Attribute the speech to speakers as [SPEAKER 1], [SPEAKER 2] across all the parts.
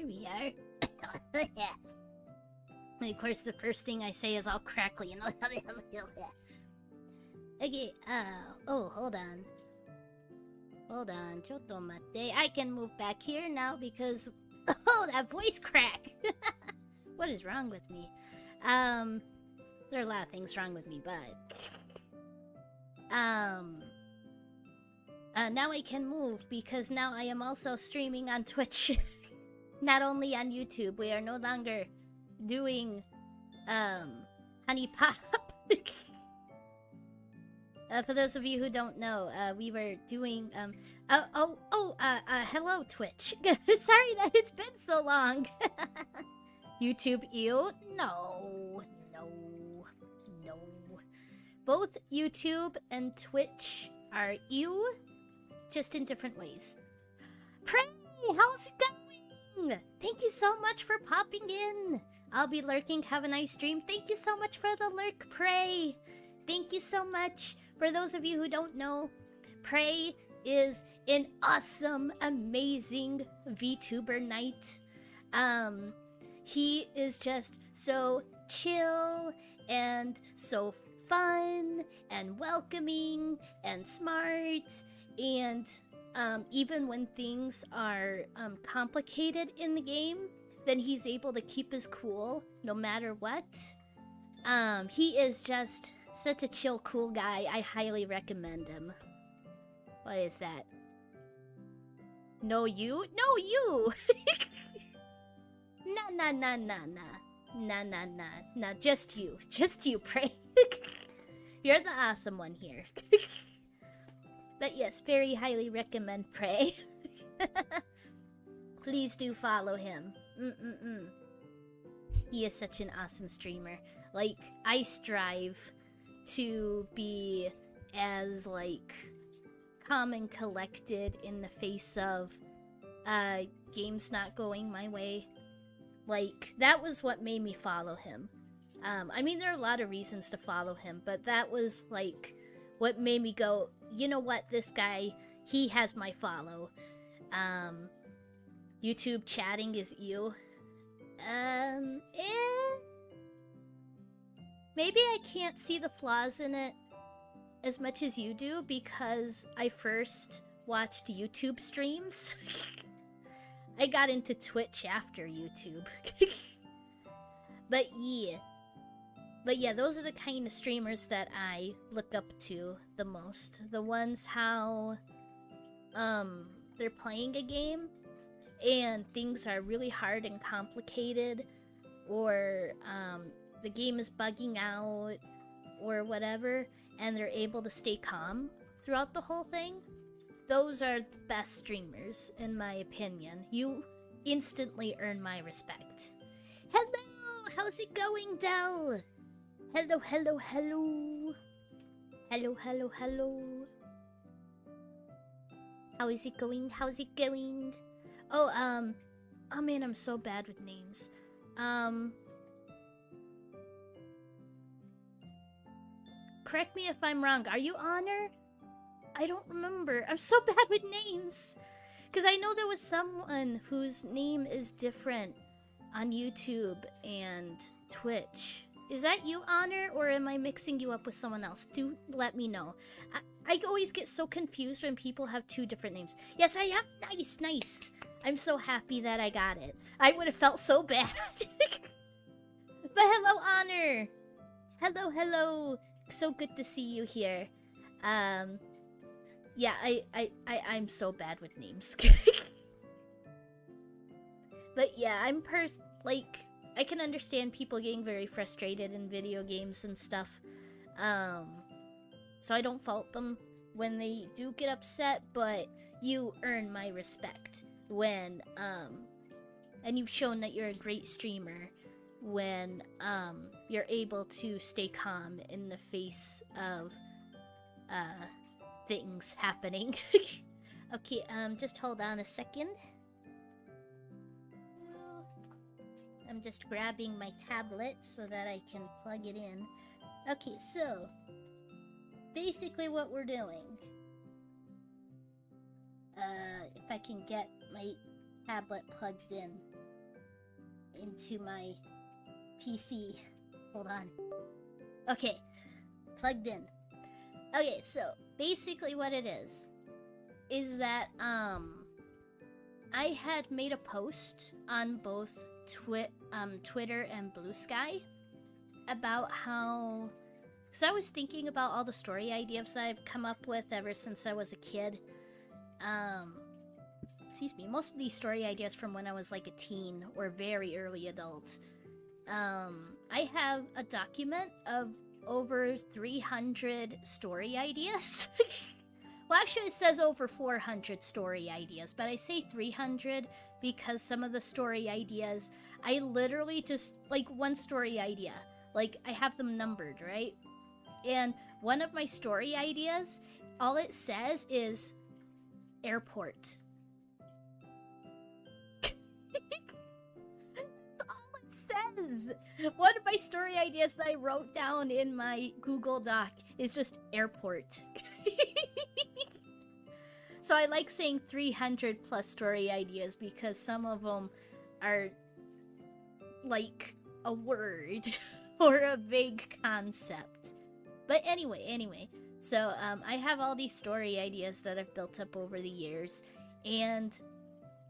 [SPEAKER 1] we are. And of course, the first thing I say is all crackly and okay, oh, hold on. Hold on, chotto mate. I can move back here now because... Oh, that voice crack! What is wrong with me? There are a lot of things wrong with me, but... now I can move because now I am also streaming on Twitch. Not only on YouTube. We are no longer doing, Honey Pop. For those of you who don't know, we were doing, hello, Twitch. Sorry that it's been so long. YouTube, ew? No. Both YouTube and Twitch are ew, just in different ways. Prey, how's it going? Thank you so much for popping in. I'll be lurking. Have a nice stream. Thank you so much for the lurk, Prey. Thank you so much. For those of you who don't know, Prey is an awesome, amazing VTuber knight. He is just so chill and so fun and welcoming and smart, and even when things are complicated in the game, then he's able to keep his cool no matter what. He is just such a chill, cool guy. I highly recommend him. What is that? No, you? No, you! Nah, just you. Just you, Prey. You're the awesome one here. But yes, very highly recommend Prey. Please do follow him. He is such an awesome streamer. Like, I strive to be as, like, calm and collected in the face of games not going my way. Like, that was what made me follow him. I mean, there are a lot of reasons to follow him, but that was, like, what made me go, you know what, this guy, he has my follow. YouTube chatting is you. Maybe I can't see the flaws in it as much as you do because I first watched YouTube streams. I got into Twitch after YouTube. But yeah, those are the kind of streamers that I look up to the most. The ones how they're playing a game and things are really hard and complicated, or the game is bugging out or whatever, and they're able to stay calm throughout the whole thing. Those are the best streamers, in my opinion. You instantly earn my respect. Hello! How's it going, Del? Hello. Hello. How is it going? How's it going? Oh, oh man, I'm so bad with names. Correct me if I'm wrong. Are you Honor? I don't remember. I'm so bad with names. Because I know there was someone whose name is different on YouTube and Twitch. Is that you, Honor, or am I mixing you up with someone else? Do let me know. I always get so confused when people have two different names. Yes, I am. Nice. I'm so happy that I got it. I would have felt so bad. But hello, Honor. Hello. So good to see you here. Yeah, I'm so bad with names. But yeah, I can understand people getting very frustrated in video games and stuff. So I don't fault them when they do get upset, but you earn my respect when, and you've shown that you're a great streamer when, you're able to stay calm in the face of, things happening. Okay, just hold on a second. I'm just grabbing my tablet so that I can plug it in. Okay, so basically what we're doing, if I can get my tablet plugged in. into my PC. Hold on. Okay, plugged in. Okay, so basically what it is that I had made a post on both Twitter and Blue Sky about how, because I was thinking about all the story ideas that I've come up with ever since I was a kid. Excuse me, most of these story ideas from when I was like a teen or very early adult. I have a document of over 300 story ideas. Well, actually it says over 400 story ideas, but I say 300 because some of the story ideas, I literally just, like, one story idea, like, I have them numbered, right? And one of my story ideas, all it says is airport. That's all it says. One of my story ideas that I wrote down in my Google Doc is just airport. So I like saying 300 plus story ideas because some of them are like a word or a vague concept. But anyway, so I have all these story ideas that I've built up over the years, and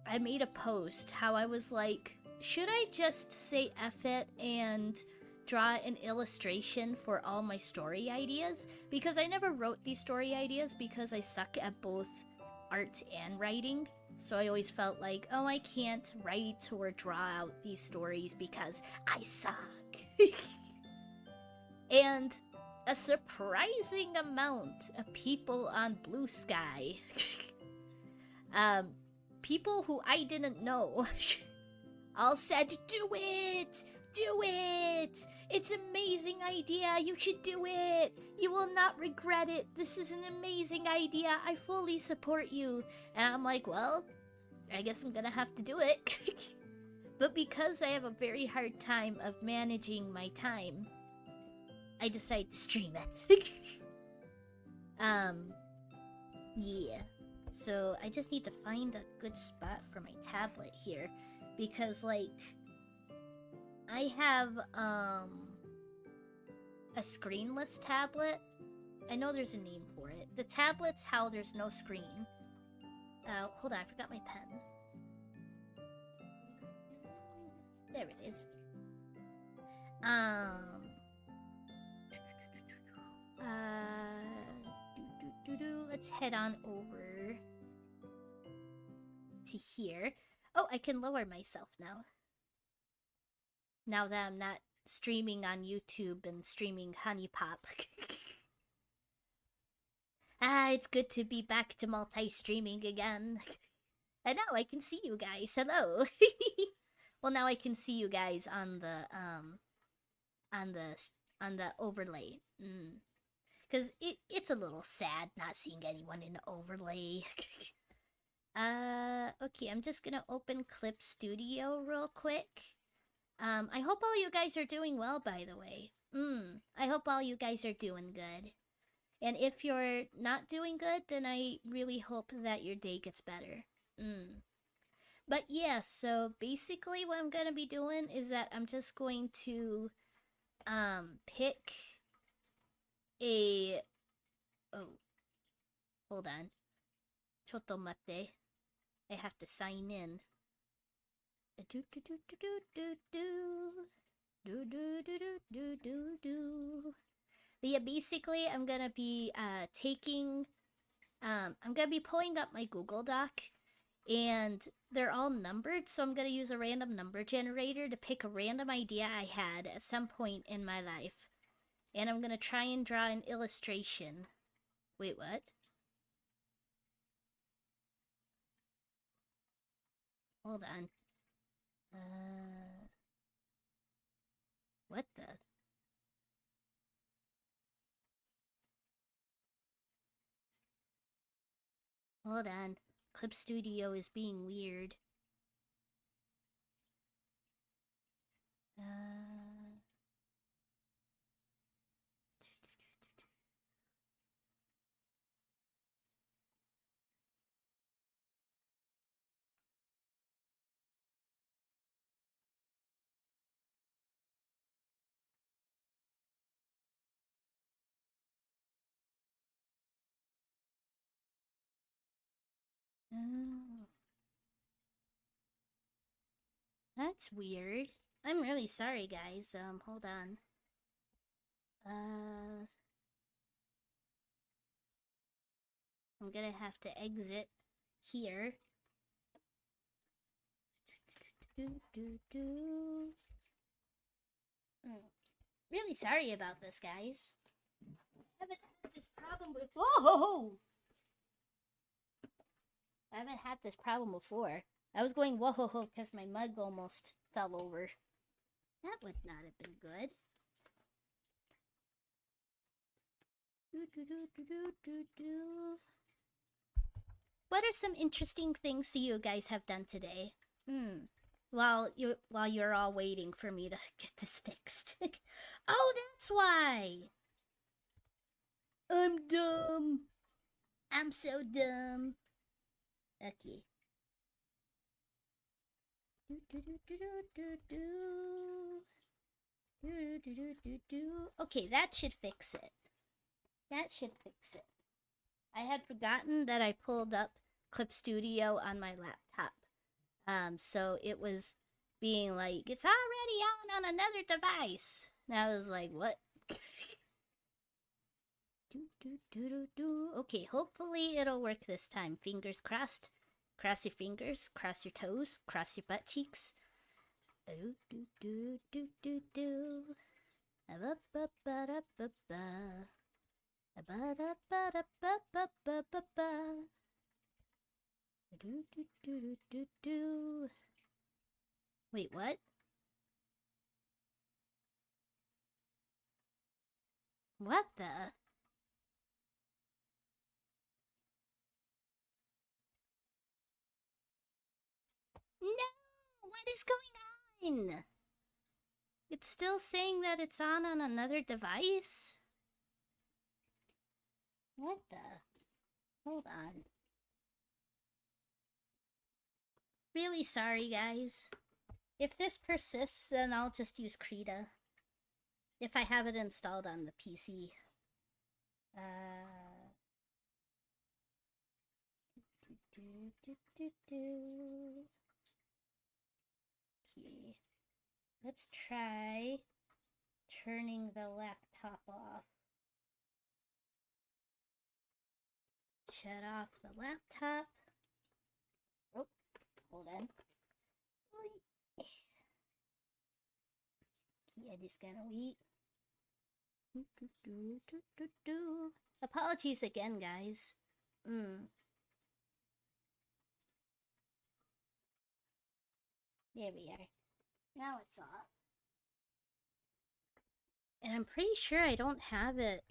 [SPEAKER 1] I made a post how I was like, should I just say F it and draw an illustration for all my story ideas? Because I never wrote these story ideas because I suck at both art and writing. So I always felt like, oh, I can't write or draw out these stories because I suck. And a surprising amount of people on Blue Sky, people who I didn't know, all said, do it! Do it! It's an amazing idea! You should do it! You will not regret it! This is an amazing idea! I fully support you! And I'm like, well, I guess I'm gonna have to do it. But because I have a very hard time of managing my time, I decided to stream it. Yeah. So I just need to find a good spot for my tablet here. Because, like, I have, a screenless tablet. I know there's a name for it. The tablet's how there's no screen. Hold on, I forgot my pen. There it is. Let's head on over to here. Oh, I can lower myself now. Now that I'm not streaming on YouTube and streaming HuniePop. It's good to be back to multi-streaming again. And now I can see you guys. Hello. Well, now I can see you guys on the overlay. Cause it's a little sad not seeing anyone in the overlay. Okay, I'm just gonna open Clip Studio real quick. I hope all you guys are doing well, by the way. I hope all you guys are doing good. And if you're not doing good, then I really hope that your day gets better. But yeah, so basically what I'm gonna be doing is that I'm just going to pick a... Oh, hold on. Chotto mate. I have to sign in. But yeah, basically I'm gonna be I'm gonna be pulling up my Google Doc, and they're all numbered, so I'm gonna use a random number generator to pick a random idea I had at some point in my life, and I'm gonna try and draw an illustration. Wait, what? Hold on. What the? Hold on. Clip Studio is being weird. Oh. That's weird. I'm really sorry, guys. Hold on. I'm gonna have to exit here. Really sorry about this, guys. I haven't had this problem before. Whoa! I haven't had this problem before. I was going whoa ho ho because my mug almost fell over. That would not have been good. What are some interesting things you guys have done today? While you're all waiting for me to get this fixed. Oh, that's why. I'm dumb. I'm so dumb. Okay. Okay, that should fix it. That should fix it. I had forgotten that I pulled up Clip Studio on my laptop. So it was being like, it's already on another device. And I was like, what? Okay, hopefully it'll work this time. Fingers crossed. Cross your fingers, cross your toes, cross your butt cheeks. Wait, what? What the? No! What is going on? It's still saying that it's on another device? What the? Hold on. Really sorry, guys. If this persists, then I'll just use Krita. If I have it installed on the PC. Okay. Let's try turning the laptop off. Shut off the laptop. Oh, hold on. Okay, I just gotta wait. Apologies again, guys. There we are. Now it's off. And I'm pretty sure I don't have it.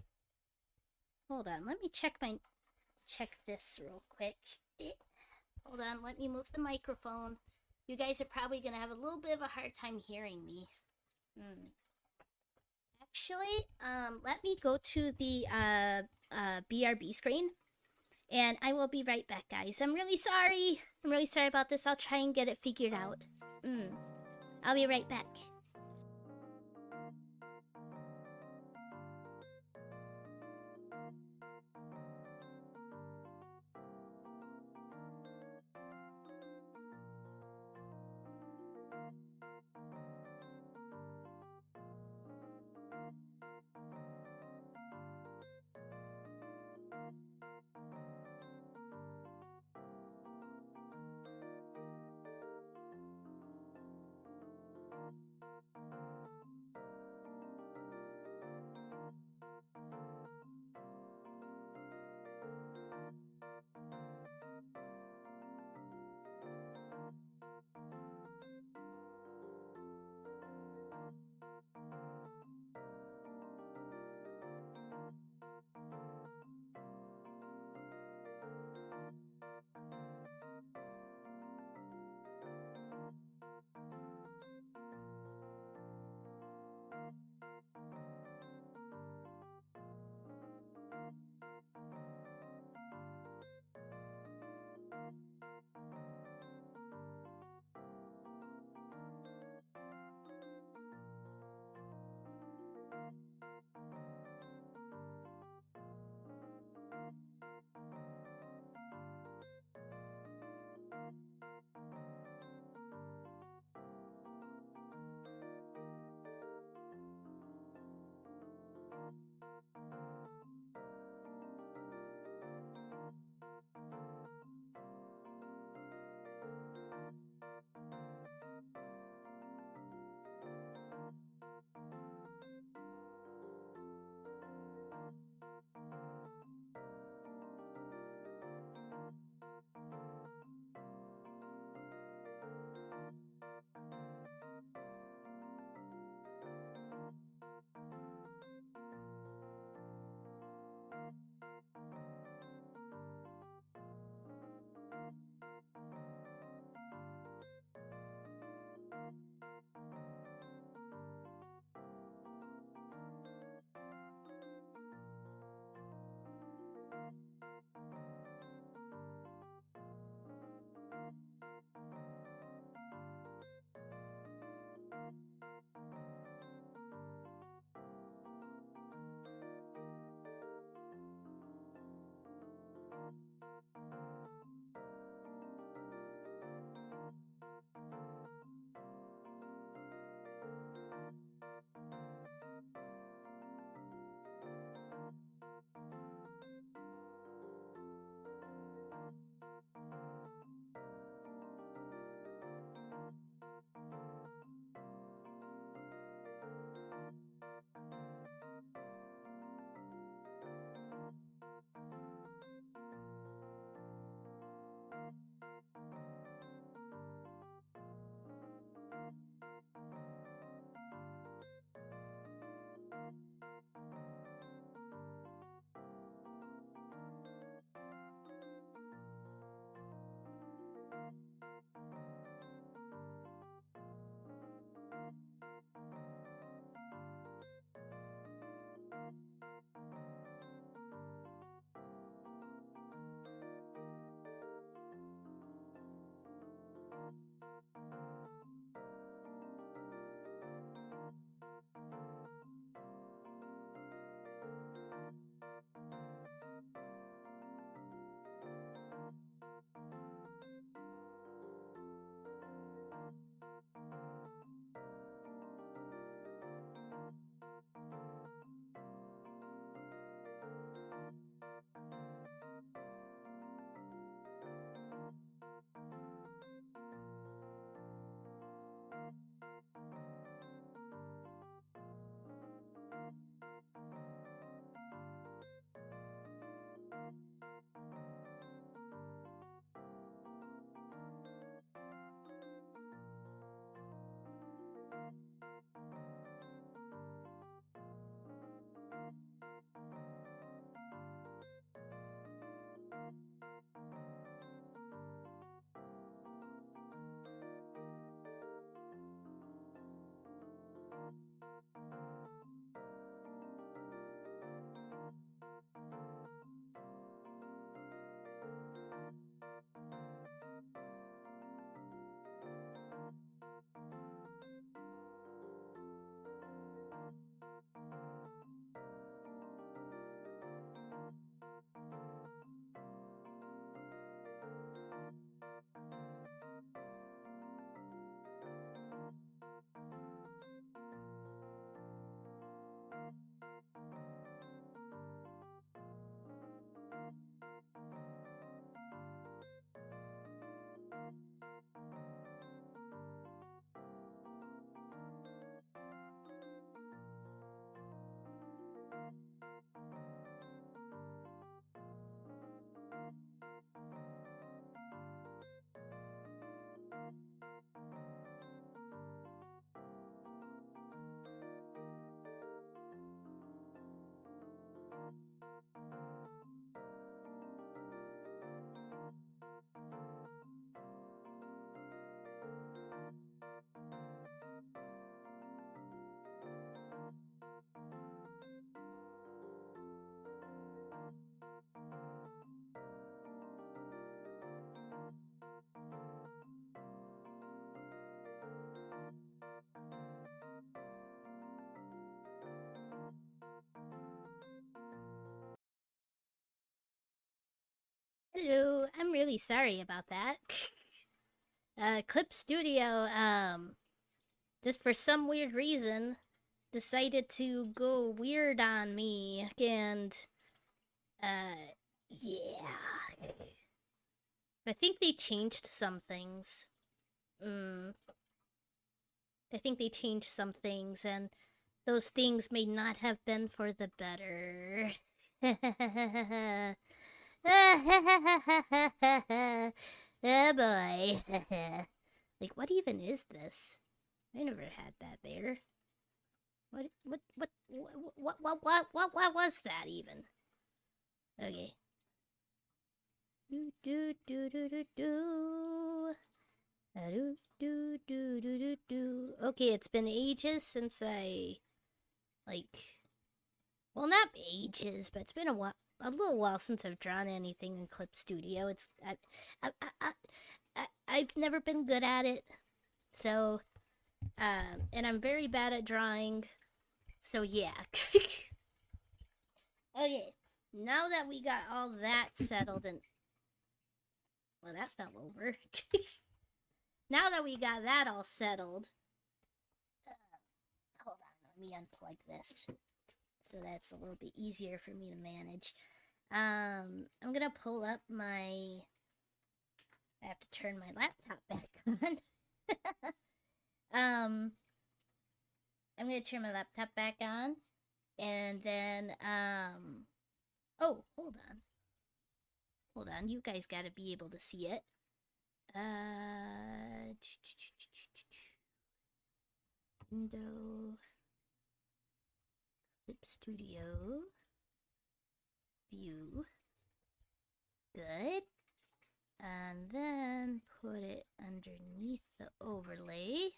[SPEAKER 1] Hold on, let me check this real quick. Hold on, let me move the microphone. You guys are probably gonna have a little bit of a hard time hearing me. Actually, let me go to the BRB screen, and I will be right back, guys. I'm really sorry. I'm really sorry about this. I'll try and get it figured out. I'll be right back. Hello, I'm really sorry about that. Clip Studio, just for some weird reason, decided to go weird on me, and, yeah. I think they changed some things. I think they changed some things, and those things may not have been for the better. Oh boy. Like, what even is this? I never had that there. What was that even? Okay. Do do do do do do. Do do do do do do. Okay, it's been ages since I, like, well, not ages, but it's been a little while since I've drawn anything in Clip Studio. I've never been good at it, so, and I'm very bad at drawing, so yeah. Okay, now that we got all that settled and, well, that fell over. Now that we got that all settled, hold on, let me unplug this so that's a little bit easier for me to manage. I'm gonna pull up my. I have to turn my laptop back on. I'm gonna turn my laptop back on, and then oh, hold on. You guys gotta be able to see it. Window, Clip Studio, View. Good. And then put it underneath the overlay.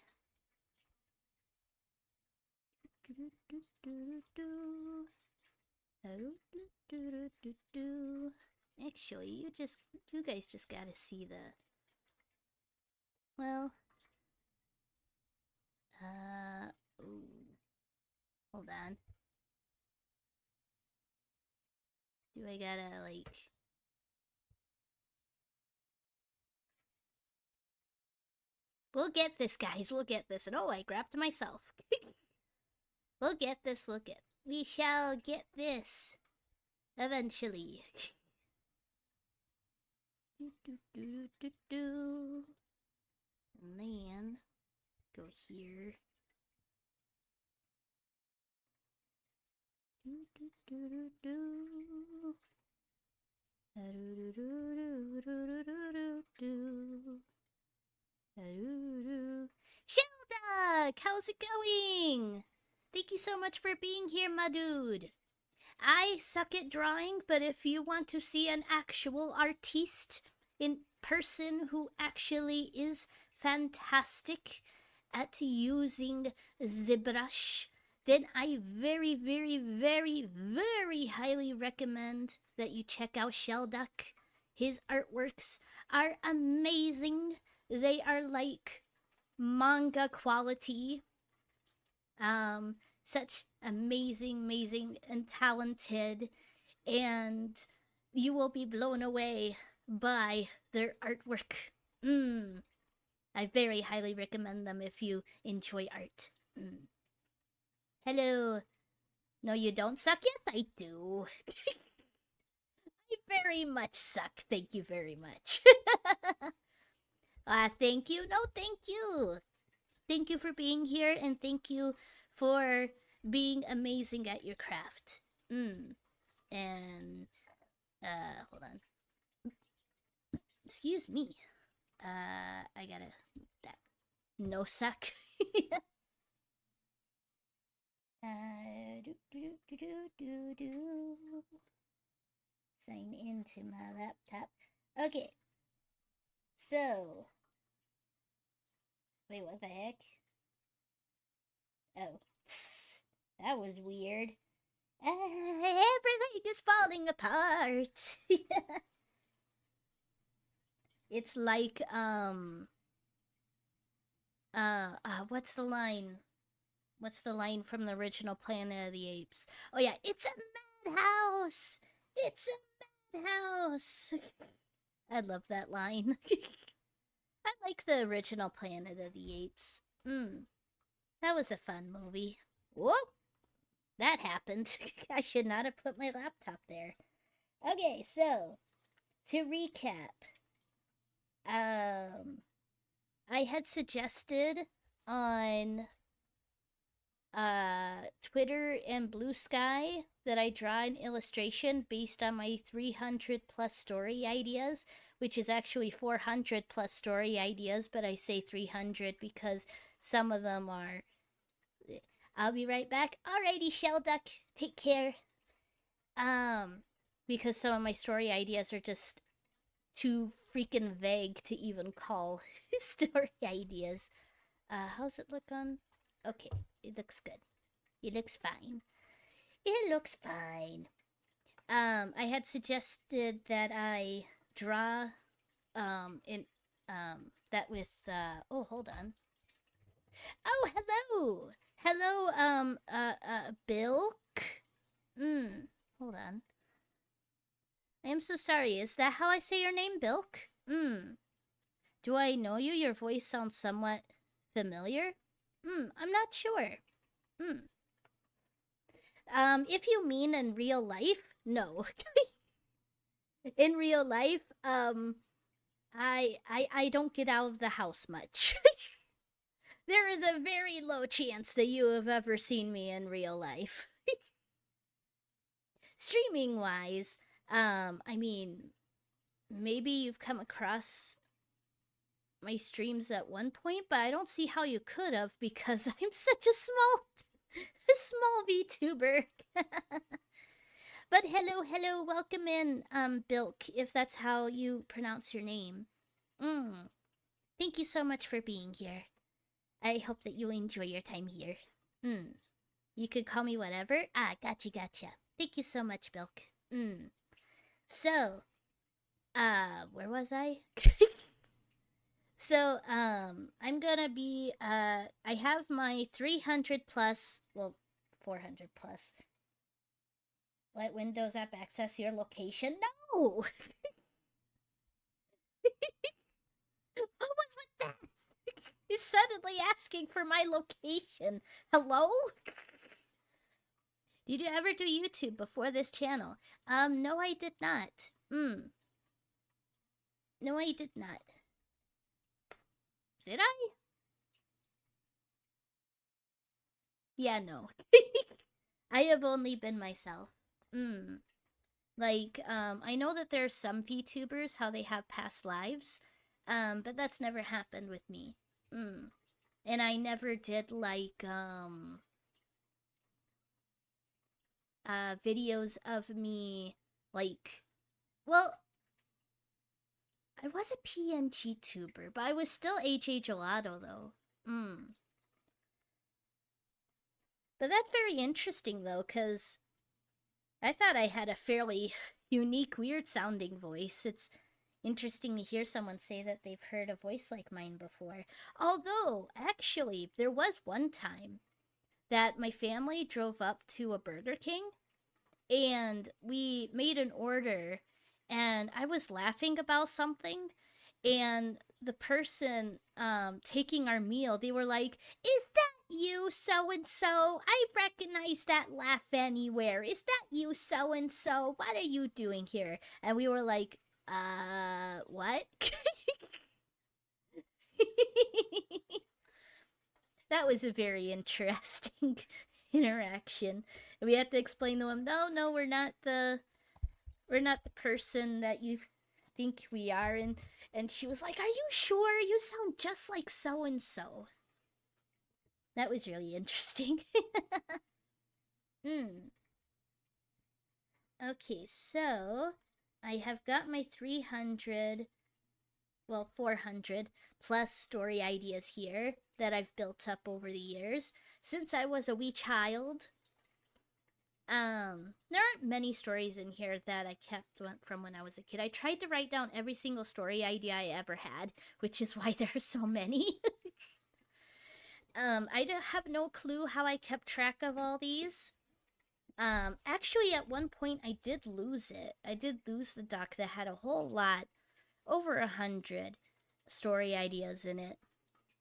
[SPEAKER 1] Actually, you guys just gotta see the, well, ooh. Hold on. Do I gotta, like, we'll get this, guys, we'll get this. And oh, I grabbed myself. We'll get this, we shall get this. Eventually. And then go here. Shelduck, how's it going? Thank you so much for being here, my dude. I suck at drawing, but if you want to see an actual artiste in person who actually is fantastic at using ZBrush, then I very, very, very, very highly recommend that you check out Shelduck. His artworks are amazing. They are like manga quality. Such amazing and talented, and you will be blown away by their artwork. I very highly recommend them if you enjoy art. Hello. No, you don't suck? Yes, I do. I very much suck. Thank you very much. Thank you. No, thank you. Thank you for being here, and thank you for being amazing at your craft. And, hold on. Excuse me. I gotta, that, no suck. Sign into my laptop. Okay. So, wait, what the heck? Oh, that was weird. Everything is falling apart. It's like, what's the line? What's the line from the original Planet of the Apes? Oh yeah, it's a madhouse! It's a madhouse! I love that line. I like the original Planet of the Apes. That was a fun movie. Whoop! That happened. I should not have put my laptop there. Okay, so to recap, I had suggested on Twitter and Blue Sky that I draw an illustration based on my 300 plus story ideas, which is actually 400 plus story ideas, but I say 300 because some of them are. I'll be right back. Alrighty, Shelduck, take care. Because some of my story ideas are just too freaking vague to even call story ideas. How's it look on? Okay, it looks good. It looks fine. It looks fine. I had suggested that I draw, that with, oh, hold on. Oh, hello! Hello, Bilk? Hold on. I am so sorry. Is that how I say your name, Bilk? Do I know you? Your voice sounds somewhat familiar. I'm not sure. If you mean in real life, no. In real life, I don't get out of the house much. There is a very low chance that you have ever seen me in real life. Streaming wise, I mean, maybe you've come across my streams at one point, but I don't see how you could have because I'm such a small VTuber. But hello, welcome in, Bilk, if that's how you pronounce your name. Thank you so much for being here. I hope that you enjoy your time here. You could call me whatever. Ah, gotcha. Thank you so much, Bilk. So, where was I? So, I'm gonna be, I have my 300 plus, well, 400 plus. Let Windows app access your location? No! What was with that? He's suddenly asking for my location. Hello? Did you ever do YouTube before this channel? No, I did not. No, I did not. Did I? Yeah, no. I have only been myself. Like, I know that there's some VTubers, how they have past lives, but that's never happened with me. And I never did, like, videos of me, like, well, I was a PNG tuber, but I was still AJ Gelato, though. But that's very interesting, though, because I thought I had a fairly unique, weird-sounding voice. It's interesting to hear someone say that they've heard a voice like mine before. Although, actually, there was one time that my family drove up to a Burger King, and we made an order, and I was laughing about something, and the person taking our meal, they were like, "Is that you, so-and-so? I recognize that laugh anywhere. Is that you, so-and-so? What are you doing here?" And we were like, what? That was a very interesting interaction. And we had to explain to him, no, we're not the person that you think we are. And she was like, "Are you sure? You sound just like so-and-so." That was really interesting. Okay, so I have got my 300, well, 400 plus story ideas here that I've built up over the years since I was a wee child. There aren't many stories in here that I kept from when I was a kid. I tried to write down every single story idea I ever had, which is why there are so many. I have no clue how I kept track of all these. Actually, at one point, I did lose it. I did lose the doc that had a whole lot over 100 story ideas in it.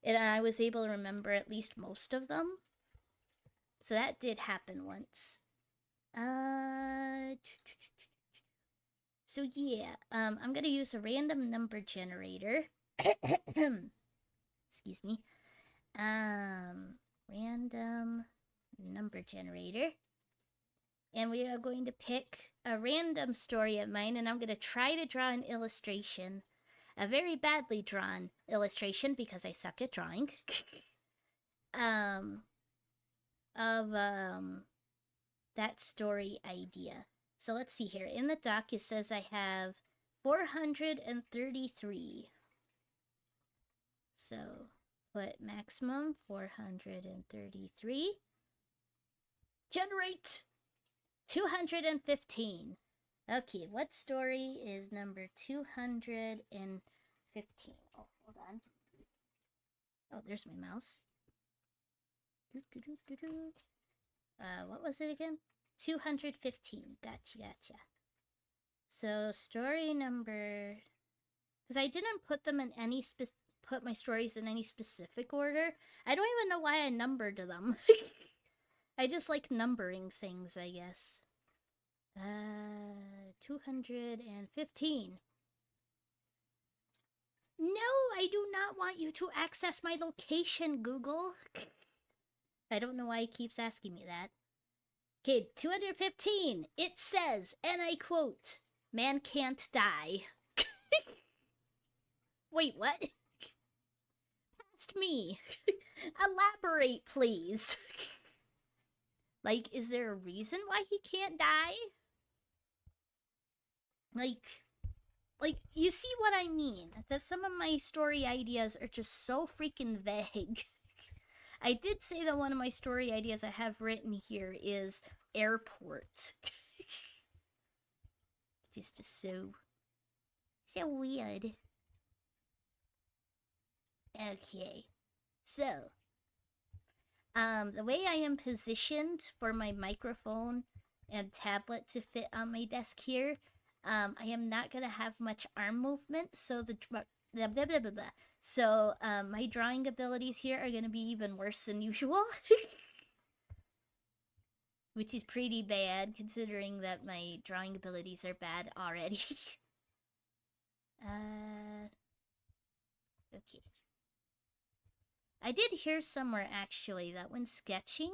[SPEAKER 1] And I was able to remember at least most of them. So that did happen once. So yeah, I'm gonna use a random number generator. Excuse me. Random number generator. And we are going to pick a random story of mine, and I'm going to try to draw an illustration. A very badly drawn illustration, because I suck at drawing. Of that story idea. So let's see here. In the doc, it says I have 433. So put maximum 433. Generate 215. Okay, what story is number 215? Oh, hold on. Oh, there's my mouse. What was it again? 215. Gotcha. So story number, because I didn't put them in any put my stories in any specific order. I don't even know why I numbered them. I just like numbering things, I guess. 215. No, I do not want you to access my location, Google. I don't know why he keeps asking me that. Okay, 215. It says, and I quote, "Man can't die." Wait, what? Past me. Elaborate, please. Like, is there a reason why he can't die? Like, you see what I mean? That some of my story ideas are just so freaking vague. I did say that one of my story ideas I have written here is airport. Just so weird. Okay, so the way I am positioned for my microphone and tablet to fit on my desk here, I am not gonna have much arm movement, so so my drawing abilities here are gonna be even worse than usual. Which is pretty bad, considering that my drawing abilities are bad already. Okay. I did hear somewhere, actually, that when sketching,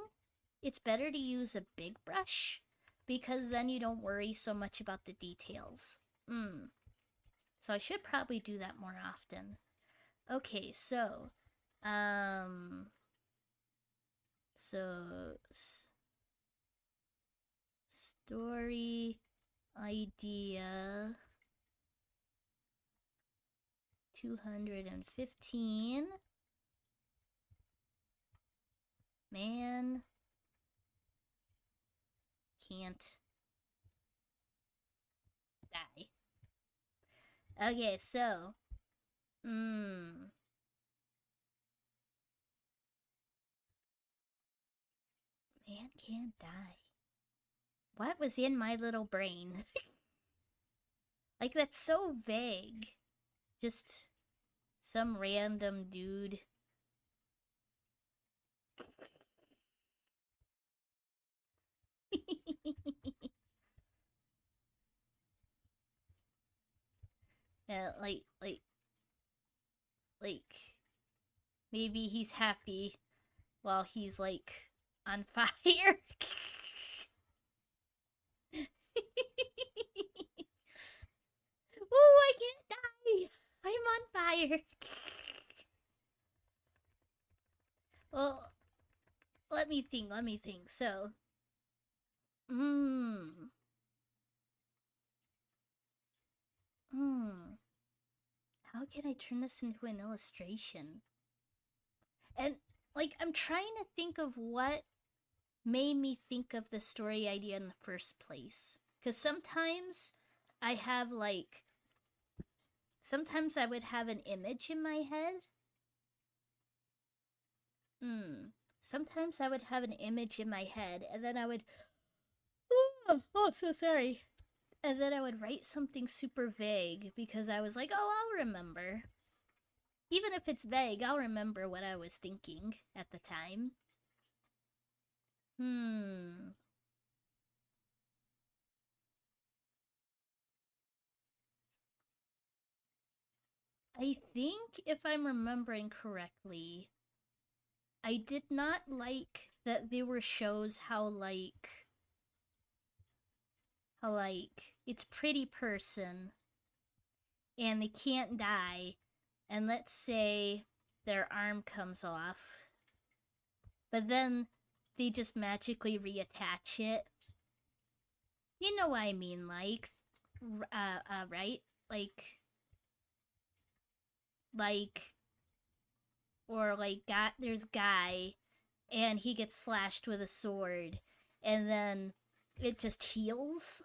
[SPEAKER 1] it's better to use a big brush, because then you don't worry so much about the details. So I should probably do that more often. Okay, so, story idea 215. Man can't die. Okay, so, man can't die. What was in my little brain? Like, that's so vague. Just some random dude. Yeah, like, maybe he's happy while he's, like, on fire. Ooh, I can't die! I'm on fire! Well, let me think. So, how can I turn this into an illustration? And, like, I'm trying to think of what made me think of the story idea in the first place. Because sometimes I have, like, sometimes I would have an image in my head. Sometimes I would have an image in my head, and then I would... Oh, so sorry. And then I would write something super vague because I was like, oh, I'll remember. Even if it's vague, I'll remember what I was thinking at the time. I think if I'm remembering correctly, I did not like that there were shows how it's pretty person and they can't die, and let's say their arm comes off, but then they just magically reattach it. You know what I mean, like, right? Like, or like, there's Guy, and he gets slashed with a sword, and then it just heals.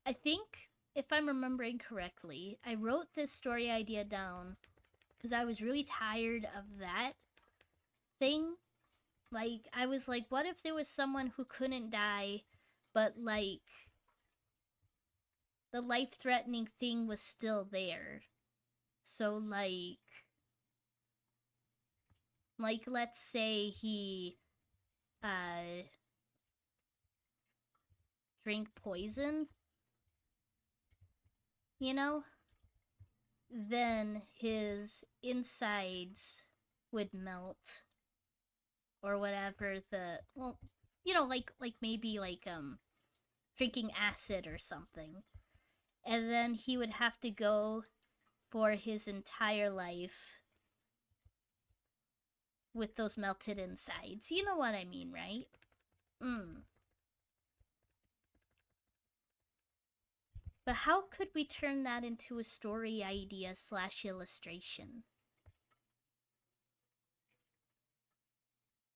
[SPEAKER 1] I think, if I'm remembering correctly, I wrote this story idea down because I was really tired of that thing. Like, I was like, what if there was someone who couldn't die, but like, the life-threatening thing was still there? So like let's say he drink poison, you know? Then his insides would melt, or whatever. Well, you know, like maybe like drinking acid or something. And then he would have to go for his entire life with those melted insides. You know what I mean, right? But how could we turn that into a story idea / illustration?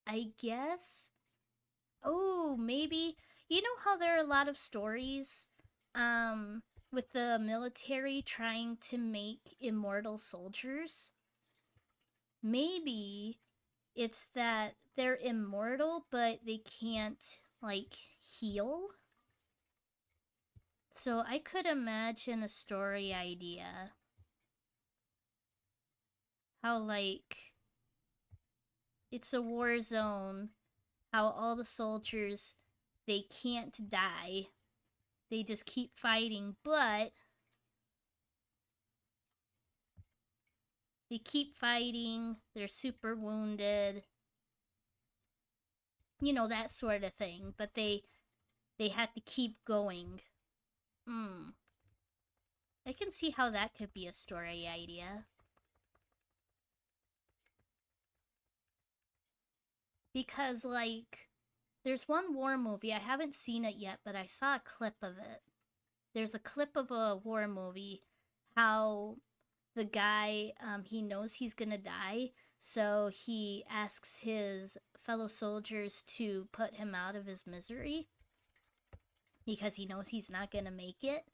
[SPEAKER 1] I guess. Oh, maybe. You know how there are a lot of stories with the military trying to make immortal soldiers? Maybe it's that they're immortal, but they can't, like, heal. So I could imagine a story idea. How, like, it's a war zone. How all the soldiers, they can't die. They just keep fighting, but they keep fighting. They're super wounded. You know, that sort of thing. But they had to keep going. I can see how that could be a story idea. Because, like, there's one war movie, I haven't seen it yet, but I saw a clip of it. There's a clip of a war movie, how the guy, he knows he's gonna die, so he asks his fellow soldiers to put him out of his misery because he knows he's not gonna make it.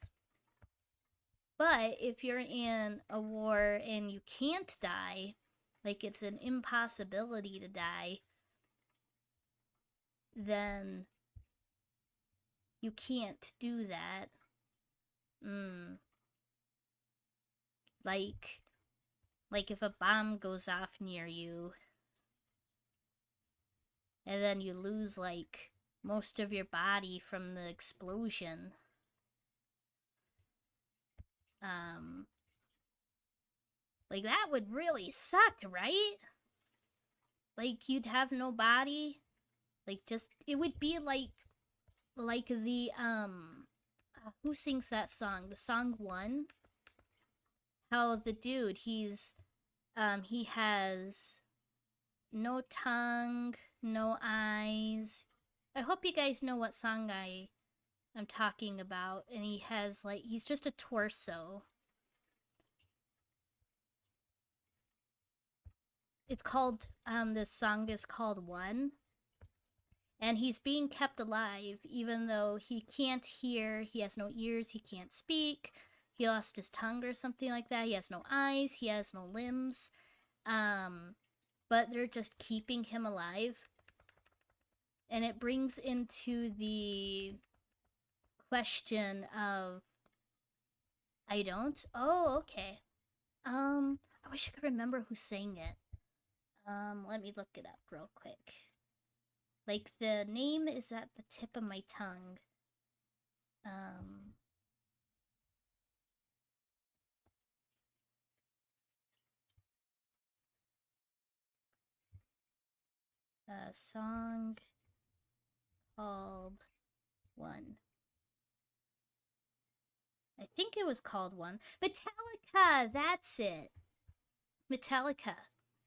[SPEAKER 1] But if you're in a war and you can't die, like it's an impossibility to die, then you can't do that. Like if a bomb goes off near you, and then you lose, like, most of your body from the explosion. Like, that would really suck, right? Like, you'd have no body. Like, just, it would be like the, who sings that song? The song One? How the dude, he has no tongue, no eyes. I hope you guys know what song I'm talking about. And he has, like, he's just a torso. It's called, this song is called One. And he's being kept alive even though he can't hear, he has no ears, he can't speak, he lost his tongue or something like that, he has no eyes, he has no limbs. But they're just keeping him alive. And it brings into the question of I don't. Oh, okay. I wish I could remember who sang it. Let me look it up real quick. Like the name is at the tip of my tongue. Um a song called One. I think it was called One. Metallica, that's it. Metallica.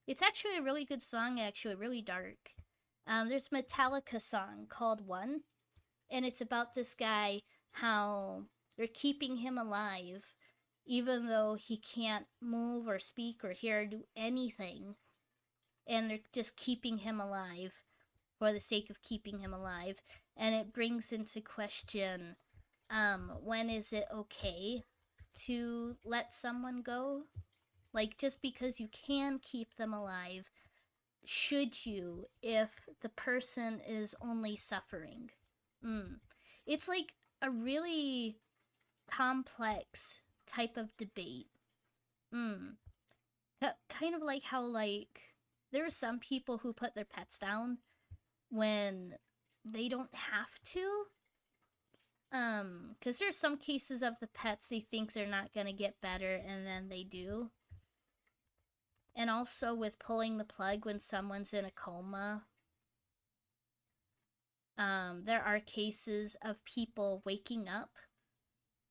[SPEAKER 1] It's actually a really good song, actually, really dark. There's a Metallica song called One, and it's about this guy, how they're keeping him alive, even though he can't move or speak or hear or do anything. And they're just keeping him alive for the sake of keeping him alive. And it brings into question when is it okay to let someone go? Like, just because you can keep them alive, should you if the person is only suffering? It's like a really complex type of debate. Kind of like how, like, there are some people who put their pets down when they don't have to. Because there's some cases of the pets they think they're not gonna get better and then they do. And also with pulling the plug when someone's in a coma. There are cases of people waking up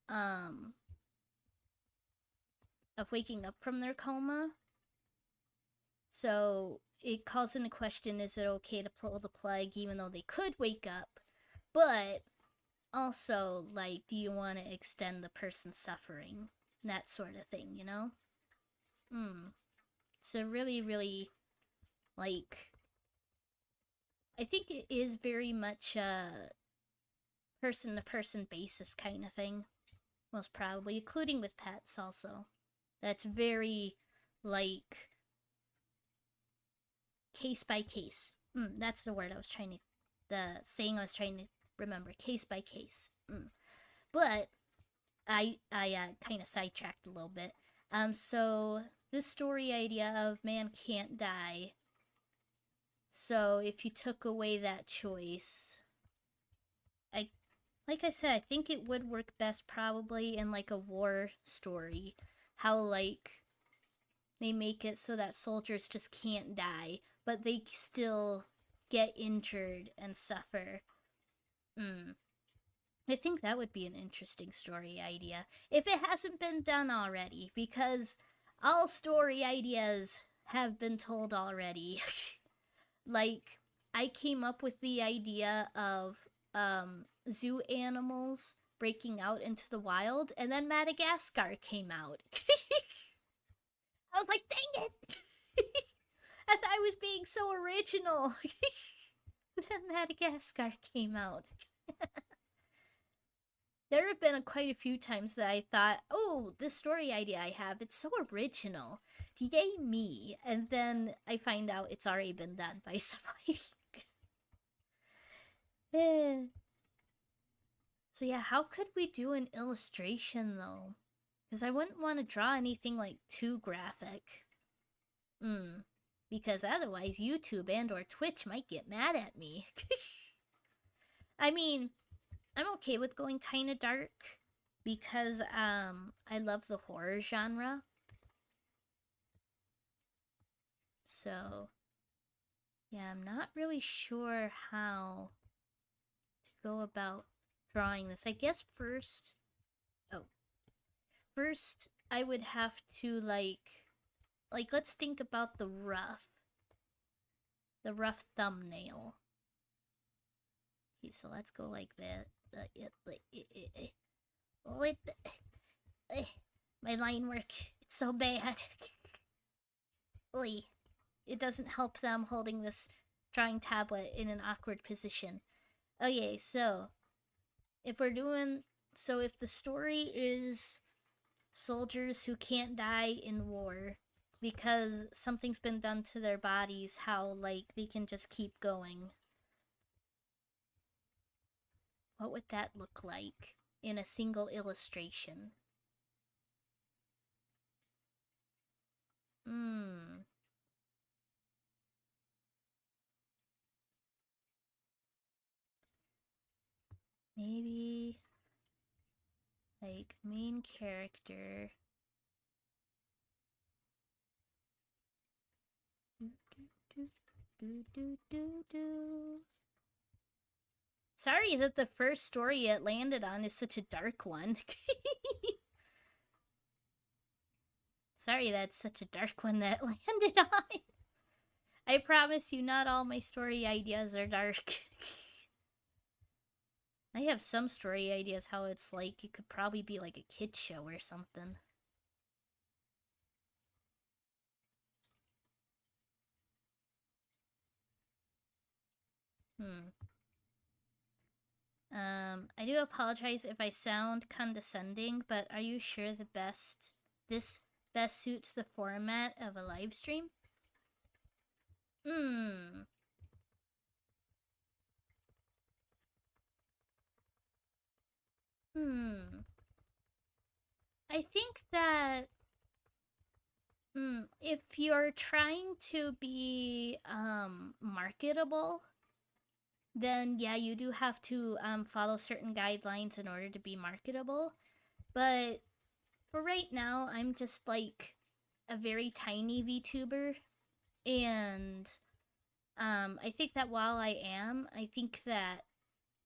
[SPEAKER 1] from their coma. So it calls into question, is it okay to pull the plug even though they could wake up? But also, like, do you want to extend the person's suffering? That sort of thing, you know? So really, really, like, I think it is very much a person-to-person basis kind of thing. Most probably, including with pets also. That's very, like, case by case. That's the word I was trying to, the saying I was trying to remember. Case by case. But I kind of sidetracked a little bit. So this story idea of man can't die. So if you took away that choice, like I said, I think it would work best probably in like a war story. How like they make it so that soldiers just can't die, but they still get injured and suffer. I think that would be an interesting story idea if it hasn't been done already, because all story ideas have been told already. Like, I came up with the idea of zoo animals breaking out into the wild, and then Madagascar came out. I was like, dang it! I thought I was being so original. Then Madagascar came out. There have been quite a few times that I thought, oh, this story idea I have, it's so original. Yay me. And then I find out it's already been done by somebody. So yeah, how could we do an illustration though? Because I wouldn't want to draw anything like too graphic. Because otherwise YouTube and or Twitch might get mad at me. I mean, I'm okay with going kind of dark because I love the horror genre. So yeah, I'm not really sure how to go about drawing this. I guess first I would have to like let's think about the rough thumbnail. Okay, so let's go like that. My line work, it's so bad. It doesn't help that I'm holding this drawing tablet in an awkward position. Okay, so if the story is soldiers who can't die in war because something's been done to their bodies, how like they can just keep going. What would that look like? in a single illustration. Maybe like main character. Sorry that the first story it landed on is such a dark one. Sorry that's such a dark one that landed on. I promise you not all my story ideas are dark. I have some story ideas how it's like it could probably be like a kid's show or something. I do apologize if I sound condescending, but are you sure this best suits the format of a live stream? I think that if you're trying to be marketable, then yeah, you do have to follow certain guidelines in order to be marketable. But for right now, I'm just like a very tiny VTuber, and I think that while I think that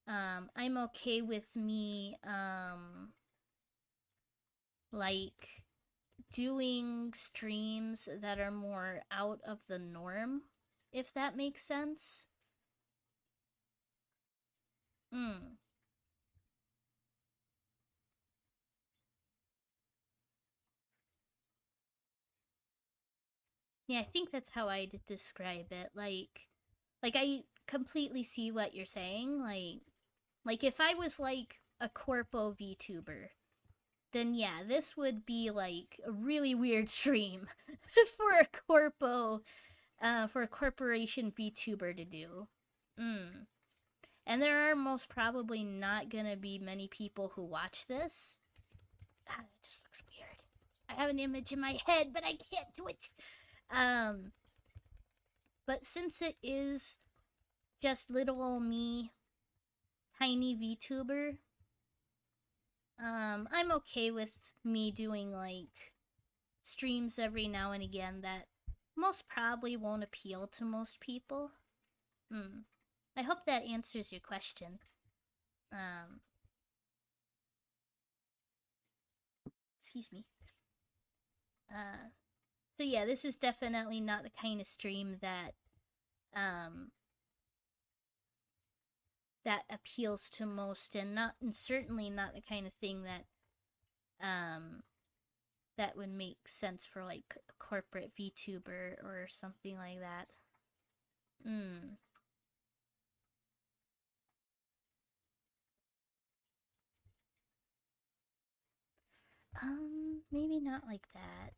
[SPEAKER 1] I'm okay with me like doing streams that are more out of the norm, if that makes sense. Yeah, I think that's how I'd describe it. Like I completely see what you're saying. Like if I was like a corpo VTuber, then yeah, this would be like a really weird stream for a corpo, for a corporation VTuber to do. And there are most probably not gonna be many people who watch this. Ah, it just looks weird. I have an image in my head, but I can't do it. But since it is just little old me, tiny VTuber, I'm okay with me doing like streams every now and again that most probably won't appeal to most people. I hope that answers your question. Excuse me. So yeah, this is definitely not the kind of stream that that appeals to most, and certainly not the kind of thing that that would make sense for like a corporate VTuber or something like that. Maybe not like that.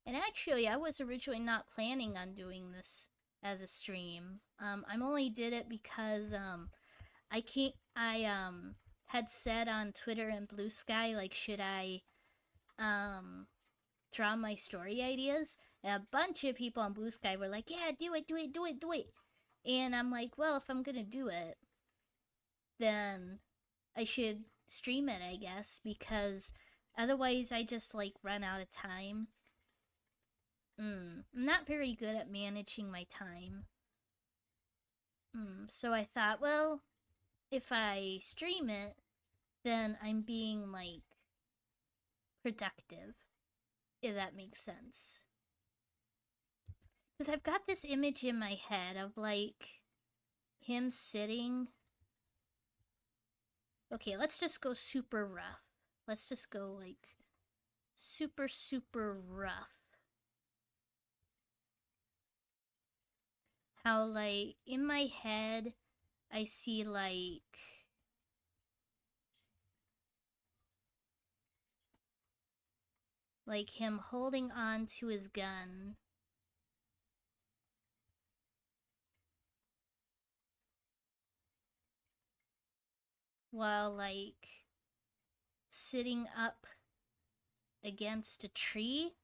[SPEAKER 1] And actually, I was originally not planning on doing this as a stream. I only did it because I had said on Twitter and Blue Sky, like, should I draw my story ideas? And a bunch of people on Blue Sky were like, yeah, do it. And I'm like, well, if I'm gonna do it, then I should stream it, I guess, because otherwise I just like run out of time. I'm not very good at managing my time. So I thought, well, if I stream it, then I'm being like productive, if that makes sense. Because I've got this image in my head of like him sitting. Okay, let's just go super rough. Let's just go like super rough. How like in my head I see like him holding on to his gun. while, like, sitting up against a tree.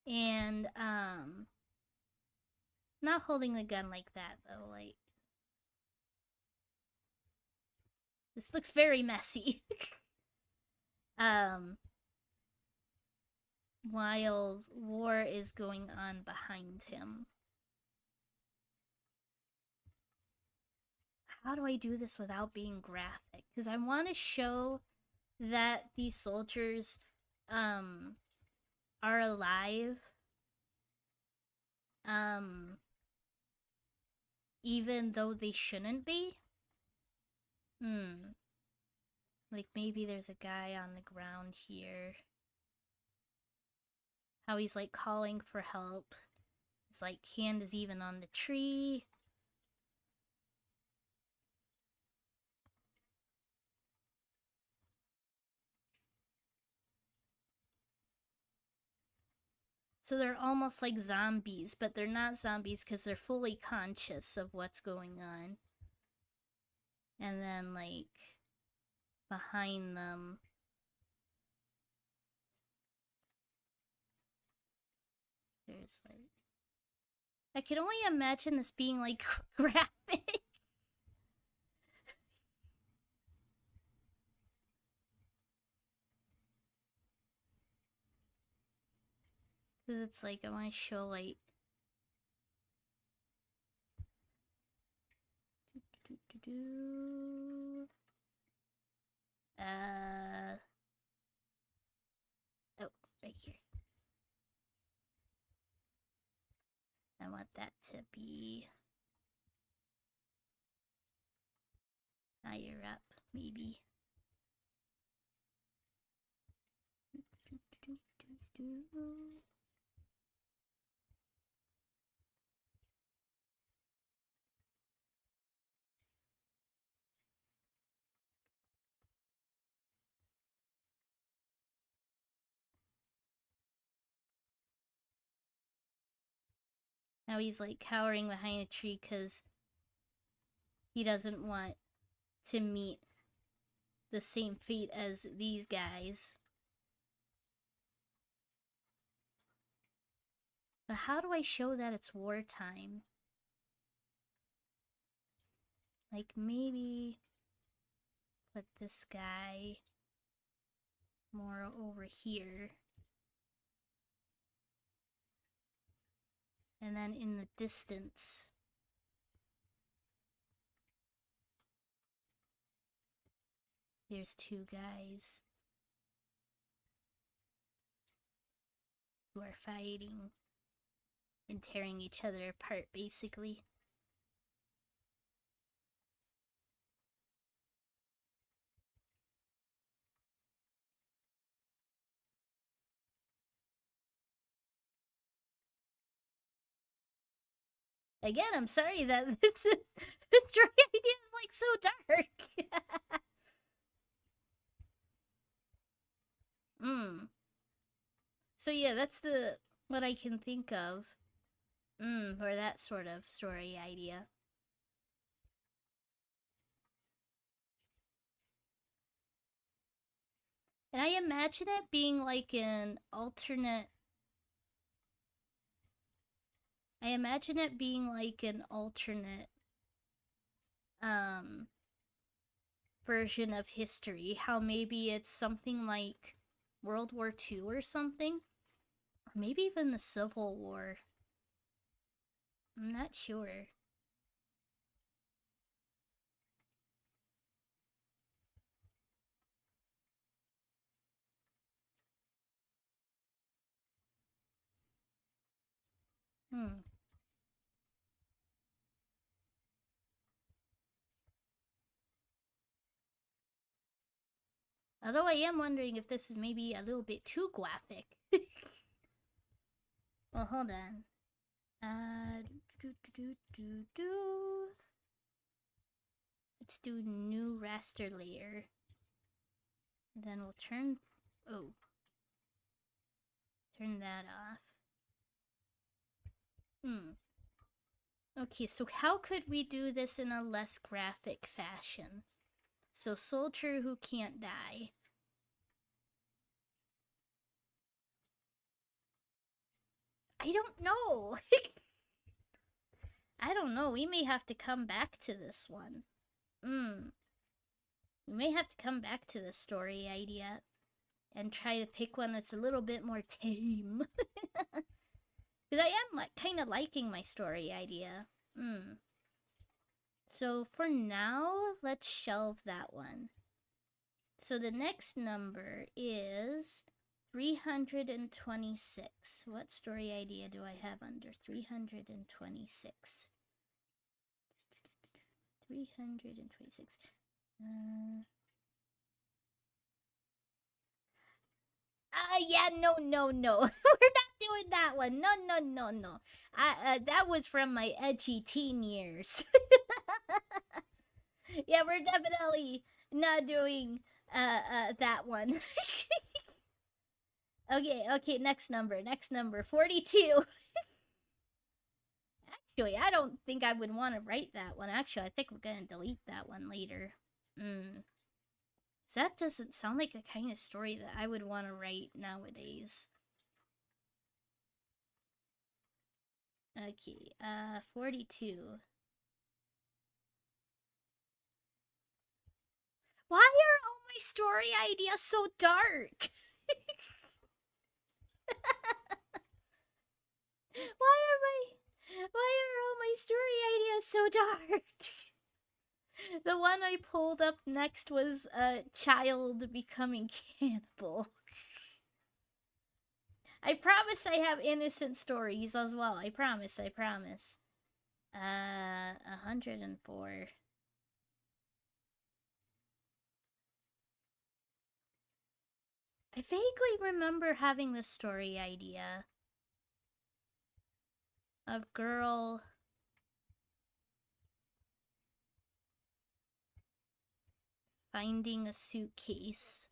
[SPEAKER 1] And, not holding the gun like that, though, like... This looks very messy. While war is going on behind him. How do I do this without being graphic? Because I want to show that these soldiers, are alive. Even though they shouldn't be. Like, maybe there's a guy on the ground here. How he's, like, calling for help. His, like, hand is even on the tree. So they're almost like zombies, but they're not zombies because they're fully conscious of what's going on. And then, like, behind them, there's, like... I can only imagine this being, like, graphic. Because it's like, I want to show, like... Oh, right here. I want that to be... higher up, maybe. Now he's like cowering behind a tree because he doesn't want to meet the same fate as these guys. But how do I show that it's wartime? Like, maybe put this guy more over here. And then in the distance, there's two guys who are fighting and tearing each other apart, basically. Again, I'm sorry that this story idea is like so dark. So yeah, that's what I can think of. For that sort of story idea. And I imagine it being like an alternate... version of history. How maybe it's something like World War II or something? Or maybe even the Civil War. I'm not sure. Although I am wondering if this is maybe a little bit too graphic. Well, hold on. Let's do new raster layer. And then we'll turn... Oh. Turn that off. Okay, so how could we do this in a less graphic fashion? So, soldier who can't die. I don't know. I don't know. We may have to come back to this one. We may have to come back to the story idea and try to pick one that's a little bit more tame. Because I am kind of liking my story idea. So for now, let's shelve that one. So the next number is 326. What story idea do I have under 326? 326. Yeah, no. We're not doing that one. No. That was from my edgy teen years. Yeah, we're definitely not doing that one. Okay, next number, 42. Actually, I don't think I would want to write that one. Actually, I think we're gonna delete that one later. That doesn't sound like the kind of story that I would want to write nowadays. Okay, 42. Why are all my story ideas so dark? Why are all my story ideas so dark? The one I pulled up next was a child becoming cannibal. I promise I have innocent stories as well. I promise. 104. I vaguely remember having this story idea of girl finding a suitcase.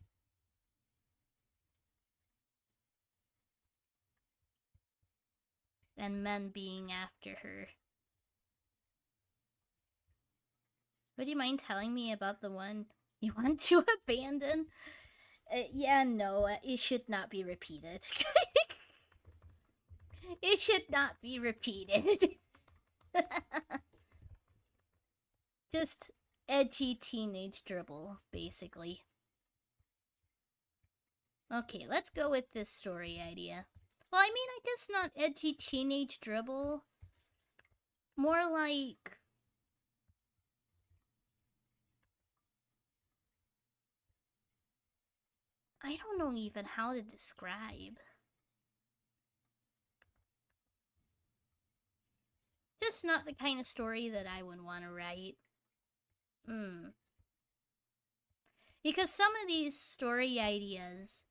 [SPEAKER 1] And men being after her. Would you mind telling me about the one you want to abandon? Yeah, no, it should not be repeated. It should not be repeated. Just edgy teenage dribble, basically. Okay, let's go with this story idea. Well, I mean, I guess not edgy teenage dribble. More like... I don't know even how to describe. Just not the kind of story that I would want to write. Because some of these story ideas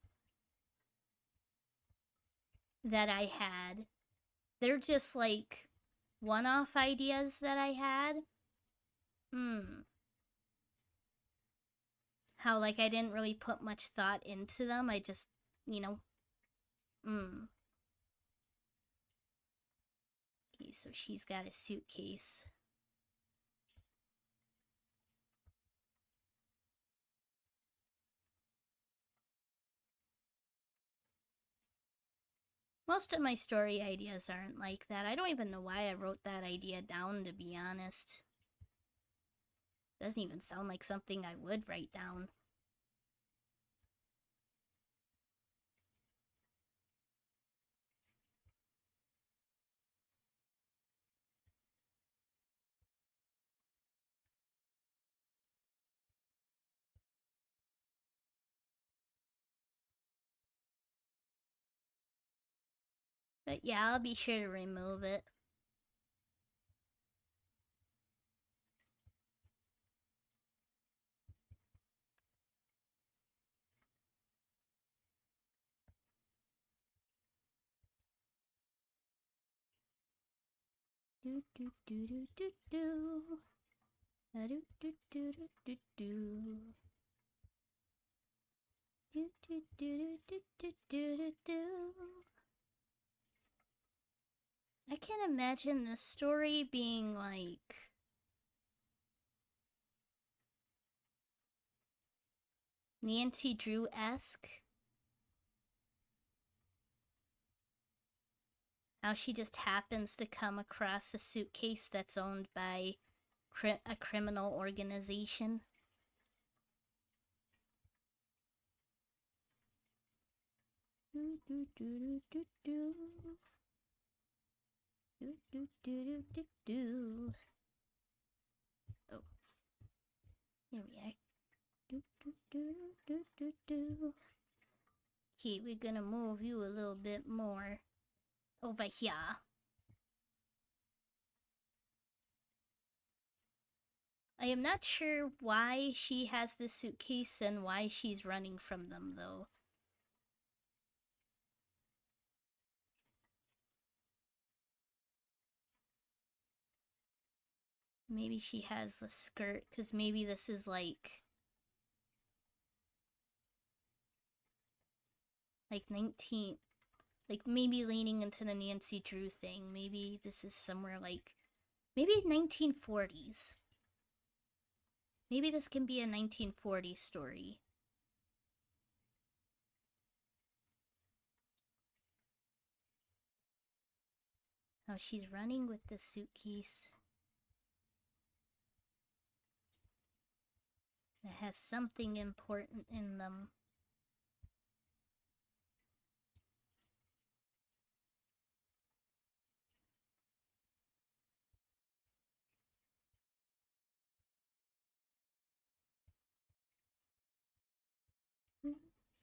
[SPEAKER 1] that I had, they're just like one-off ideas that I had. How like I didn't really put much thought into them. I just, you know. Okay, so she's got a suitcase. Most of my story ideas aren't like that. I don't even know why I wrote that idea down, to be honest. Doesn't even sound like something I would write down. But yeah, I'll be sure to remove it. Do do do do do do. Do do do do do do. Do do do do do do do do. I can imagine this story being like Nancy Drew-esque. How she just happens to come across a suitcase that's owned by a criminal organization. Oh, here we are. Okay, we're gonna move you a little bit more over here. I am not sure why she has this suitcase and why she's running from them, though. Maybe she has a skirt, because maybe this is like 19... Like, maybe leaning into the Nancy Drew thing. Maybe this is somewhere like... Maybe 1940s. Maybe this can be a 1940s story. Oh, she's running with this suitcase. That has something important in them.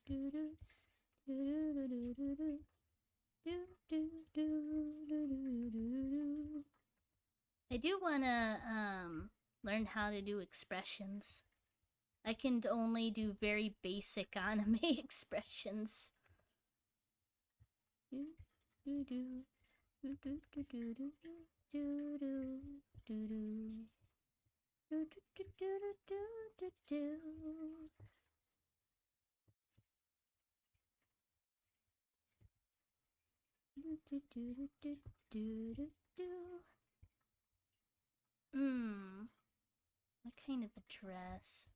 [SPEAKER 1] I do wanna learn how to do expressions. I can only do very basic anime expressions. What kind of a dress?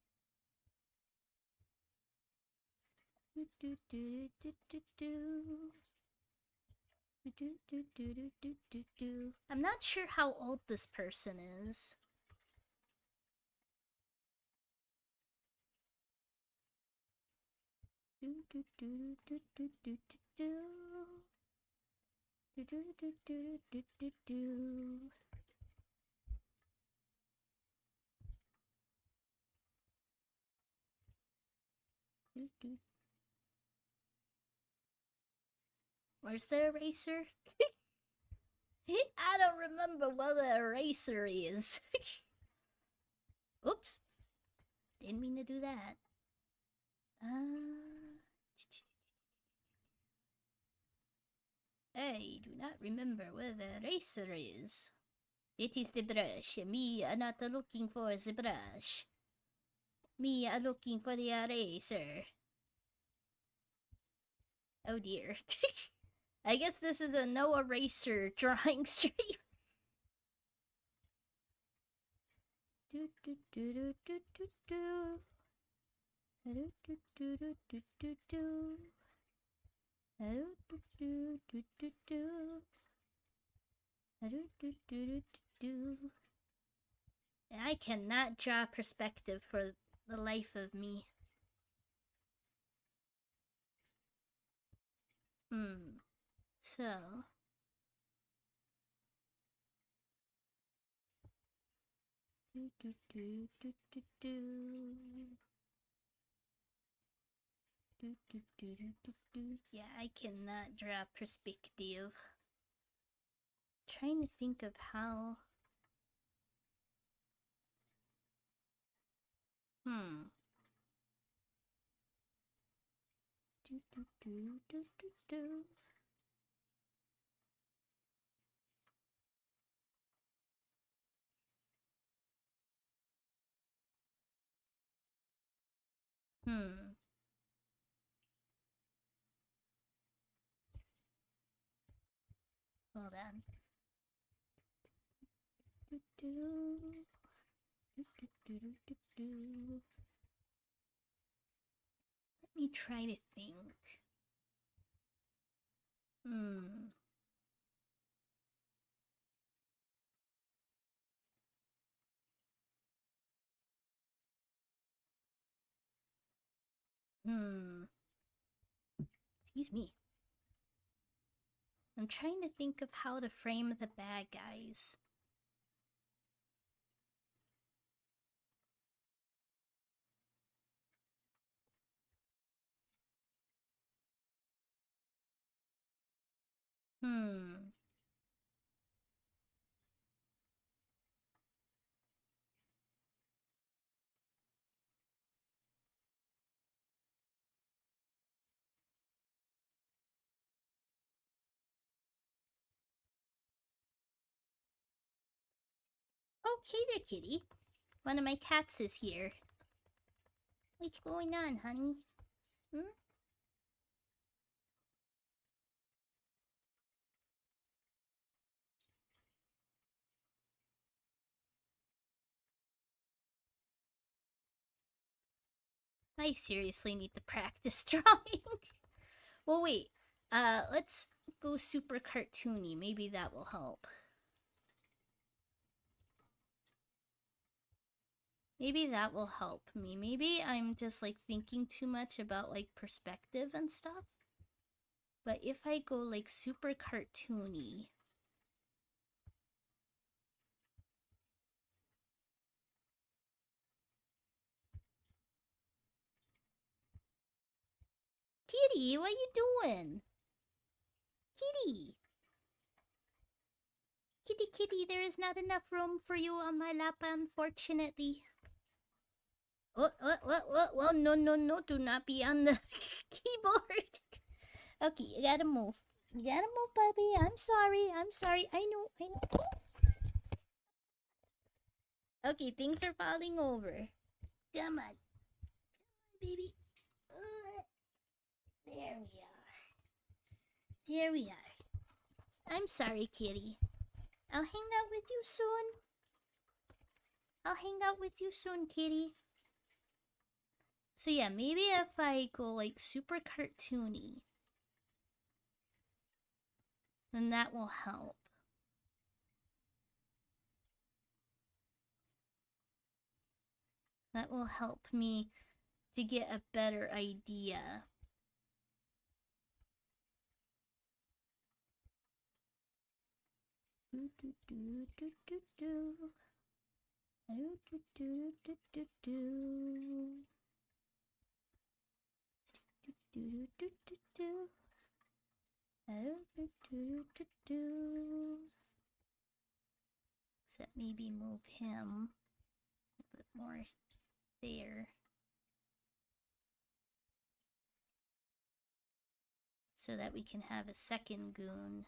[SPEAKER 1] I'm not sure how old this person is. Where's the eraser? I don't remember what the eraser is. Oops. Didn't mean to do that. I do not remember where the eraser is. It is the brush. Me are not looking for the brush. Me are looking for the eraser. Oh dear. I guess this is a no eraser drawing stream. I cannot draw perspective for the life of me. So... Yeah, I cannot draw perspective. Trying to think of how... Hold on. Let me try to think. Hmm. Excuse me. I'm trying to think of how to frame the bad guys. Okay there, kitty. One of my cats is here. What's going on, honey? Hmm? I seriously need to practice drawing. Well, wait. Let's go super cartoony. Maybe that will help. Maybe that will help me. Maybe I'm just like thinking too much about like perspective and stuff. But if I go like super cartoony. Kitty, what you doing? Kitty. Kitty, kitty, there is not enough room for you on my lap, unfortunately. Oh, no, do not be on the keyboard. Okay, you gotta move. You gotta move, puppy. I'm sorry. I know. Okay, things are falling over. Come on, baby. There we are. Here we are. I'm sorry, kitty. I'll hang out with you soon, kitty. So yeah, maybe if I go like super cartoony, then that will help. That will help me to get a better idea. Except maybe move him a bit more there. So that we can have a second goon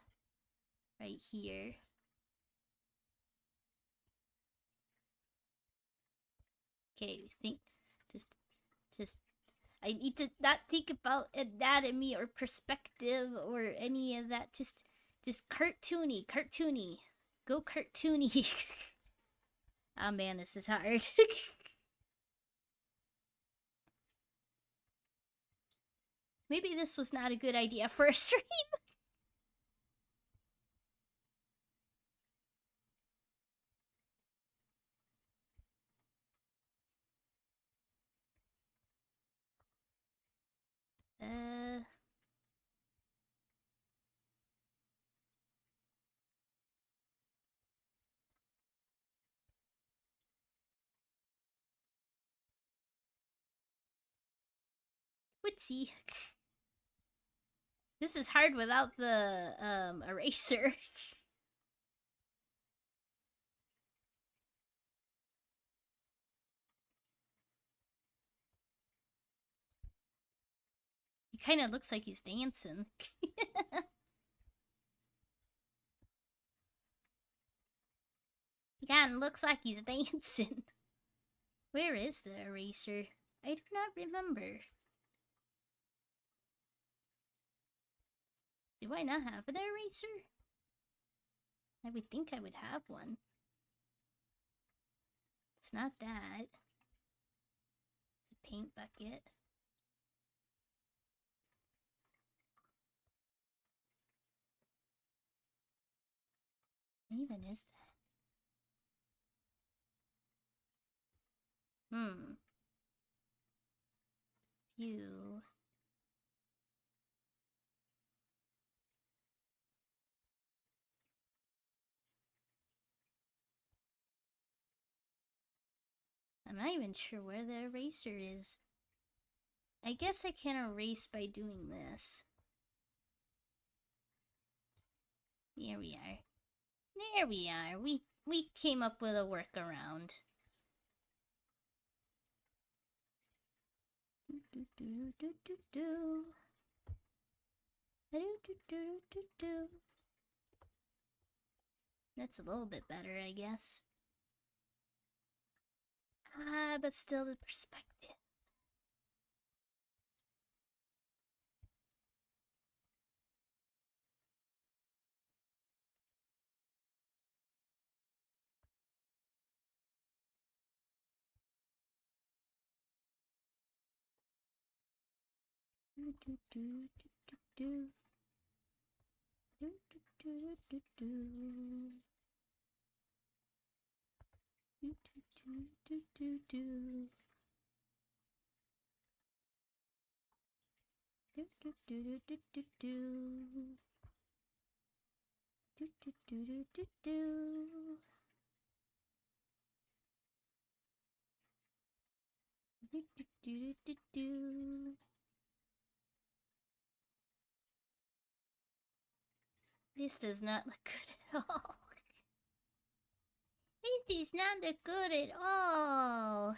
[SPEAKER 1] right here. Okay, think just I need to not think about anatomy or perspective or any of that. Just cartoony. Go cartoony. Oh man, this is hard. Maybe this was not a good idea for a stream. Whoopsie. This is hard without the eraser. He kind of looks like he's dancing. He kind of looks like he's dancing. Where is the eraser? I do not remember. Do I not have an eraser? I would think I would have one. It's not that. It's a paint bucket. What even is that? You. I'm not even sure where the eraser is. I guess I can erase by doing this. There we are. There we are. We came up with a workaround. That's a little bit better, I guess. But still the perspective. This does not look good at all. This does not look good at all.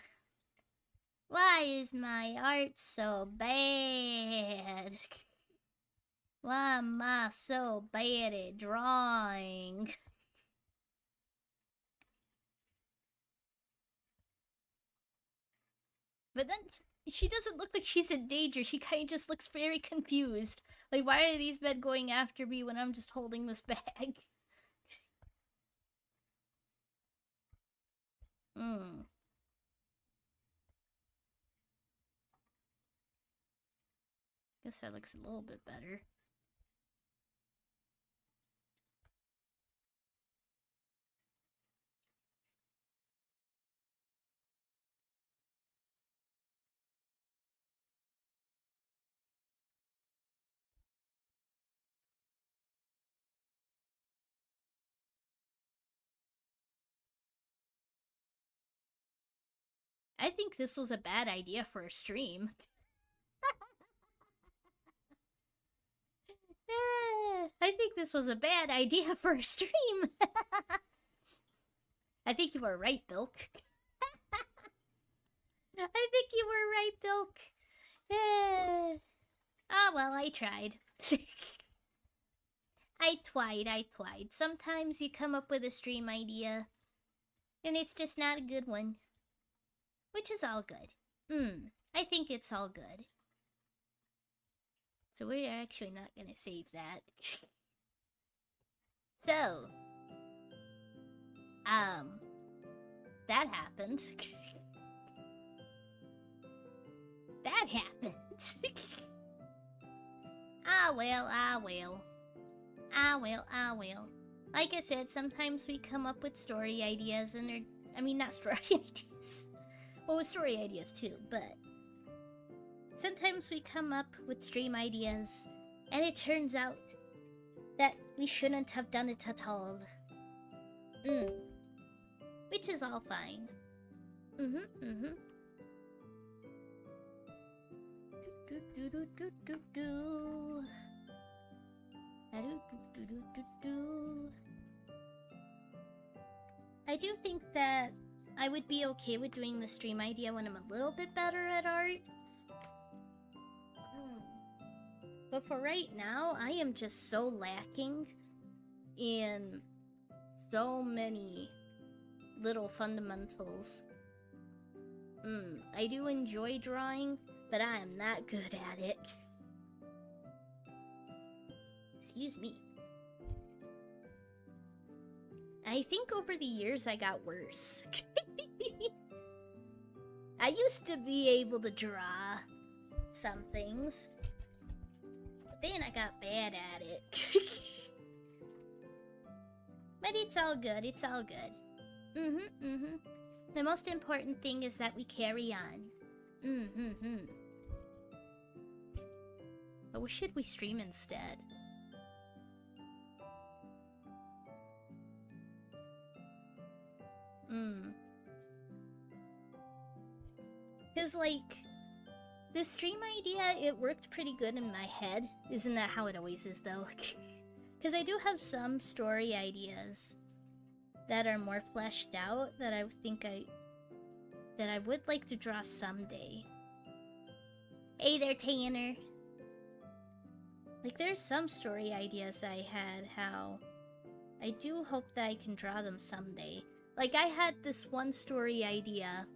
[SPEAKER 1] Why is my art so bad? Why am I so bad at drawing? But then she doesn't look like she's in danger. She kind of just looks very confused. Like, why are these men going after me when I'm just holding this bag? Guess that looks a little bit better. I think this was a bad idea for a stream. I think this was a bad idea for a stream. I think you were right, Bilk. I think you were right, Bilk. Oh, well, I tried. I tried. Sometimes you come up with a stream idea, and it's just not a good one. Which is all good. I think it's all good. So we're actually not gonna save that. So, that happened. That happened. Ah well. Like I said, sometimes we come up with story ideas and they're... I mean, not story ideas. Well, with story ideas too, but... Sometimes we come up with stream ideas and it turns out that we shouldn't have done it at all. Which is all fine. I do think that I would be okay with doing the stream idea when I'm a little bit better at art. But for right now, I am just so lacking in so many little fundamentals. I do enjoy drawing, but I am not good at it. Excuse me. I think over the years I got worse. I used to be able to draw some things, but then I got bad at it. But it's all good, it's all good. The most important thing is that we carry on. But what should we stream instead? Because, like, this stream idea, it worked pretty good in my head. Isn't that how it always is, though? Because I do have some story ideas that are more fleshed out that I think that I would like to draw someday. Hey there, Tanner. Like, there's some story ideas I had how I do hope that I can draw them someday. Like, I had this one story idea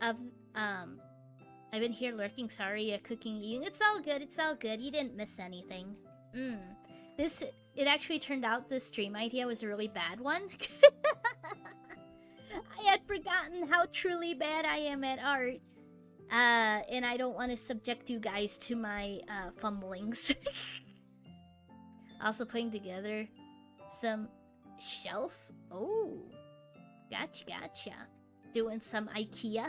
[SPEAKER 1] of, I've been here lurking, sorry, cooking, eating. It's all good, it's all good. You didn't miss anything. It actually turned out this stream idea was a really bad one. I had forgotten how truly bad I am at art. And I don't want to subject you guys to my, fumblings. Also putting together some shelf. Oh, gotcha. Doing some IKEA.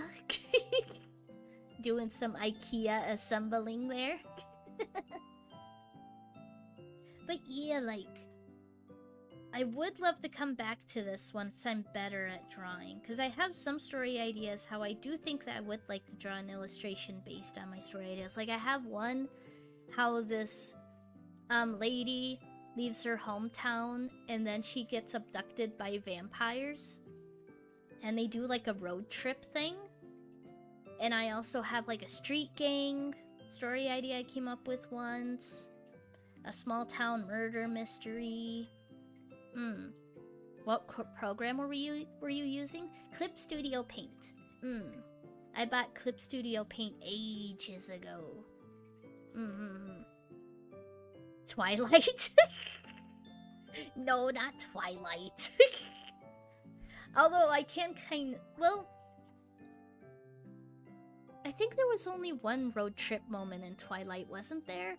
[SPEAKER 1] Doing some IKEA assembling there. But yeah, like, I would love to come back to this once I'm better at drawing, because I have some story ideas how I do think that I would like to draw an illustration based on my story ideas. Like, I have one how this lady leaves her hometown and then she gets abducted by vampires and they do like a road trip thing. And I also have like a street gang story idea I came up with once. A small town murder mystery. What program were you using? Clip Studio Paint. I bought Clip Studio Paint ages ago. Twilight? No, not Twilight. Although I can well, I think there was only one road trip moment in Twilight, wasn't there?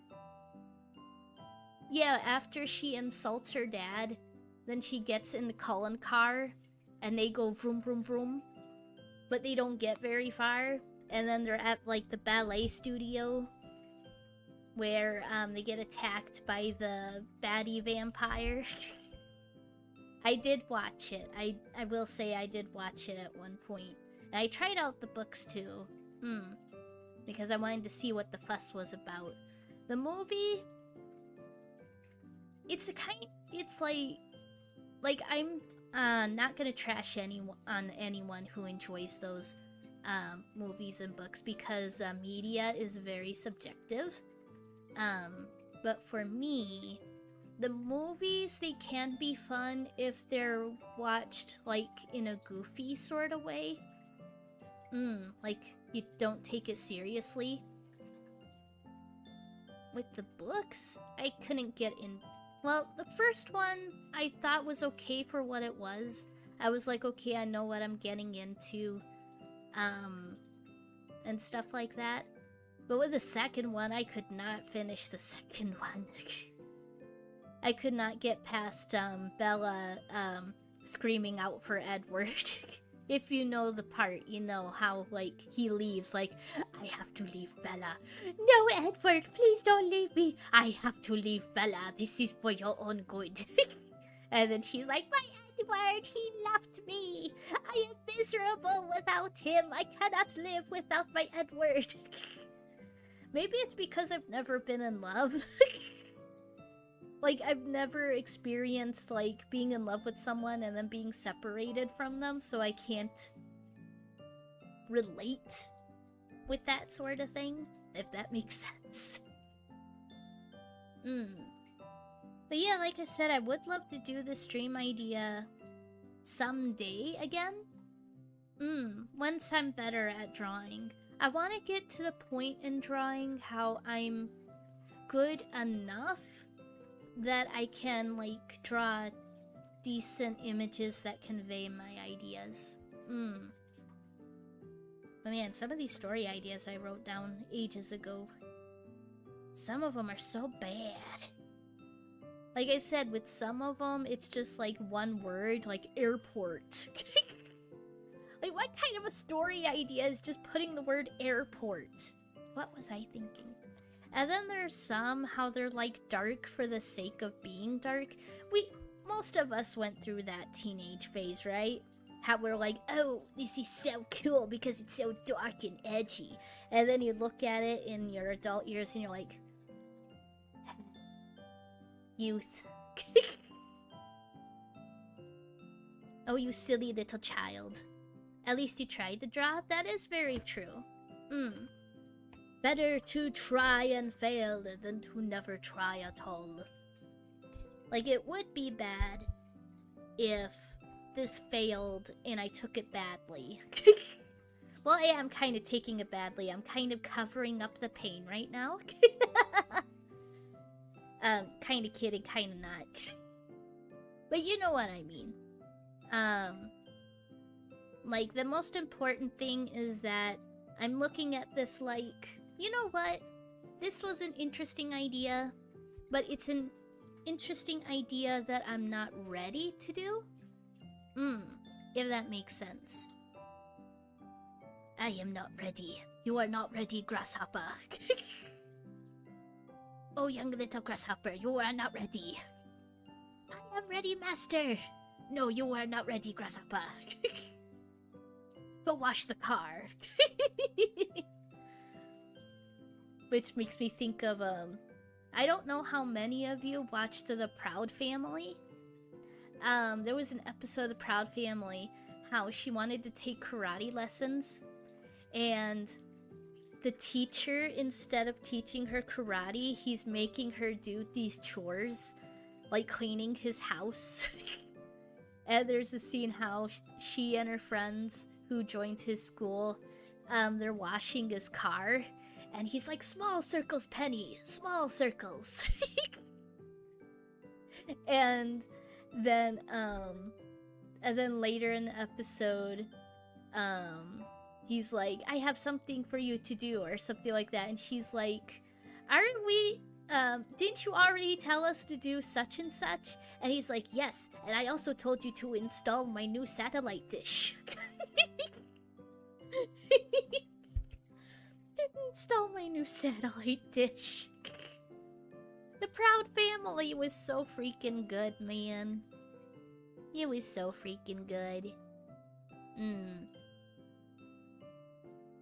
[SPEAKER 1] Yeah, after she insults her dad, then she gets in the Cullen car, and they go vroom vroom vroom, but they don't get very far, and then they're at, like, the ballet studio, where, they get attacked by the baddie vampire. I did watch it. I will say I did watch it at one point. And I tried out the books, too. Because I wanted to see what the fuss was about. The movie... It's like I'm not gonna trash anyone who enjoys those movies and books because media is very subjective. But for me, the movies, they can be fun if they're watched like in a goofy sort of way. Like you don't take it seriously. With the books, I couldn't get in. Well, the first one I thought was okay for what it was. I was like, okay, I know what I'm getting into, and stuff like that. But with the second one, I could not finish the second one. I could not get past, Bella, screaming out for Edward. If you know the part, you know how, like, he leaves, like, I have to leave Bella. No, Edward, please don't leave me. I have to leave Bella. This is for your own good. And then she's like, my Edward, he left me. I am miserable without him. I cannot live without my Edward. Maybe it's because I've never been in love. Like, I've never experienced, like, being in love with someone and then being separated from them, so I can't relate with that sort of thing, if that makes sense. But yeah, like I said, I would love to do the stream idea someday again. Once I'm better at drawing. I want to get to the point in drawing how I'm good enough that I can, like, draw decent images that convey my ideas. But man, some of these story ideas I wrote down ages ago, some of them are so bad. Like I said, with some of them, it's just like one word, like airport. Like, what kind of a story idea is just putting the word airport? What was I thinking? And then there's some, how they're like dark for the sake of being dark. Most of us went through that teenage phase, right? How we're like, oh, this is so cool because it's so dark and edgy. And then you look at it in your adult years and you're like, youth. Oh, you silly little child. At least you tried to draw. That is very true. Better to try and fail than to never try at all. Like, it would be bad if this failed and I took it badly. Well, I am kind of taking it badly. I'm kind of covering up the pain right now. Kind of kidding, kind of not. But you know what I mean. Like, the most important thing is that I'm looking at this like, you know what? This was an interesting idea, but it's an interesting idea that I'm not ready to do. If that makes sense. I am not ready. You are not ready, grasshopper. Oh, young little grasshopper, you are not ready. I am ready, master. No, you are not ready, grasshopper. Go wash the car. Which makes me think of, I don't know how many of you watched The Proud Family. There was an episode of The Proud Family how she wanted to take karate lessons, and the teacher, instead of teaching her karate, he's making her do these chores, like cleaning his house. And there's a scene how she and her friends who joined his school, they're washing his car, and he's like, small circles, Penny, small circles. And then later in the episode, he's like, I have something for you to do, or something like that, and she's like, aren't we, didn't you already tell us to do such and such? And he's like, yes, and I also told you to install my new satellite dish. Install my new satellite dish. The Proud Family was so freaking good, man. It was so freaking good.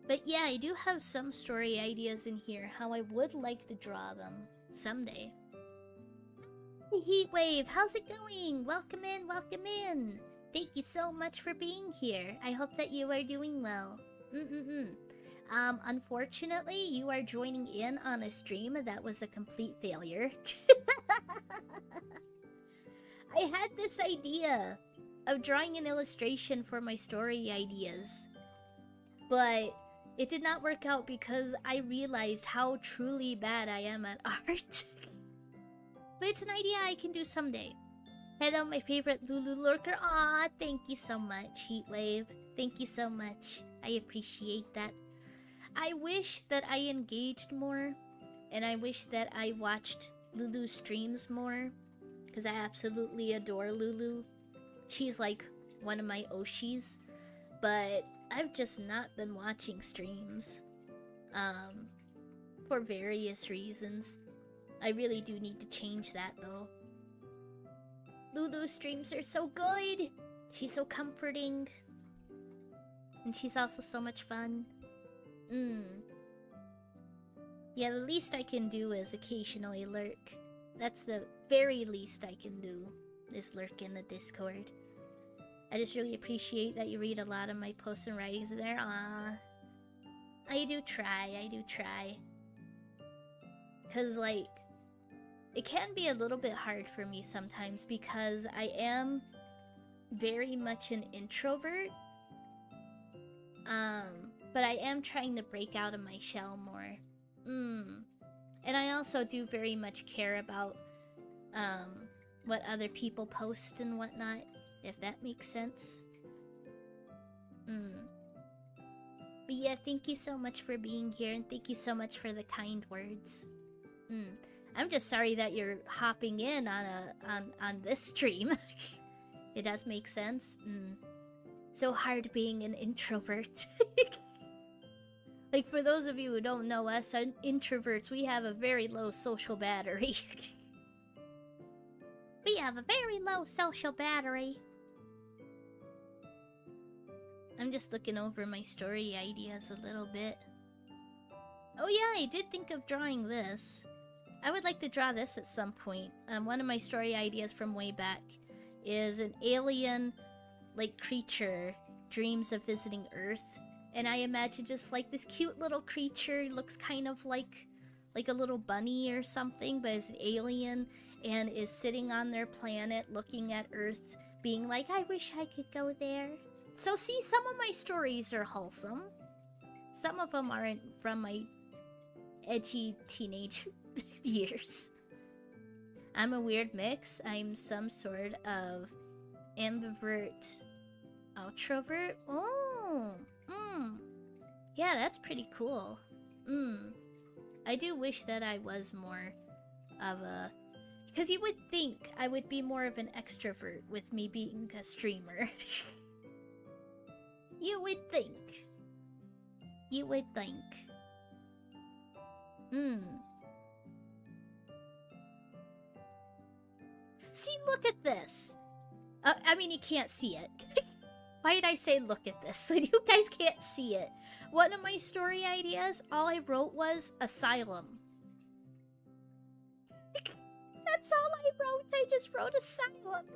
[SPEAKER 1] But yeah, I do have some story ideas in here, how I would like to draw them someday. Hey, Heatwave, how's it going? Welcome in, welcome in. Thank you so much for being here. I hope that you are doing well. Unfortunately, you are joining in on a stream that was a complete failure. I had this idea of drawing an illustration for my story ideas, but it did not work out because I realized how truly bad I am at art. But it's an idea I can do someday. Hello, my favorite Lulu Lurker. Aw, thank you so much, Heatwave. Thank you so much. I appreciate that. I wish that I engaged more, and I wish that I watched Lulu's streams more, because I absolutely adore Lulu. She's like one of my Oshis, but I've just not been watching streams, for various reasons. I really do need to change that, though. Lulu's streams are so good! She's so comforting. And she's also so much fun. Yeah, the least I can do is occasionally lurk. That's the very least I can do, is lurk in the Discord. I just really appreciate that you read a lot of my posts and writings in there. I do try. Cause like, it can be a little bit hard for me sometimes because I am very much an introvert. But I am trying to break out of my shell more. And I also do very much care about, what other people post and whatnot, if that makes sense. But yeah, thank you so much for being here, and thank you so much for the kind words. I'm just sorry that you're hopping in on this stream. It does make sense. So hard being an introvert. Like, for those of you who don't know us, introverts, we have a very low social battery. We have a very low social battery. I'm just looking over my story ideas a little bit. Oh yeah, I did think of drawing this. I would like to draw this at some point. One of my story ideas from way back is an alien, like, creature dreams of visiting Earth. And I imagine just, like, this cute little creature, looks kind of like a little bunny or something, but is an alien and is sitting on their planet looking at Earth, being like, I wish I could go there. So see, some of my stories are wholesome. Some of them aren't from my edgy teenage years. I'm a weird mix. I'm some sort of ambivert, ultravert. Oh, yeah, that's pretty cool. I do wish that I was more of a... Because you would think I would be more of an extrovert with me being a streamer. You would think. You would think. See, look at this. I mean, you can't see it. Why did I say look at this when you guys can't see it? One of my story ideas, all I wrote was asylum. That's all I wrote. I just wrote asylum.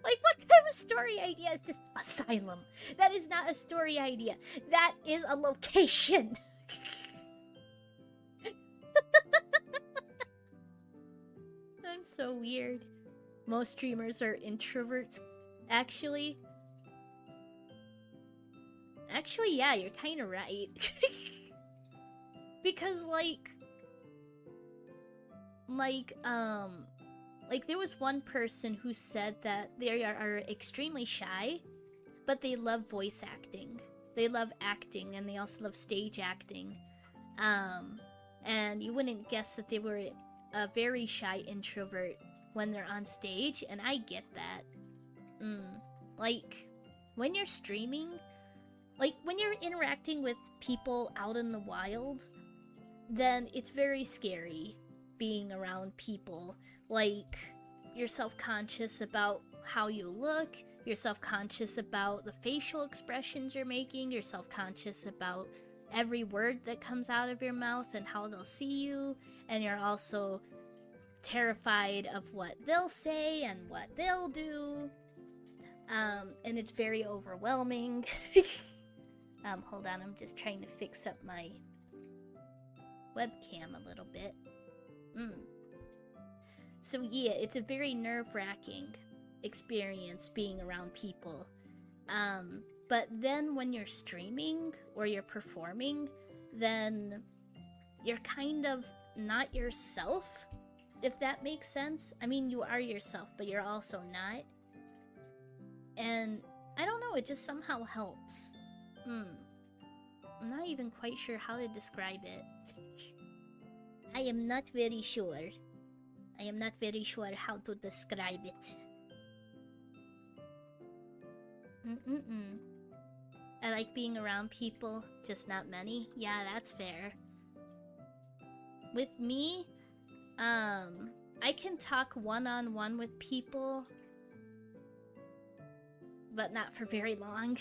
[SPEAKER 1] Like, what kind of story idea is just asylum? That is not a story idea. That is a location. I'm so weird. Most streamers are introverts. Actually, yeah, you're kind of right. Because, like, there was one person who said that they are extremely shy, but they love voice acting. They love acting, and they also love stage acting. And you wouldn't guess that they were a very shy introvert when they're on stage, and I get that. Like, when you're streaming, like, when you're interacting with people out in the wild, then it's very scary being around people. Like, you're self-conscious about how you look, you're self-conscious about the facial expressions you're making, you're self-conscious about every word that comes out of your mouth and how they'll see you, and you're also terrified of what they'll say and what they'll do. And it's very overwhelming. Hold on, I'm just trying to fix up my webcam a little bit. So yeah, it's a very nerve-wracking experience being around people. But then when you're streaming or you're performing, then you're kind of not yourself, if that makes sense. I mean, you are yourself, but you're also not. And I don't know, it just somehow helps. I'm not even quite sure how to describe it. I am not very sure. I am not very sure how to describe it. I like being around people, just not many. Yeah, that's fair. With me, I can talk one-on-one with people, but not for very long.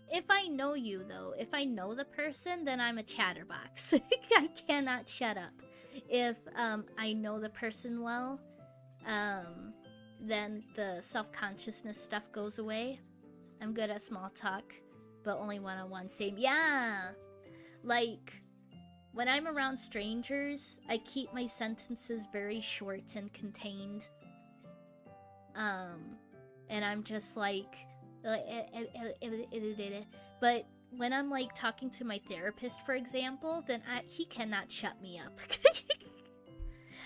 [SPEAKER 1] If I know you, though, if I know the person, then I'm a chatterbox. I cannot shut up. If I know the person well, then the self-consciousness stuff goes away. I'm good at small talk, but only one-on-one. Same. Yeah! Like, when I'm around strangers, I keep my sentences very short and contained. And I'm just like... But when I'm like talking to my therapist, for example, then he cannot shut me up.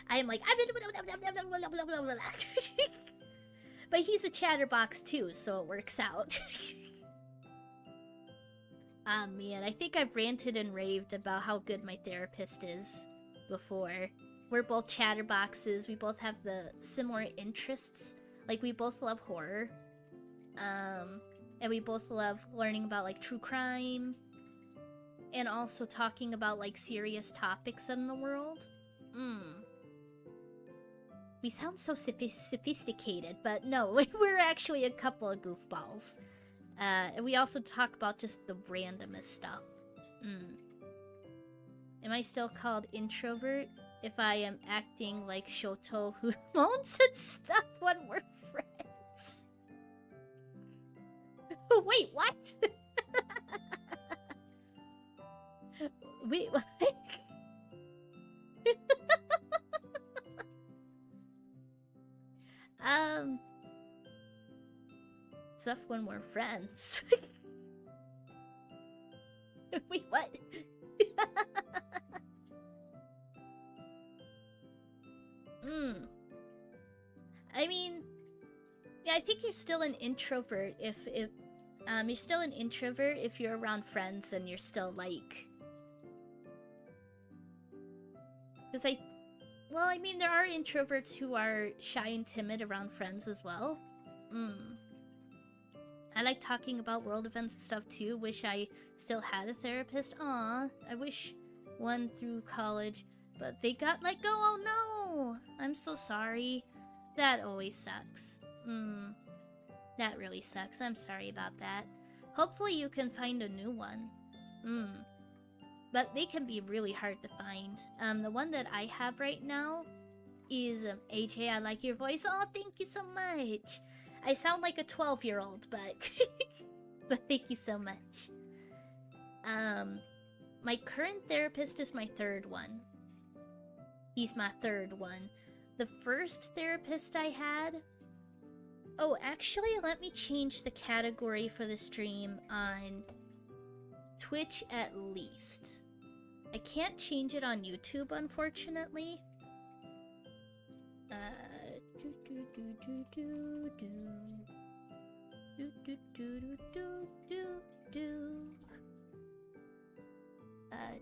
[SPEAKER 1] I am like... But he's a chatterbox too, so it works out. Ah, man, I think I've ranted and raved about how good my therapist is before. We're both chatterboxes. We both have the similar interests. Like, we both love horror. And we both love learning about, like, true crime. And also talking about, like, serious topics in the world. We sound so sophisticated, but no, we're actually a couple of goofballs. And we also talk about just the randomest stuff. Am I still called introvert if I am acting like Shoto who moans and stuff when we're friends? Wait, what? Wait, what? Stuff when we're friends. Wait, what? I mean, yeah, I think you're still an introvert if you're still an introvert if you're around friends and you're still like, because well, I mean, there are introverts who are shy and timid around friends as well. I like talking about world events and stuff too. Wish I still had a therapist. Aw, I wish one through college, but they got let go. Oh no! I'm so sorry. That always sucks. That really sucks. I'm sorry about that. Hopefully you can find a new one. But they can be really hard to find. The one that I have right now is AJ, I like your voice. Oh, thank you so much. I sound like a 12-year-old, but but thank you so much. My current therapist is my third one. He's my third one. The first therapist I had... Oh, actually, let me change the category for the stream on Twitch at least. I can't change it on YouTube, unfortunately.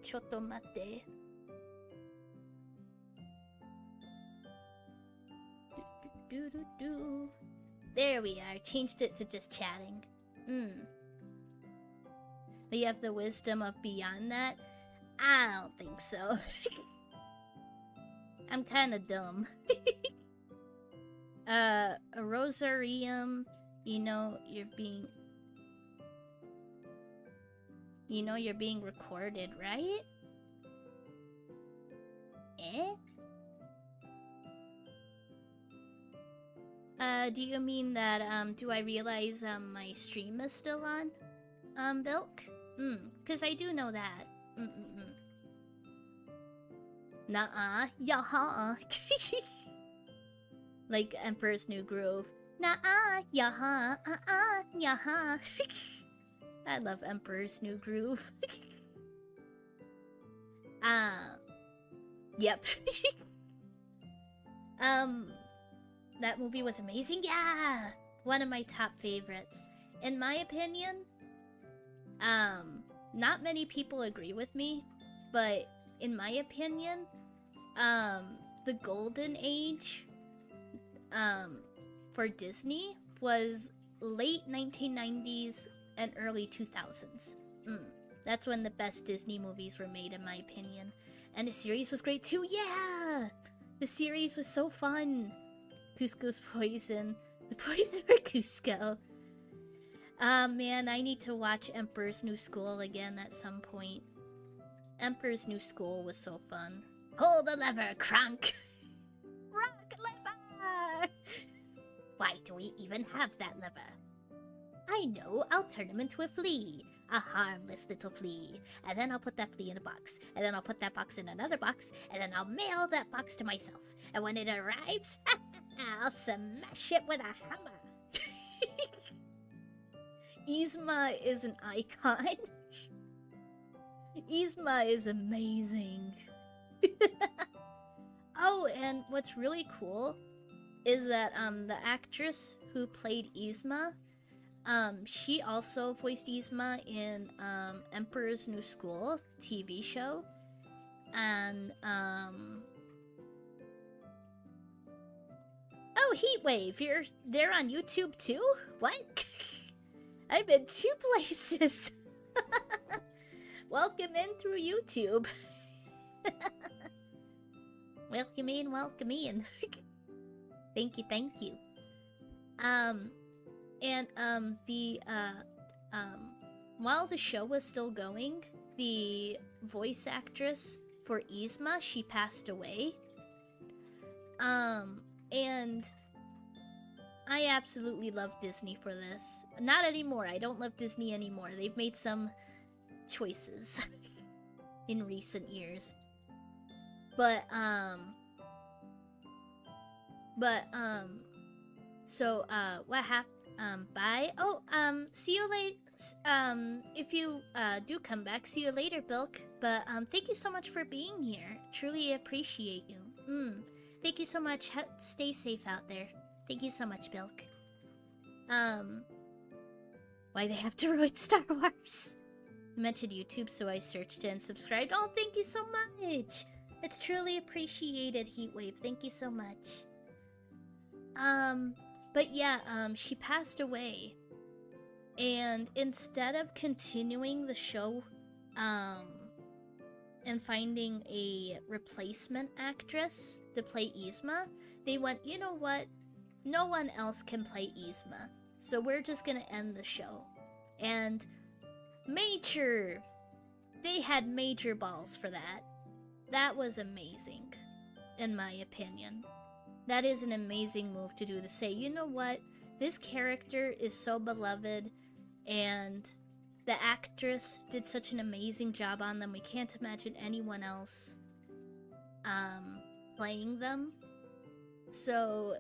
[SPEAKER 1] Chotto matte. There we are. Changed it to just chatting. But you have the wisdom of beyond that? I don't think so. I'm kinda dumb. A rosarium, you know you're being recorded, right? Eh? Do you mean that, do I realize, my stream is still on? Bilk? Cause I do know that. Nuh-uh. Yaha. Like Emperor's New Groove. Nuh-uh. Yaha. Yaha. I love Emperor's New Groove. Yep. That movie was amazing. Yeah! One of my top favorites. In my opinion, not many people agree with me, but in my opinion, the golden age, for Disney was late 1990s and early 2000s. That's when the best Disney movies were made, in my opinion. And the series was great too. Yeah! The series was so fun. Cusco's Poison. The Poison for Cusco. Man, I need to watch Emperor's New School again at some point. Emperor's New School was so fun. Pull the lever, Kronk! Rock lever! Why do we even have that lever? I know, I'll turn him into a flea. A harmless little flea. And then I'll put that flea in a box. And then I'll put that box in another box. And then I'll mail that box to myself. And when it arrives, I'll smash it with a hammer. Yzma is an icon. Yzma is amazing. Oh, and what's really cool is that the actress who played Yzma, She also voiced Yzma in Emperor's New School TV show. And oh, Heatwave, you're there on YouTube too? What? I'm in 2 places. Welcome in through YouTube. Welcome in, welcome in. Thank you, thank you. While the show was still going, the voice actress for Yzma, she passed away. And I absolutely love Disney for this. Not anymore. I don't love Disney anymore. They've made some choices in recent years. What happened? Bye. Oh, see you later. If you do come back, see you later, Bilk. But thank you so much for being here. Truly appreciate you. Thank you so much. Stay safe out there. Thank you so much, Bilk. Why they have to ruin Star Wars? You mentioned YouTube, so I searched and subscribed. Oh, thank you so much. It's truly appreciated, Heatwave. Thank you so much. But yeah, she passed away. And instead of continuing the show, and finding a replacement actress to play Yzma, they went, you know what? No one else can play Yzma, so we're just gonna end the show. And they had major balls for that. That was amazing, in my opinion. That is an amazing move to do, to say, you know what? This character is so beloved, and the actress did such an amazing job on them. We can't imagine anyone else playing them. So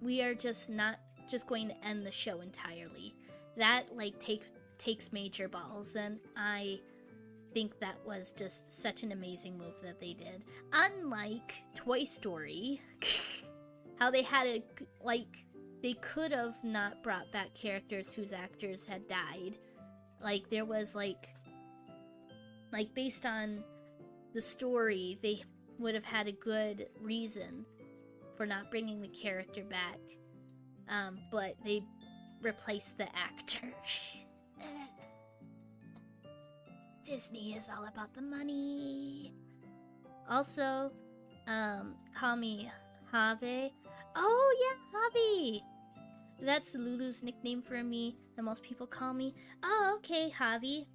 [SPEAKER 1] we are just not just going to end the show entirely. That takes major balls, and I think that was just such an amazing move that they did. Unlike Toy Story, how they had they could have not brought back characters whose actors had died. There was based on the story, they would have had a good reason for not bringing the character back. But they replaced the actor. Disney is all about the money. Also, call me Javi. Oh yeah, Javi! That's Lulu's nickname for me, that most people call me. Oh, okay, Javi.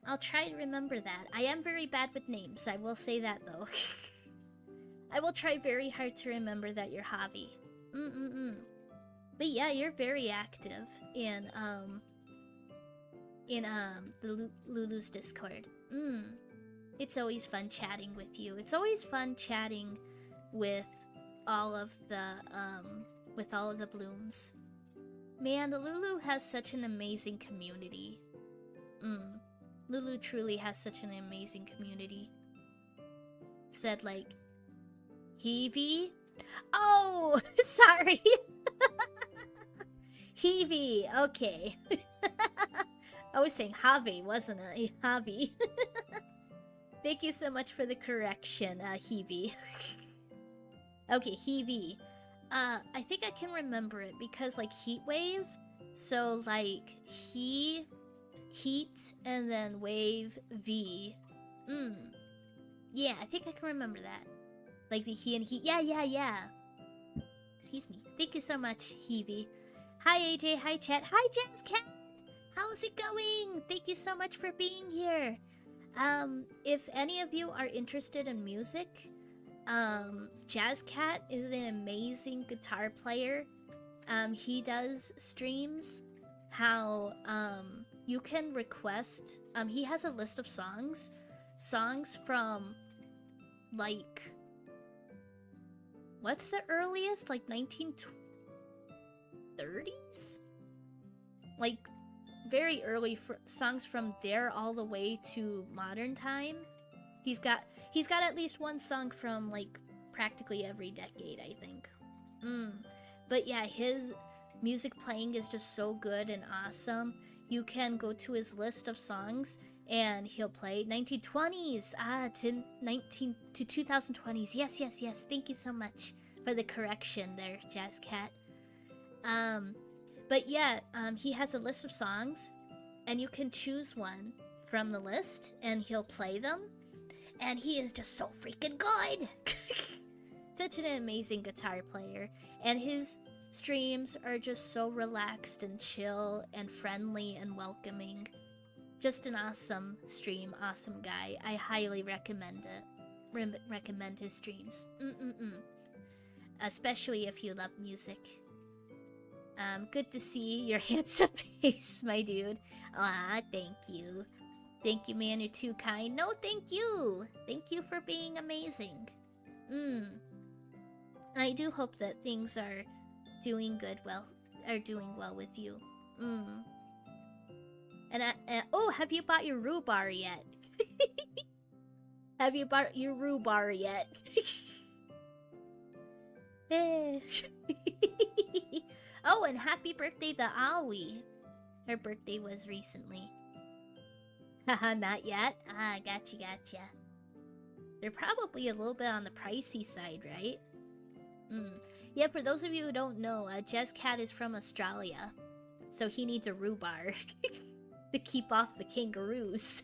[SPEAKER 1] I'll try to remember that. I am very bad with names, I will say that though. I will try very hard to remember that you're Javi. But yeah, you're very active in the Lulu's Discord. It's always fun chatting with you. It's always fun chatting with all of the blooms. Man, the Lulu has such an amazing community. Lulu truly has such an amazing community. Said Heavy? Oh, sorry. Heavy, okay. I was saying Javi, wasn't I? Javi. Thank you so much for the correction, Heavy. Okay, Heavy. I think I can remember it because Heatwave, so he, heat, and then wave, V. Yeah, I think I can remember that. The he and he. Yeah. Excuse me. Thank you so much, Heavy. Hi, AJ. Hi, chat. Hi, Jazzcat. How's it going? Thank you so much for being here. If any of you are interested in music, Jazzcat is an amazing guitar player. He does streams. How, you can request, he has a list of songs from, what's the earliest? 1930s? Very early songs from there all the way to modern time. He's got at least one song from practically every decade, I think. But yeah, his music playing is just so good and awesome. You can go to his list of songs and he'll play 1920s to 2020s. Yes, yes, yes. Thank you so much for the correction there, Jazz Cat. But yeah, he has a list of songs, and you can choose one from the list, and he'll play them. And he is just so freaking good! Such an amazing guitar player. And his streams are just so relaxed and chill and friendly and welcoming. Just an awesome stream, awesome guy. I highly recommend it. Recommend his streams. Especially if you love music. Good to see your handsome face, my dude. Ah, thank you. Thank you, man, you're too kind. No, thank you! Thank you for being amazing. I do hope that things are doing doing well with you. And oh, have you bought your rhubarb yet? Have you bought your rhubarb yet? Oh, and happy birthday to Aoi. Her birthday was recently. Haha, not yet? Ah, gotcha. They're probably a little bit on the pricey side, right? Yeah, for those of you who don't know, Jazz Cat is from Australia. So he needs a rhubarb to keep off the kangaroos.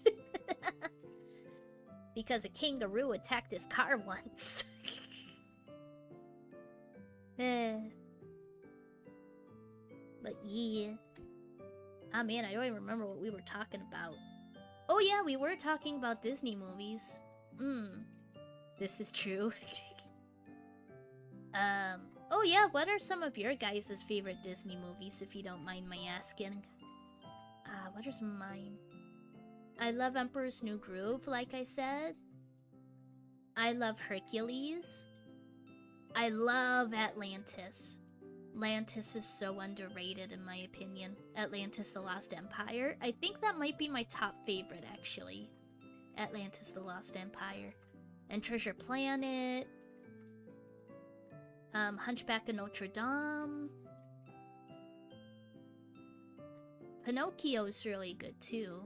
[SPEAKER 1] Because a kangaroo attacked his car once. But yeah. Ah man, I don't even remember what we were talking about. Oh yeah, we were talking about Disney movies. This is true. Oh yeah, what are some of your guys' favorite Disney movies, if you don't mind my asking? What are some of mine? I love Emperor's New Groove, like I said. I love Hercules. I love Atlantis. Atlantis is so underrated in my opinion. Atlantis the Lost Empire. I think that might be my top favorite, actually. Atlantis the Lost Empire. And Treasure Planet. Hunchback of Notre Dame. Pinocchio is really good too.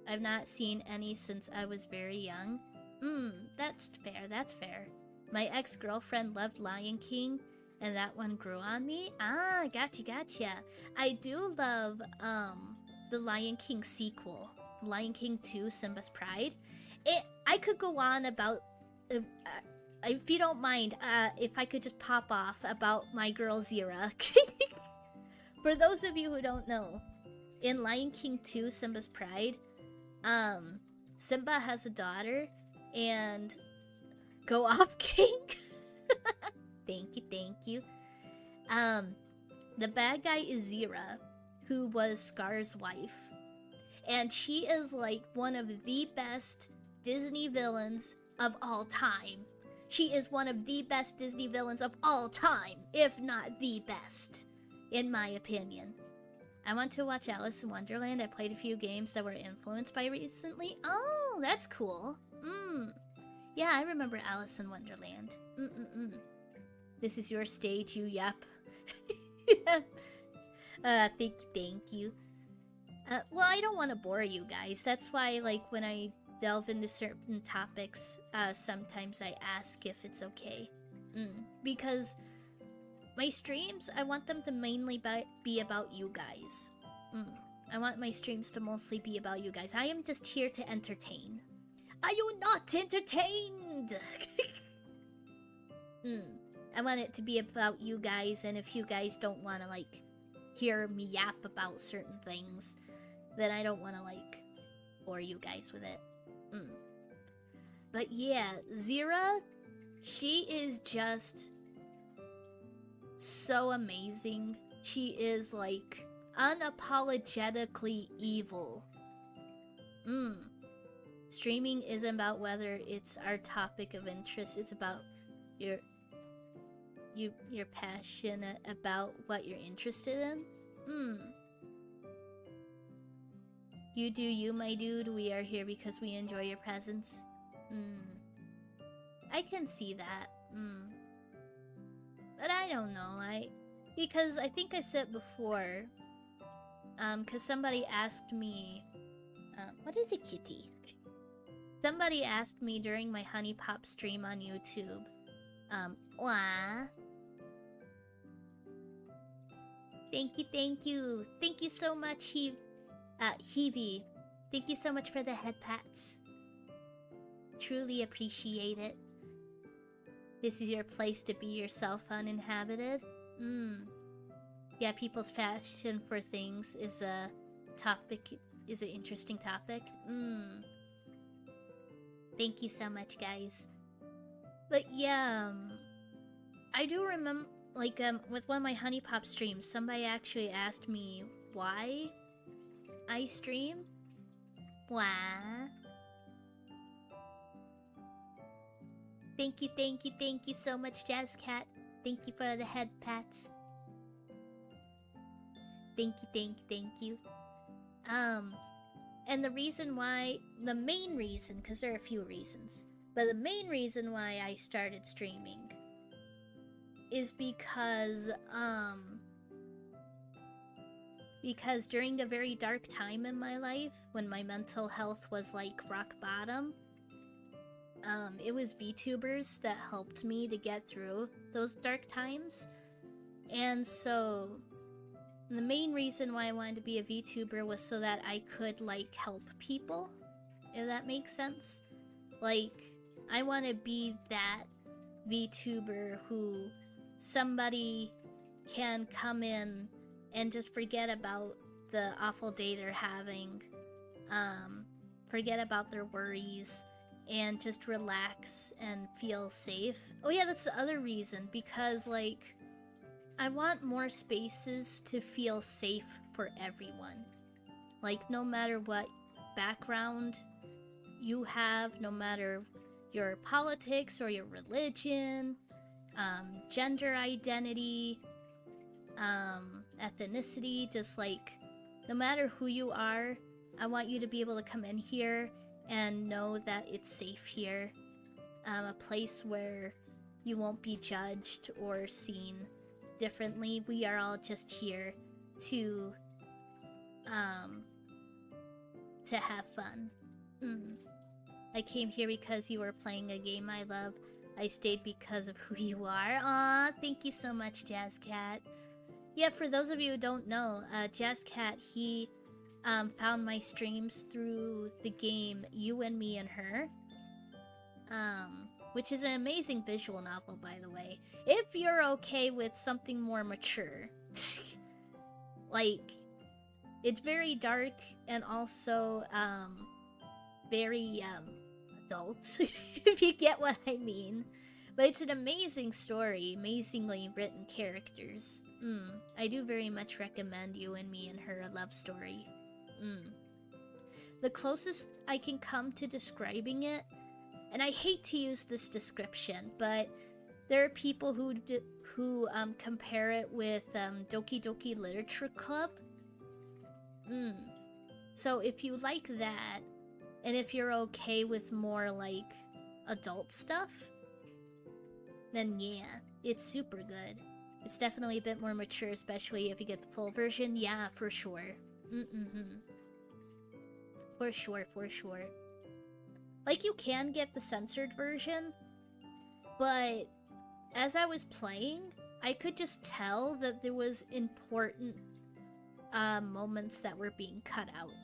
[SPEAKER 1] I've not seen any since I was very young. That's fair. My ex-girlfriend loved Lion King, and that one grew on me. Ah, gotcha. I do love, the Lion King sequel. Lion King 2, Simba's Pride. I could go on about, if you don't mind, if I could just pop off about my girl Zira. For those of you who don't know, in Lion King 2, Simba's Pride, Simba has a daughter, and go off, King. Thank you. The bad guy is Zira, who was Scar's wife. And she is like one of the best Disney villains of all time. She is one of the best Disney villains of all time, if not the best, in my opinion. I want to watch Alice in Wonderland. I played a few games that were influenced by recently. Oh, that's cool. Yeah, I remember Alice in Wonderland. This is your stage, you yap. Thank you. Well, I don't want to bore you guys. That's why, like, when I delve into certain topics, sometimes I ask if it's okay. Because my streams, I want them to mainly be about you guys. I want my streams to mostly be about you guys. I am just here to entertain. Are you not entertained? I want it to be about you guys, and if you guys don't want to, like, hear me yap about certain things, then I don't want to, like, bore you guys with it. But yeah, Zira, she is just so amazing. She is, like, unapologetically evil. Streaming isn't about whether it's our topic of interest, it's about you're passionate about what you're interested in. You do you, my dude. We are here because we enjoy your presence. I can see that. But I don't know, because I think I said before, because somebody asked me, what is a kitty? Somebody asked me during my Honey Pop stream on YouTube, wah. Thank you, thank you. Thank you so much, Heavy. Thank you so much for the head pats. Truly appreciate it. This is your place to be yourself uninhabited. Yeah, people's fashion for things is a topic, is an interesting topic. Thank you so much, guys. But yeah, I do remember, like, with one of my Honey Pop streams, somebody actually asked me why I stream. Why? Thank you so much, Jazz Cat. Thank you for the head pats. Thank you. And the reason why, the main reason, because there are a few reasons, but the main reason why I started streaming is because during a very dark time in my life, when my mental health was like rock bottom, it was VTubers that helped me to get through those dark times. And so the main reason why I wanted to be a VTuber was so that I could, like, help people, if that makes sense. Like, I want to be that VTuber who somebody can come in and just forget about the awful day they're having, forget about their worries, and just relax and feel safe. Oh yeah, that's the other reason, because, like, I want more spaces to feel safe for everyone. Like, no matter what background you have, no matter your politics or your religion, gender identity, ethnicity, just like, no matter who you are, I want you to be able to come in here and know that it's safe here. A place where you won't be judged or seen differently. We are all just here to have fun. I came here because you were playing a game I love. I stayed because of who you are. Aw, thank you so much, Jazz Cat. Yeah, for those of you who don't know, Jazz Cat, he found my streams through the game You and Me and Her, which is an amazing visual novel, by the way. If you're okay with something more mature. Like, it's very dark and also very adult, if you get what I mean. But it's an amazing story, amazingly written characters. I do very much recommend You and Me and Her, a love story. The closest I can come to describing it, and I hate to use this description, but there are people who compare it with Doki Doki Literature Club. So if you like that, and if you're okay with more, like, adult stuff, then yeah, it's super good. It's definitely a bit more mature, especially if you get the full version. Yeah, for sure. For sure. Like, you can get the censored version, but as I was playing, I could just tell that there was important moments that were being cut out.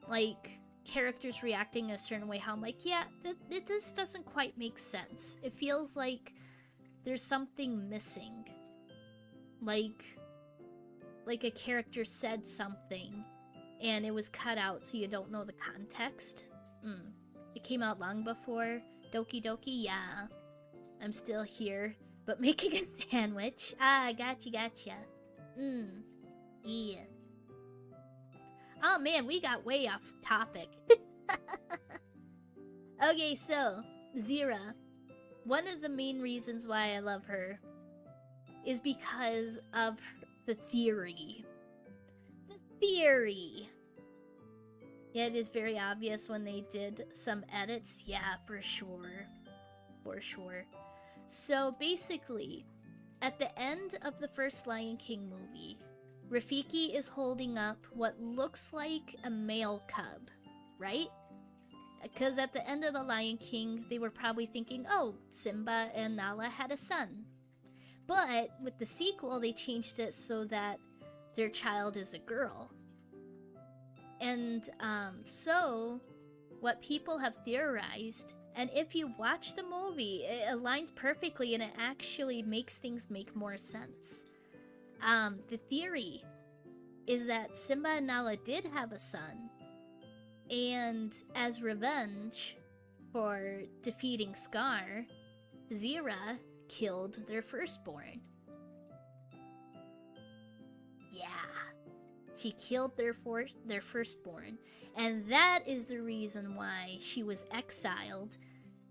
[SPEAKER 1] Like, characters reacting a certain way, how I'm like, yeah, this doesn't quite make sense. It feels like there's something missing. Like a character said something, and it was cut out so you don't know the context. It came out long before Doki Doki, yeah. I'm still here, but making a sandwich. Ah, gotcha. Yeah. Oh man, we got way off topic. Okay, so, Zira. One of the main reasons why I love her is because of the theory. The theory! Yeah, it is very obvious when they did some edits. Yeah, for sure. For sure. So basically, at the end of the first Lion King movie, Rafiki is holding up what looks like a male cub, right? Because at the end of the Lion King, they were probably thinking, oh, Simba and Nala had a son. But with the sequel, they changed it so that their child is a girl. And so what people have theorized, and if you watch the movie, it aligns perfectly and it actually makes things make more sense. The theory is that Simba and Nala did have a son, and as revenge for defeating Scar, Zira killed their firstborn. Yeah. She killed their firstborn, and that is the reason why she was exiled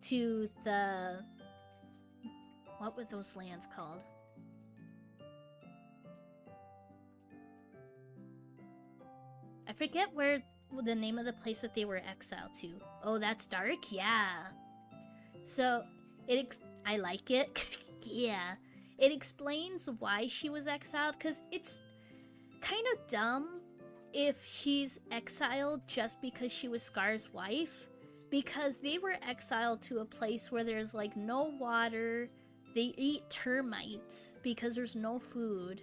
[SPEAKER 1] to the... what were those lands called? I forget where the name of the place that they were exiled to. Oh, that's dark? Yeah. So, I like it. Yeah. It explains why she was exiled, because it's kind of dumb if she's exiled just because she was Scar's wife, because they were exiled to a place where there's like no water, they eat termites because there's no food,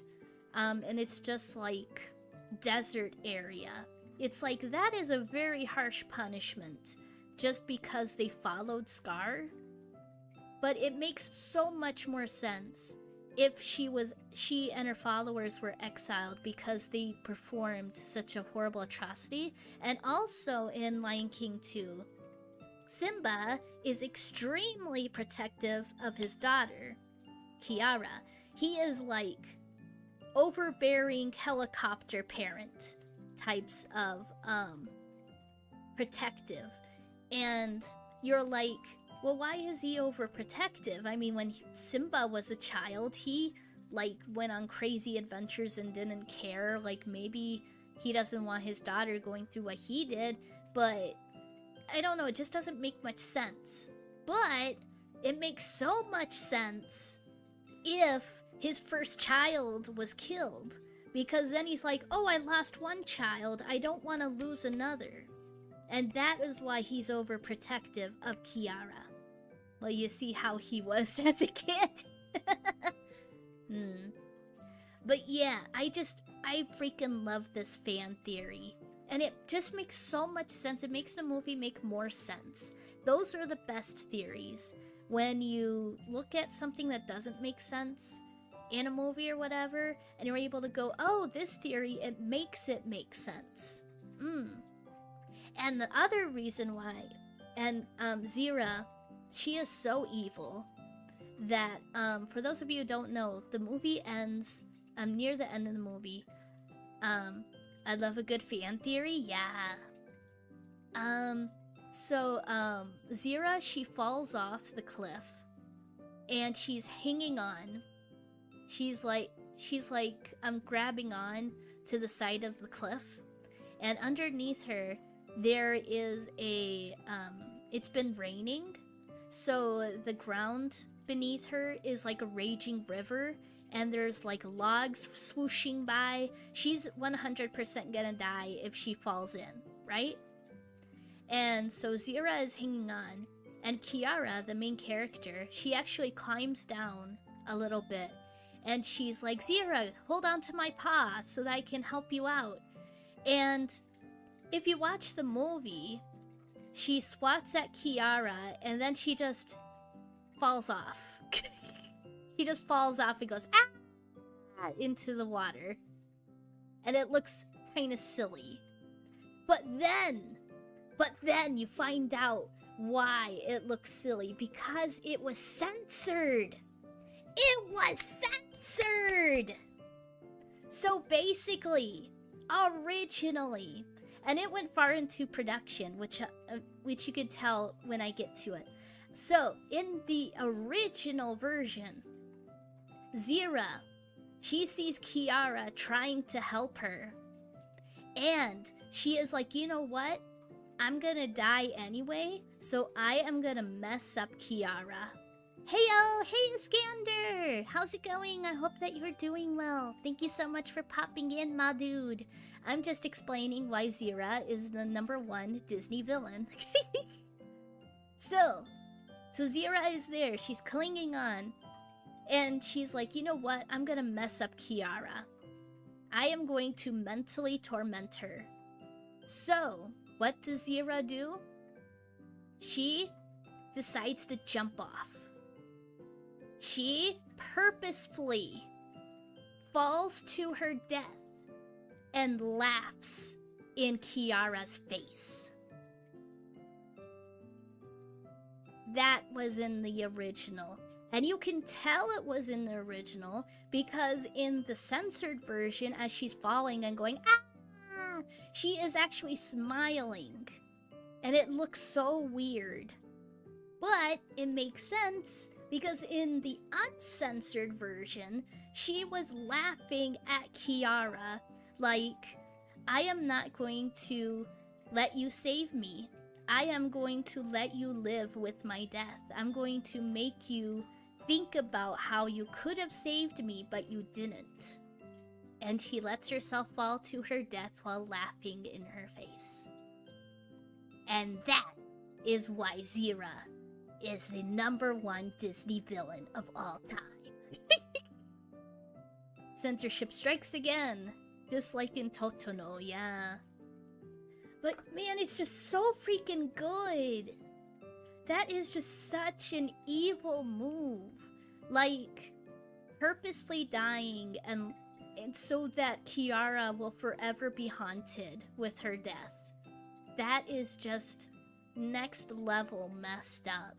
[SPEAKER 1] and it's just like desert area. It's like, that is a very harsh punishment just because they followed Scar. But it makes so much more sense if she and her followers were exiled because they performed such a horrible atrocity. And also in Lion King 2, Simba is extremely protective of his daughter, Kiara. He is like overbearing helicopter parent types of protective. And you're like, well, why is he overprotective? I mean, when Simba was a child, he like went on crazy adventures and didn't care. Like, maybe he doesn't want his daughter going through what he did, but I don't know, it just doesn't make much sense. But it makes so much sense if his first child was killed, because then he's like, oh, I lost one child, I don't want to lose another. And that is why he's overprotective of Kiara. Well, you see how he was as a kid. But yeah, I freaking love this fan theory. And it just makes so much sense. It makes the movie make more sense. Those are the best theories. When you look at something that doesn't make sense in a movie or whatever, and you're able to go, oh, this theory, it makes it make sense. And the other reason why, and Zira, she is so evil that, for those of you who don't know, the movie ends, near the end of the movie, I love a good fan theory, yeah. Zira, she falls off the cliff, and she's hanging on. She's like, grabbing on to the side of the cliff, and underneath her, there is a, it's been raining, so the ground beneath her is like a raging river, and there's like logs swooshing by. She's 100% gonna die if she falls in, right? And so Zira is hanging on, and Kiara, the main character, she actually climbs down a little bit, and she's like, Zira, hold on to my paw so that I can help you out. And if you watch the movie, she swats at Kiara, and then she just falls off. She just falls off and goes, ah, into the water. And it looks kind of silly. But then you find out why it looks silly. Because it was censored. It was censored! So basically, originally, and it went far into production, which you could tell when I get to it. So, in the original version, Zira, she sees Kiara trying to help her, and she is like, you know what? I'm gonna die anyway, so I am gonna mess up Kiara. Heyo! Hey, Iskander! How's it going? I hope that you're doing well. Thank you so much for popping in, my dude. I'm just explaining why Zira is the #1 Disney villain. So Zira is there. She's clinging on. And she's like, you know what? I'm gonna mess up Kiara. I am going to mentally torment her. So, what does Zira do? She decides to jump off. She purposefully falls to her death and laughs in Kiara's face. That was in the original. And you can tell it was in the original because in the censored version, as she's falling and going, ah, she is actually smiling. And it looks so weird. But it makes sense because in the uncensored version, she was laughing at Kiara like, I am not going to let you save me. I am going to let you live with my death. I'm going to make you think about how you could have saved me, but you didn't. And she lets herself fall to her death while laughing in her face. And that is why Zira is the #1 Disney villain of all time. Censorship strikes again, just like in Totono, yeah. But man, it's just so freaking good. That is just such an evil move. Like, purposefully dying and so that Kiara will forever be haunted with her death. That is just next level messed up.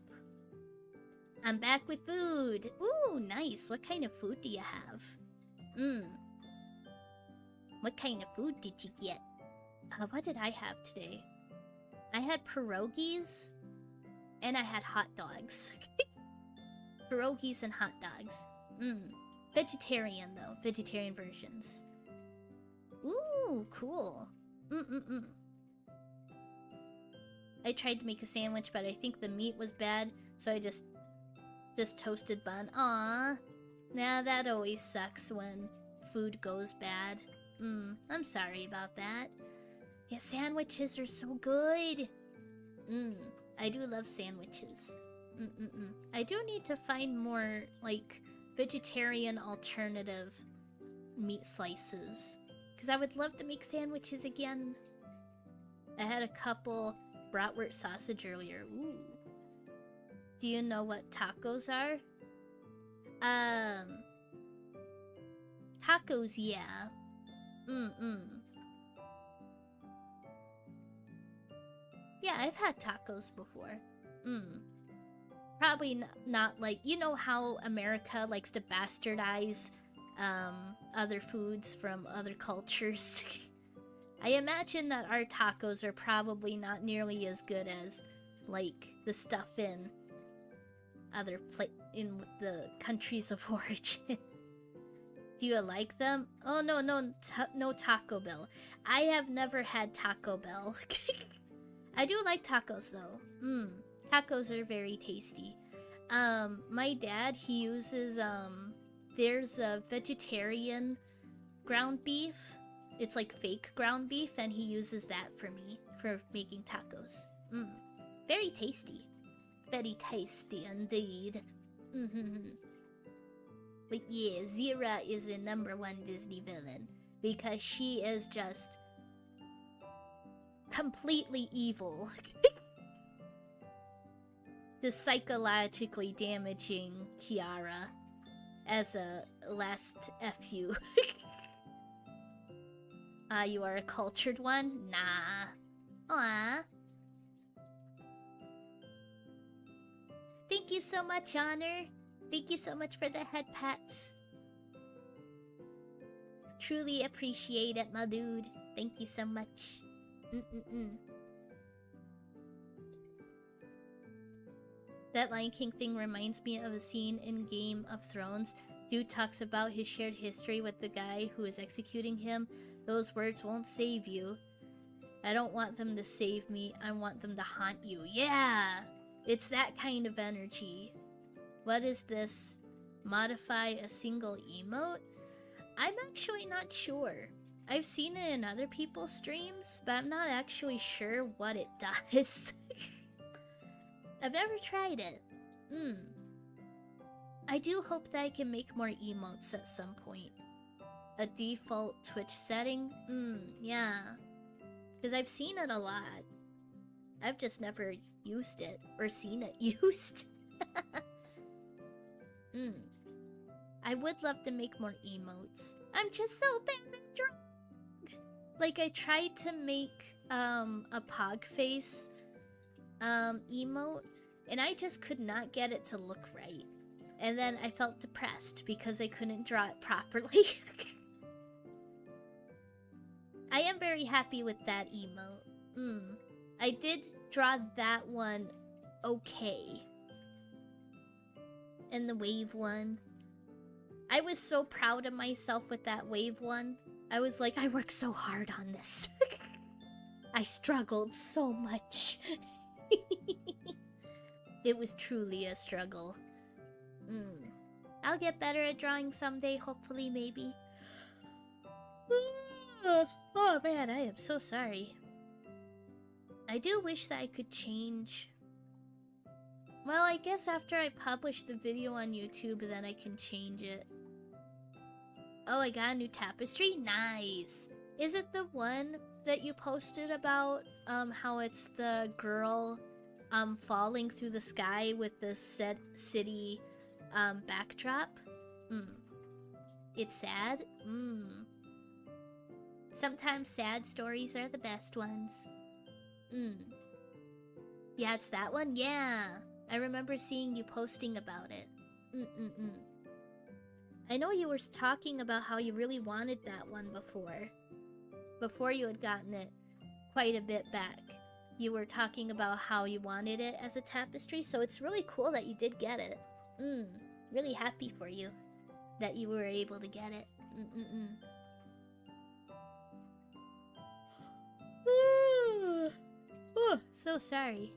[SPEAKER 1] I'm back with food. Ooh, nice. What kind of food do you have? What kind of food did you get? What did I have today? I had pierogies and I had hot dogs. Pierogies and hot dogs. Vegetarian though. Vegetarian versions. Ooh, cool. I tried to make a sandwich, but I think the meat was bad, so I just toasted bun. Aw. Nah, that always sucks when food goes bad. I'm sorry about that. Yeah, sandwiches are so good. I do love sandwiches. I do need to find more, like, vegetarian alternative meat slices. Because I would love to make sandwiches again. I had a couple bratwurst sausage earlier. Ooh. Do you know what tacos are? Tacos, yeah. Yeah, I've had tacos before. Probably not like, you know how America likes to bastardize other foods from other cultures? I imagine that our tacos are probably not nearly as good as, like, the stuff in in the countries of origin. Do you like them? Oh, no Taco Bell. I have never had Taco Bell. I do like tacos though. Tacos are very tasty. My dad, he uses, there's a vegetarian ground beef. It's like fake ground beef, and he uses that for me, for making tacos. Very tasty. Very tasty indeed. But yeah, Zira is the #1 Disney villain, because she is just completely evil. Just psychologically damaging Kiara as a last FU. You are a cultured one? Nah. Aww. Thank you so much, Honor. Thank you so much for the head pats. Truly appreciate it, my dude. Thank you so much. That Lion King thing reminds me of a scene in Game of Thrones. Dude talks about his shared history with the guy who is executing him. Those words won't save you. I don't want them to save me. I want them to haunt you. Yeah! It's that kind of energy. What is this? Modify a single emote? I'm actually not sure. I've seen it in other people's streams, but I'm not actually sure what it does. I've never tried it. I do hope that I can make more emotes at some point. A default Twitch setting? Yeah. Because I've seen it a lot. I've just never used it or seen it used. I would love to make more emotes. I'm just so bad at drawing. Like, I tried to make a pog face emote, and I just could not get it to look right. And then I felt depressed because I couldn't draw it properly. I am very happy with that emote. I did draw that one okay. And the wave one. I was so proud of myself with that wave one. I was like, I worked so hard on this. I struggled so much. It was truly a struggle. I'll get better at drawing someday, hopefully, maybe. Oh man, I am so sorry. I do wish that I could change. Well, I guess after I publish the video on YouTube, then I can change it. Oh, I got a new tapestry? Nice! Is it the one that you posted about, how it's the girl, falling through the sky with the city, backdrop? It's sad? Sometimes sad stories are the best ones. Yeah, it's that one? Yeah! I remember seeing you posting about it. I know you were talking about how you really wanted that one before. Before you had gotten it quite a bit back. You were talking about how you wanted it as a tapestry, so it's really cool that you did get it. Really happy for you that you were able to get it. Oh, so sorry.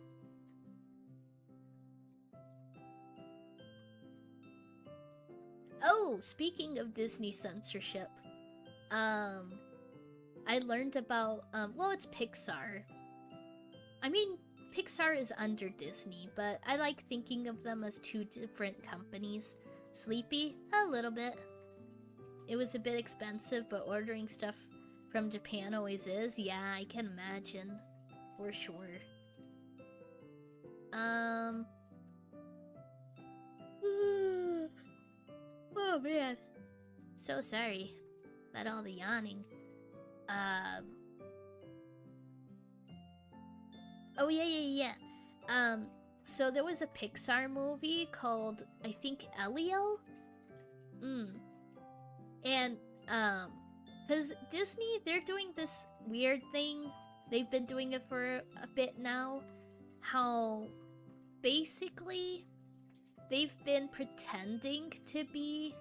[SPEAKER 1] Oh, speaking of Disney censorship, I learned about, well, it's Pixar. I mean, Pixar is under Disney, but I like thinking of them as two different companies. Sleepy? A little bit. It was a bit expensive, but ordering stuff from Japan always is. Yeah, I can imagine. For sure. Oh man. So sorry about all the yawning. Oh yeah. So there was a Pixar movie called, I think, Elio? And, because Disney, they're doing this weird thing. They've been doing it for a bit now. How, basically, they've been pretending to be,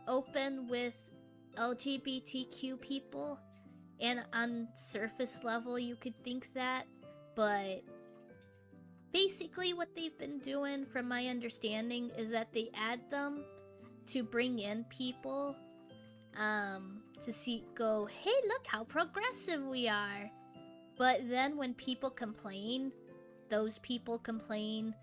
[SPEAKER 1] open with LGBTQ people. And on surface level, you could think that, but basically what they've been doing, from my understanding, is that they add them to bring in people, to go, hey, look how progressive we are. But then when people complain, those people complain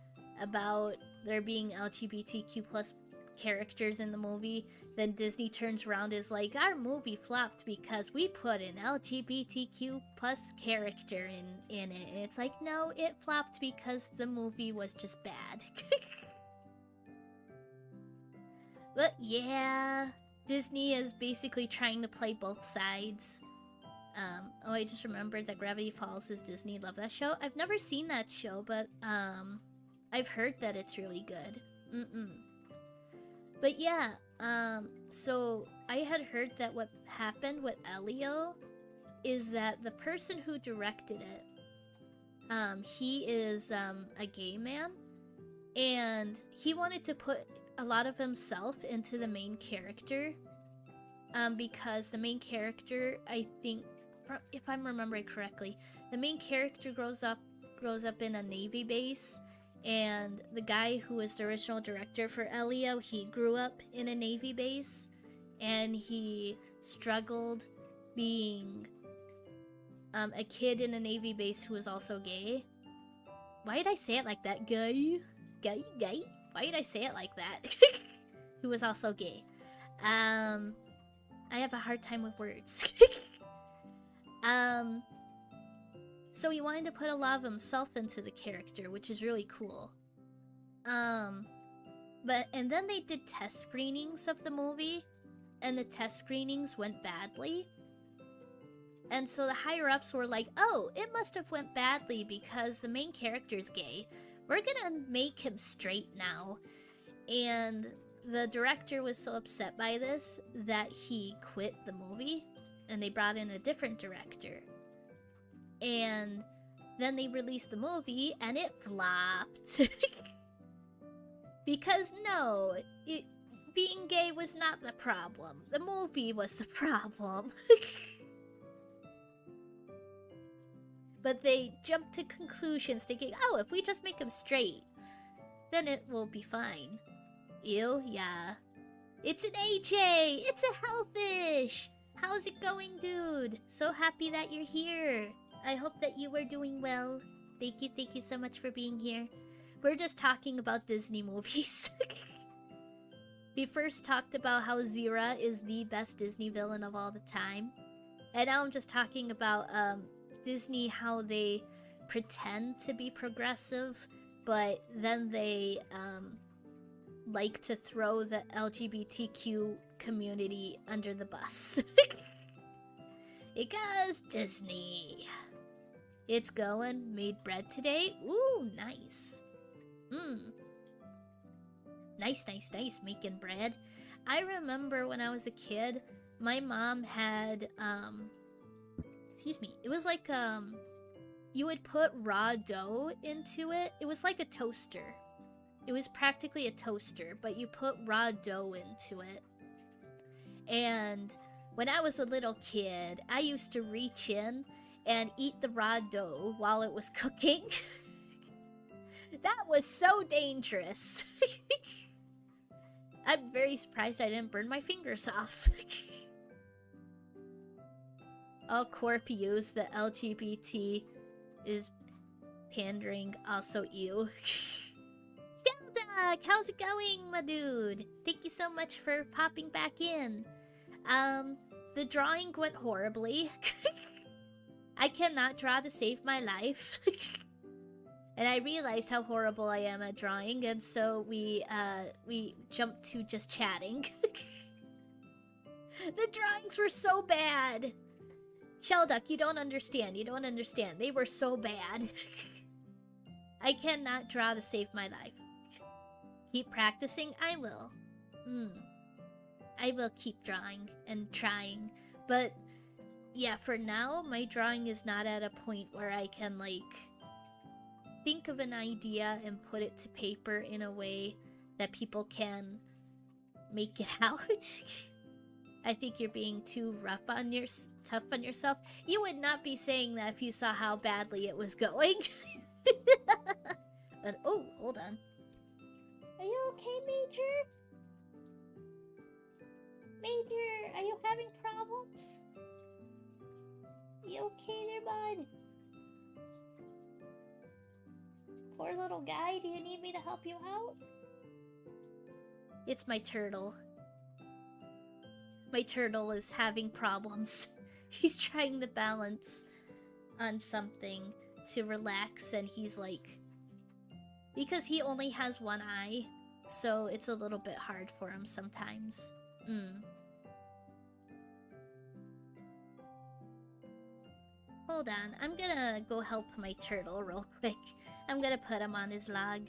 [SPEAKER 1] about there being LGBTQ plus characters in the movie, then Disney turns around and is like, our movie flopped because we put an LGBTQ plus character in it. And it's like, no, it flopped because the movie was just bad. But yeah, Disney is basically trying to play both sides. Oh, I just remembered that Gravity Falls is Disney. Love that show. I've never seen that show, but I've heard that it's really good. But yeah, so I had heard that what happened with Elio is that the person who directed it, he is a gay man, and he wanted to put a lot of himself into the main character, because the main character, I think, if I'm remembering correctly, the main character grows up in a Navy base, And the guy who was the original director for Elio, he grew up in a Navy base, and he struggled being a kid in a Navy base who was also gay. Why did I say it like that? Gay? Why did I say it like that? Who was also gay. I have a hard time with words. So he wanted to put a lot of himself into the character, which is really cool. And then they did test screenings of the movie, and the test screenings went badly. And so the higher-ups were like, oh, it must have went badly because the main character's gay. We're gonna make him straight now. And the director was so upset by this that he quit the movie, and they brought in a different director. And then they released the movie, and it flopped. Because no, being gay was not the problem. The movie was the problem. But they jumped to conclusions thinking, oh, if we just make him straight, then it will be fine. Ew, yeah. It's an AJ! It's a Hellfish! How's it going, dude? So happy that you're here. I hope that you were doing well. Thank you so much for being here. We're just talking about Disney movies. We first talked about how Zira is the best Disney villain of all the time. And now I'm just talking about Disney, how they pretend to be progressive, but then they like to throw the LGBTQ community under the bus. Because Disney. It's going. Made bread today. Ooh, nice. Nice. Making bread. I remember when I was a kid, my mom had, excuse me. It was like, you would put raw dough into it. It was like a toaster. It was practically a toaster, but you put raw dough into it. And when I was a little kid, I used to reach in and eat the raw dough while it was cooking. That was so dangerous. I'm very surprised I didn't burn my fingers off. Oh, Corp used the LGBT is pandering, also you. Zelda, how's it going, my dude? Thank you so much for popping back in. The drawing went horribly. I cannot draw to save my life. And I realized how horrible I am at drawing, and so we jumped to just chatting. The drawings were so bad. Shelduck, you don't understand. They were so bad. I cannot draw to save my life. Keep practicing? I will. I will keep drawing and trying. But yeah, for now, my drawing is not at a point where I can, like, think of an idea and put it to paper in a way that people can make it out. I think you're being too tough on yourself. You would not be saying that if you saw how badly it was going. But, oh, hold on. Are you okay, Major? Major, are you having problems? You okay there, bud? Poor little guy, do you need me to help you out? It's my turtle. My turtle is having problems. He's trying to balance on something to relax, and he's like... Because he only has one eye, so it's a little bit hard for him sometimes. Hold on, I'm gonna go help my turtle real quick. I'm gonna put him on his log.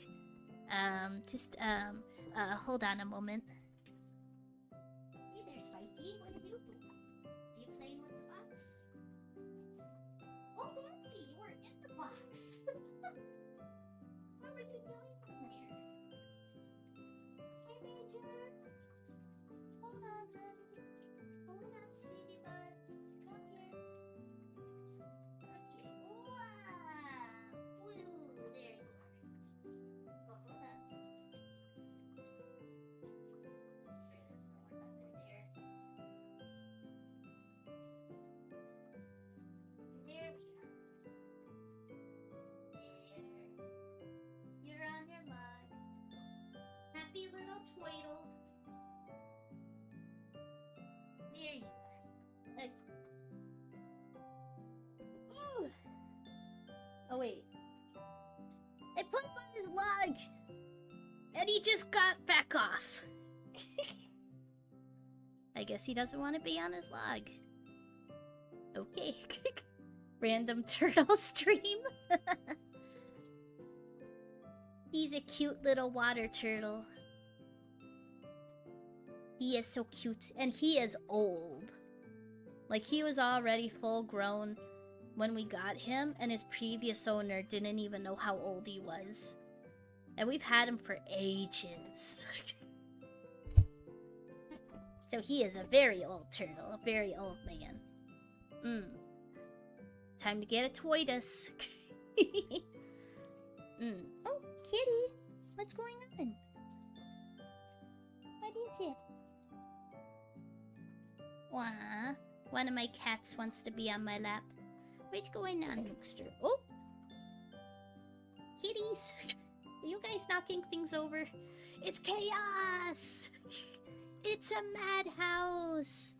[SPEAKER 1] Hold on a moment. Hey there, Spikey, what are you doing? Are you playing with the box? Oh, Nancy, you were in the box! What were you doing in there? Hey, Major! Hold on, buddy. Hold on, sweetie bud. Come here. Okay. Wow! Woo! There you are. And he just got back off. I guess he doesn't want to be on his log. Okay. Random turtle stream. He's a cute little water turtle. He is so cute. And he is old. Like, he was already full grown when we got him, and his previous owner didn't even know how old he was. And we've had him for ages. So he is a very old turtle, a very old man. Time to get a Toitus. Oh, kitty. What's going on? What is it? Wah. One of my cats wants to be on my lap. What's going on, youngster? Oh! Kitties! Are you guys knocking things over? It's chaos! It's a madhouse!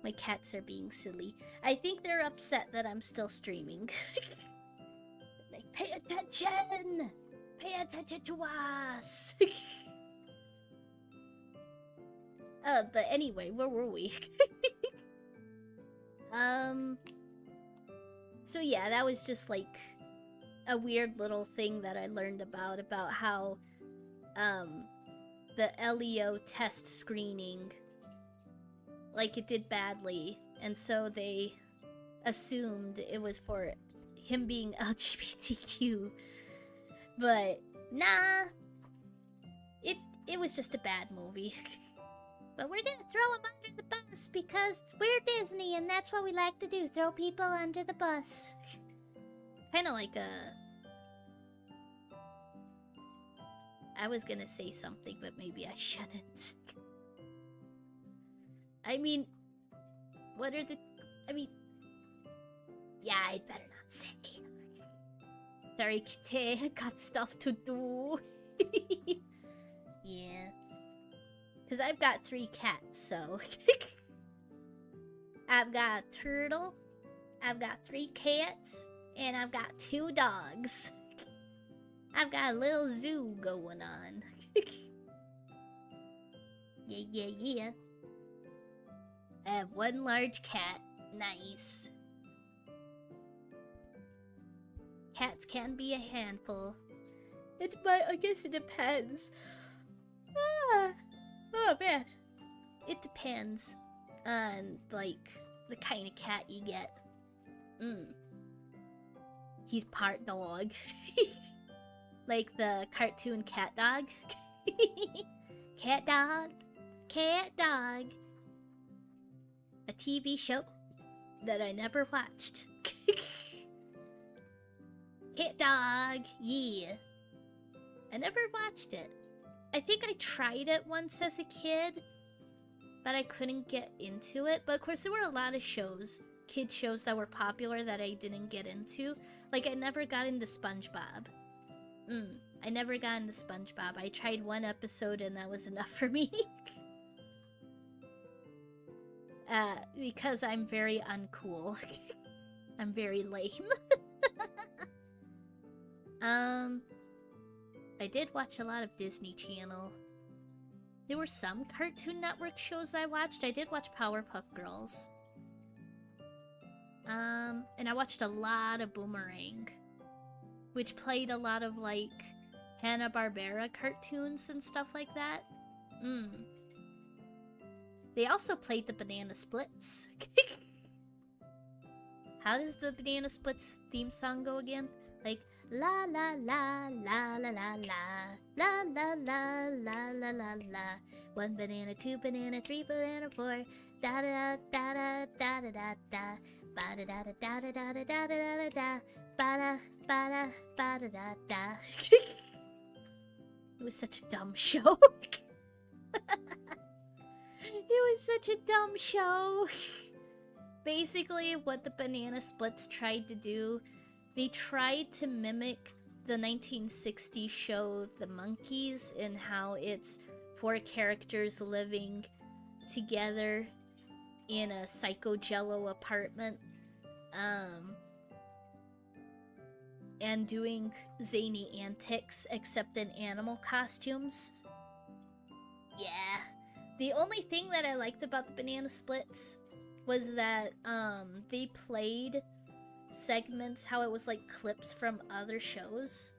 [SPEAKER 1] My cats are being silly. I think they're upset that I'm still streaming. Like, pay attention! Pay attention to us! But anyway, where were we? So yeah, that was just like a weird little thing that I learned about how the LEO test screening, like, it did badly, and so they assumed it was for him being LGBTQ. But nah, it was just a bad movie. But we're gonna throw him under the bus because we're Disney and that's what we like to do, throw people under the bus. Kinda like I was gonna say something, but maybe I shouldn't. I mean, yeah, I'd better not say. Sorry, Kitty, I got stuff to do. Yeah. Because I've got 3 cats, so... I've got a turtle, I've got 3 cats, and I've got 2 dogs. I've got a little zoo going on. Yeah. I have 1 large cat. Nice. Cats can be a handful. I guess it depends. Oh man. It depends on, like, the kind of cat you get. He's part dog. Like the cartoon Cat Dog. Cat Dog. Cat Dog. A TV show that I never watched. Cat Dog. Yeah. I never watched it. I think I tried it once as a kid, but I couldn't get into it. But of course, there were a lot of shows, kid shows that were popular that I didn't get into. Like, I never got into SpongeBob. I never got into SpongeBob. I tried 1 episode and that was enough for me. Because I'm very uncool. I'm very lame. I did watch a lot of Disney Channel. There were some Cartoon Network shows I watched. I did watch Powerpuff Girls. And I watched a lot of Boomerang, which played a lot of, like, Hanna-Barbera cartoons and stuff like that. They also played the Banana Splits. How does the Banana Splits theme song go again? Like, la la la la la la la la la la la la la la. 1 banana, 2 banana, 3 banana, 4. Da da da da da da da da. Ba da da da da da da da da da da. Ba da ba da ba da da da. It was such a dumb show. It was such a dumb show. Basically, what the Banana Splits tried to do, they tried to mimic the 1960s show The Monkees, in how it's 4 characters living together in a Psycho Jello apartment. and doing zany antics except in animal costumes. Yeah. The only thing that I liked about the Banana Splits was that they played segments how it was like clips from other shows.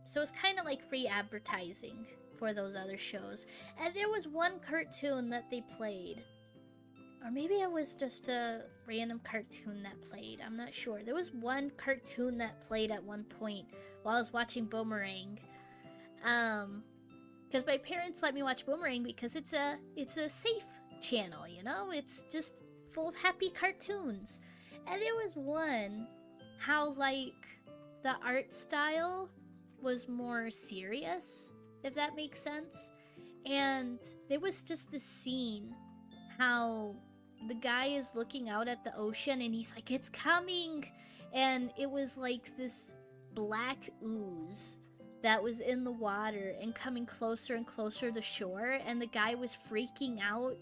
[SPEAKER 1] So it's kind of like free advertising for those other shows. And there was one cartoon that they played. Or maybe it was just a random cartoon that played. I'm not sure. There was one cartoon that played at one point while I was watching Boomerang. Because my parents let me watch Boomerang because it's a safe channel, you know? It's just full of happy cartoons. And there was one how like the art style was more serious, if that makes sense. And there was just this scene how the guy is looking out at the ocean and he's like, it's coming! And it was like this black ooze that was in the water and coming closer and closer to shore, and the guy was freaking out,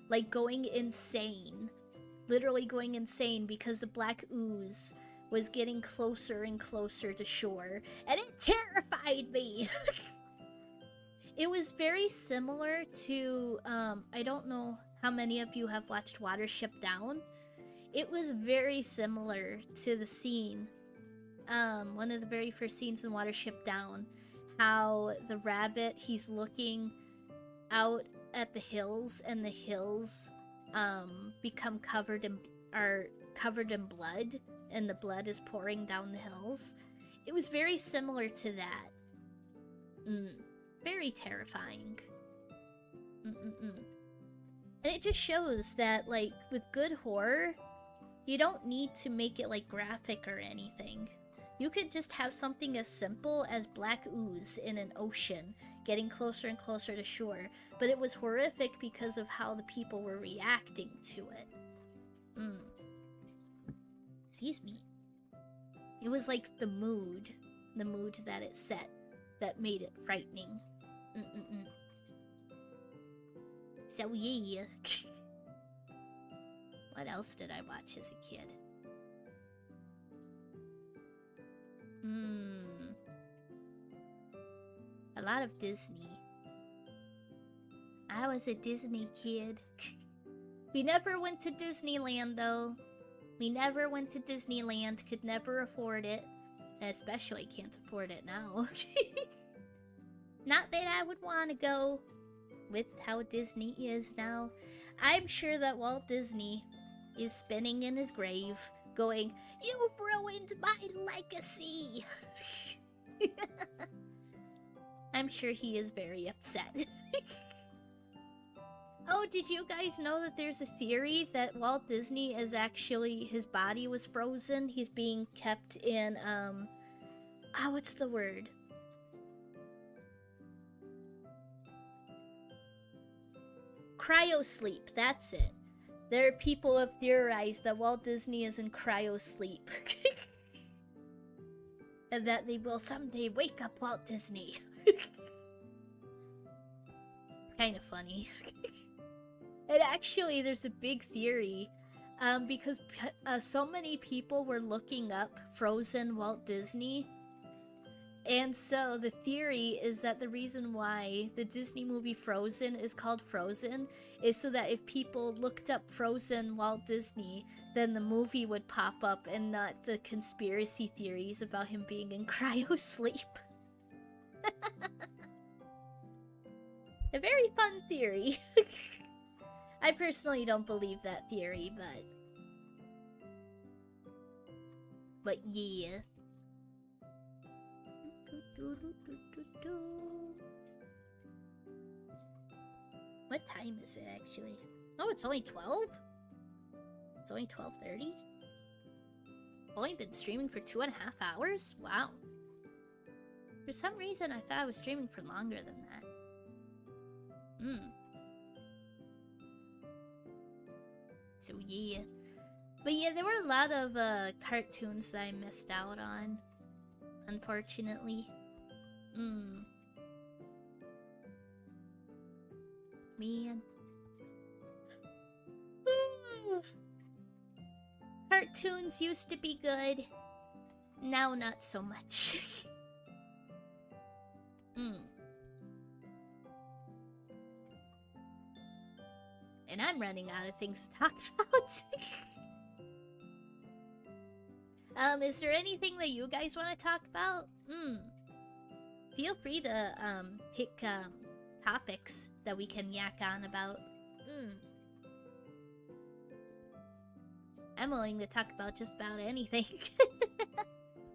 [SPEAKER 1] like going insane. Literally going insane because the black ooze was getting closer and closer to shore, and it terrified me! It was very similar to, I don't know how many of you have watched Watership Down. It was very similar to the scene, one of the very first scenes in Watership Down, how the rabbit, he's looking out at the hills, and the hills become covered in blood, and the blood is pouring down the hills. It was very similar to that. Very terrifying. And it just shows that, like, with good horror, you don't need to make it, like, graphic or anything. You could just have something as simple as black ooze in an ocean getting closer and closer to shore, but it was horrific because of how the people were reacting to it. Excuse me. It was like the mood that it set that made it frightening. So yeah. What else did I watch as a kid? A lot of Disney. I was a Disney kid. We never went to Disneyland though. We never went to Disneyland, could never afford it. Especially can't afford it now. Not that I would want to go with how Disney is now. I'm sure that Walt Disney is spinning in his grave, going, "You've ruined my legacy!" I'm sure he is very upset. Oh, did you guys know that there's a theory that Walt Disney is actually, his body was frozen? He's being kept in, what's the word? Cryosleep, that's it. There are people who have theorized that Walt Disney is in cryosleep. And that they will someday wake up Walt Disney. It's kind of funny. And actually, there's a big theory, because so many people were looking up Frozen Walt Disney. And so the theory is that the reason why the Disney movie Frozen is called Frozen is so that if people looked up Frozen Walt Disney, then the movie would pop up and not the conspiracy theories about him being in cryosleep. A very fun theory. I personally don't believe that theory, but yeah. What time is it actually? Oh, it's only 12? It's only 12:30? I've only been streaming for 2.5 hours? Wow. For some reason, I thought I was streaming for longer than that. So yeah. But yeah, there were a lot of cartoons that I missed out on, unfortunately. Man. Cartoons used to be good. Now not so much. And I'm running out of things to talk about. Is there anything that you guys want to talk about? Feel free to pick topics that we can yak on about. I'm willing to talk about just about anything.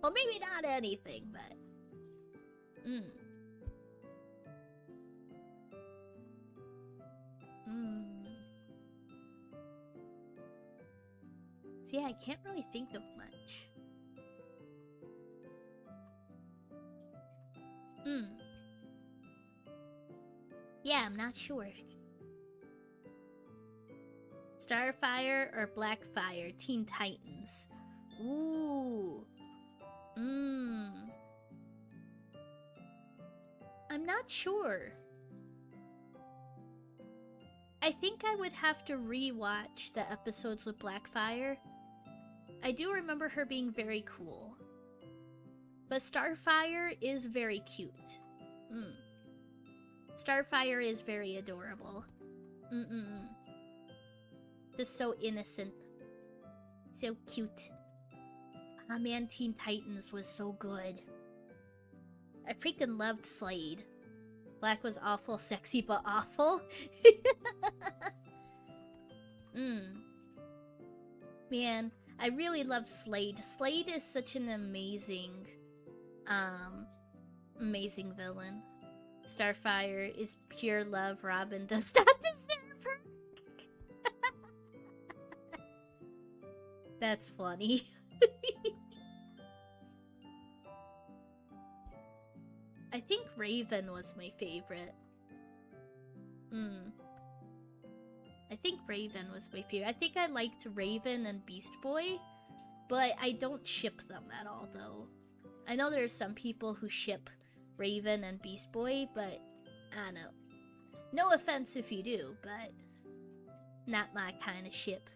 [SPEAKER 1] Well, maybe not anything, but See, I can't really think of much. Yeah, I'm not sure. Starfire or Blackfire? Teen Titans. Ooh. I'm not sure. I think I would have to re-watch the episodes with Blackfire. I do remember her being very cool. But Starfire is very cute. Starfire is very adorable. Just so innocent. So cute. Ah man, Teen Titans was so good. I freaking loved Slade. Black was awful, sexy but awful. Man, I really love Slade. Slade is such an amazing villain. Starfire is pure love. Robin does not deserve her. That's funny. I think Raven was my favorite. I think Raven was my favorite. I think I liked Raven and Beast Boy, but I don't ship them at all, though. I know there's some people who ship Raven and Beast Boy, but I don't know. No offense if you do, but not my kind of ship.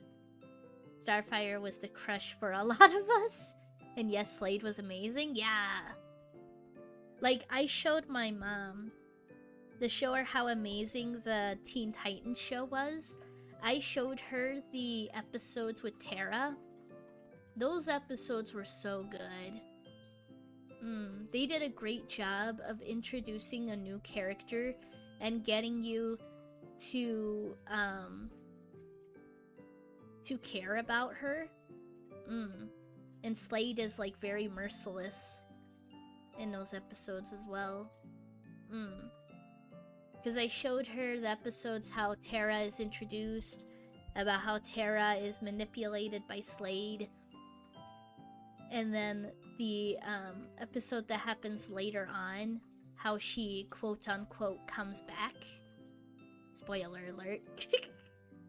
[SPEAKER 1] Starfire was the crush for a lot of us. And yes, Slade was amazing. Yeah. Like, I showed my mom to show her how amazing the Teen Titans show was. I showed her the episodes with Terra. Those episodes were so good. They did a great job of introducing a new character and getting you to care about her. And Slade is like very merciless in those episodes as well. Because I showed her the episodes how Terra is introduced, about how Terra is manipulated by Slade, and then the episode that happens later on, how she quote-unquote comes back. Spoiler alert.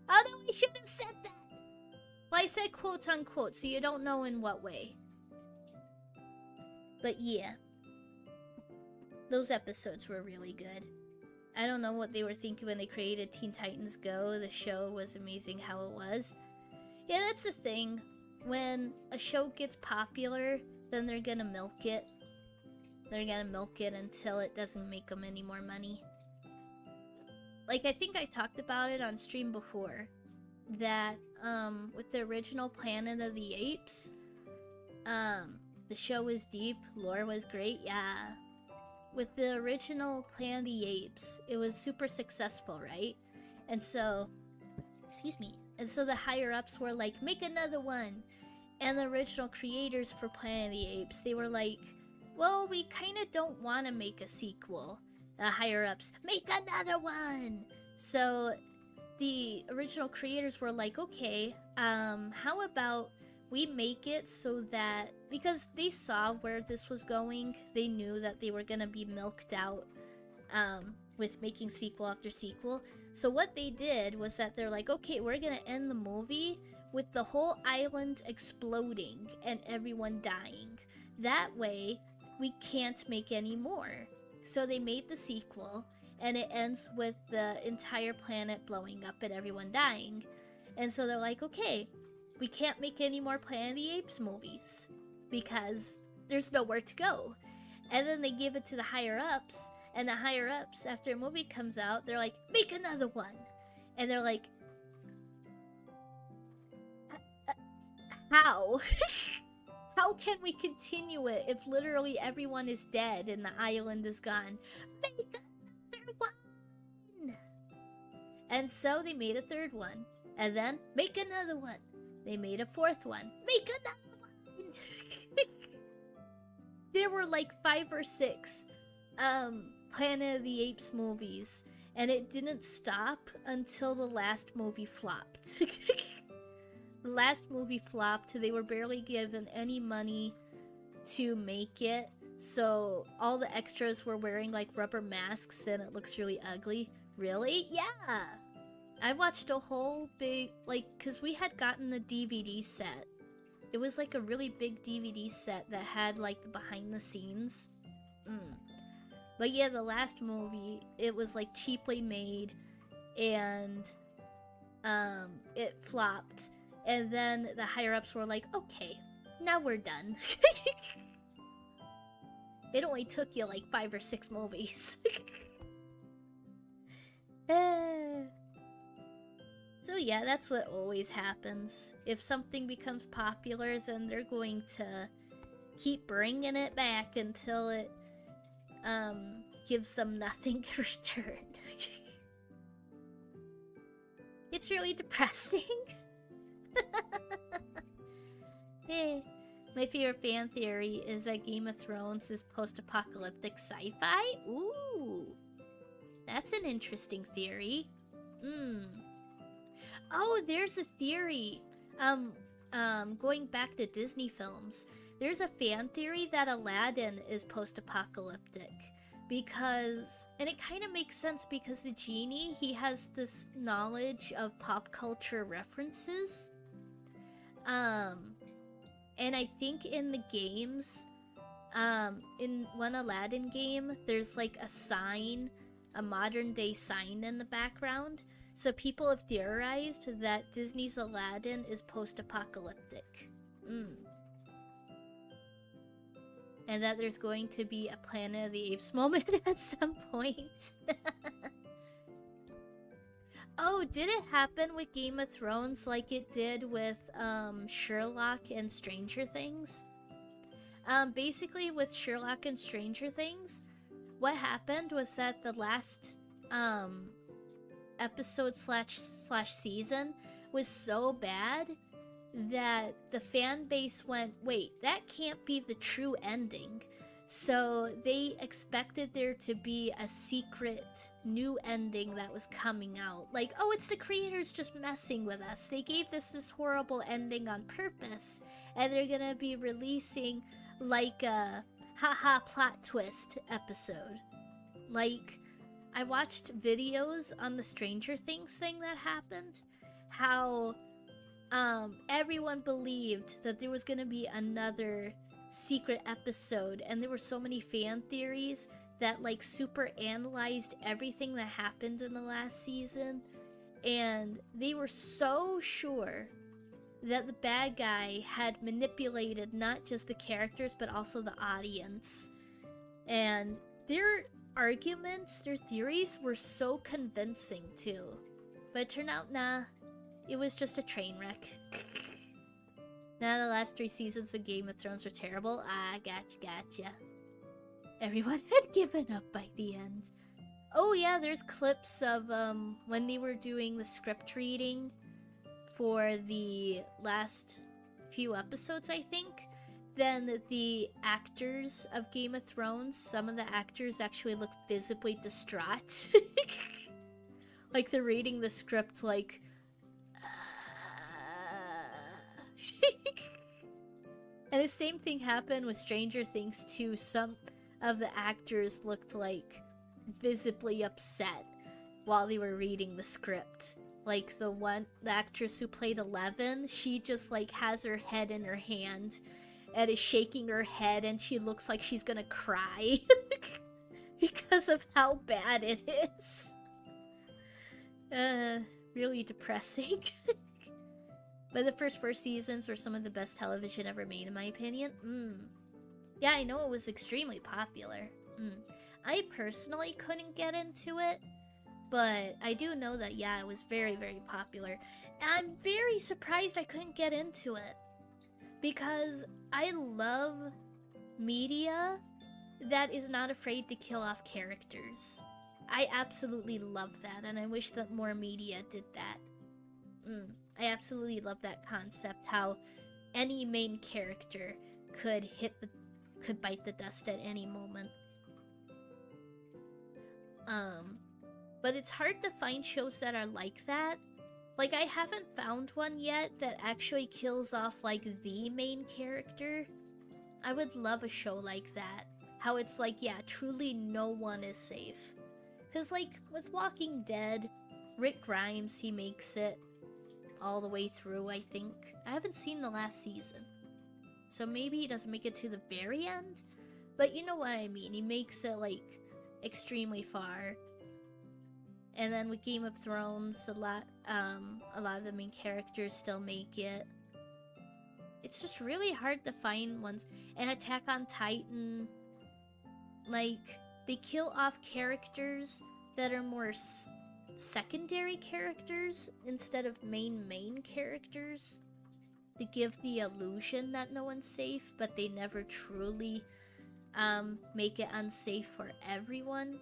[SPEAKER 1] Oh no, I shouldn't have said that! Well, I said quote-unquote, so you don't know in what way. But yeah. Those episodes were really good. I don't know what they were thinking when they created Teen Titans Go. The show was amazing how it was. Yeah, that's the thing. When a show gets popular, then they're gonna milk it. They're gonna milk it until it doesn't make them any more money. Like, I think I talked about it on stream before. That, with the original Planet of the Apes, the show was deep, lore was great, yeah. With the original Planet of the Apes, it was super successful, right? And so, excuse me, and so the higher-ups were like, make another one! And the original creators for Planet of the Apes, they were like, well, we kind of don't want to make a sequel. The higher-ups, make another one! So, the original creators were like, okay, how about we make it so that, because they saw where this was going, they knew that they were gonna be milked out with making sequel after sequel. So what they did was that they're like, okay, we're gonna end the movie with the whole island exploding and everyone dying. That way, we can't make any more. So they made the sequel, and it ends with the entire planet blowing up and everyone dying. And so they're like, okay, we can't make any more Planet of the Apes movies because there's nowhere to go. And then they give it to the higher ups, and the higher ups, after a movie comes out, they're like, make another one. And they're like, how? How can we continue it if literally everyone is dead and the island is gone? Make another one! And so they made a third one. And then, make another one. They made a fourth one. Make another one! There were like 5 or 6 Planet of the Apes movies. And it didn't stop until the last movie flopped. The last movie flopped. They were barely given any money to make it. So all the extras were wearing like rubber masks and it looks really ugly. Really? Yeah! I watched a whole big, like, because we had gotten the DVD set. It was like a really big DVD set that had like the behind the scenes. But yeah, the last movie, it was like cheaply made and it flopped. And then the higher ups were like, okay, now we're done. It only took you like 5 or 6 movies. So yeah, that's what always happens. If something becomes popular, then they're going to keep bringing it back until it gives them nothing in return. It's really depressing. Hey, my favorite fan theory is that Game of Thrones is post-apocalyptic sci-fi. Ooh, that's an interesting theory. Oh, there's a theory. Going back to Disney films, there's a fan theory that Aladdin is post-apocalyptic. Because, and it kind of makes sense because the genie, he has this knowledge of pop culture references. And I think in the games, in one Aladdin game, there's like a sign, a modern day sign in the background. So people have theorized that Disney's Aladdin is post-apocalyptic. And that there's going to be a Planet of the Apes moment at some point. Oh, did it happen with Game of Thrones like it did with Sherlock and Stranger Things? Basically with Sherlock and Stranger Things, what happened was that the last episode slash season was so bad that the fan base went, wait, that can't be the true ending. So they expected there to be a secret new ending that was coming out. Like, oh, it's the creators just messing with us. They gave this horrible ending on purpose. And they're gonna be releasing like a haha plot twist episode. Like, I watched videos on the Stranger Things thing that happened. How everyone believed that there was gonna be another secret episode, and there were so many fan theories that like super analyzed everything that happened in the last season, and they were so sure that the bad guy had manipulated not just the characters but also the audience. And their arguments, their theories were so convincing too. But it turned out, nah, it was just a train wreck. Now the last 3 seasons of Game of Thrones were terrible. Ah, gotcha. Everyone had given up by the end. Oh yeah, there's clips of when they were doing the script reading for the last few episodes, I think. Then the actors of Game of Thrones, some of the actors actually look visibly distraught. Like they're reading the script like... And the same thing happened with Stranger Things too. Some of the actors looked like visibly upset while they were reading the script. Like the actress who played Eleven, she just like has her head in her hand and is shaking her head, and she looks like she's gonna cry because of how bad it is. Really depressing. But the first 4 seasons were some of the best television ever made, in my opinion. Yeah, I know it was extremely popular. I personally couldn't get into it, but I do know that, yeah, it was very, very popular. And I'm very surprised I couldn't get into it, because I love media that is not afraid to kill off characters. I absolutely love that, and I wish that more media did that. I absolutely love that concept, how any main character could bite the dust at any moment. But it's hard to find shows that are like that. Like, I haven't found one yet that actually kills off, like, the main character. I would love a show like that. How it's like, yeah, truly no one is safe. Because, like, with Walking Dead, Rick Grimes, he makes it all the way through, I think. I haven't seen the last season, so maybe he doesn't make it to the very end, but you know what I mean. He makes it, like, extremely far. And then with Game of Thrones, a lot of the main characters still make it. It's just really hard to find ones. And Attack on Titan, like, they kill off characters that are more secondary characters instead of main characters. They give the illusion that no one's safe, but they never truly make it unsafe for everyone.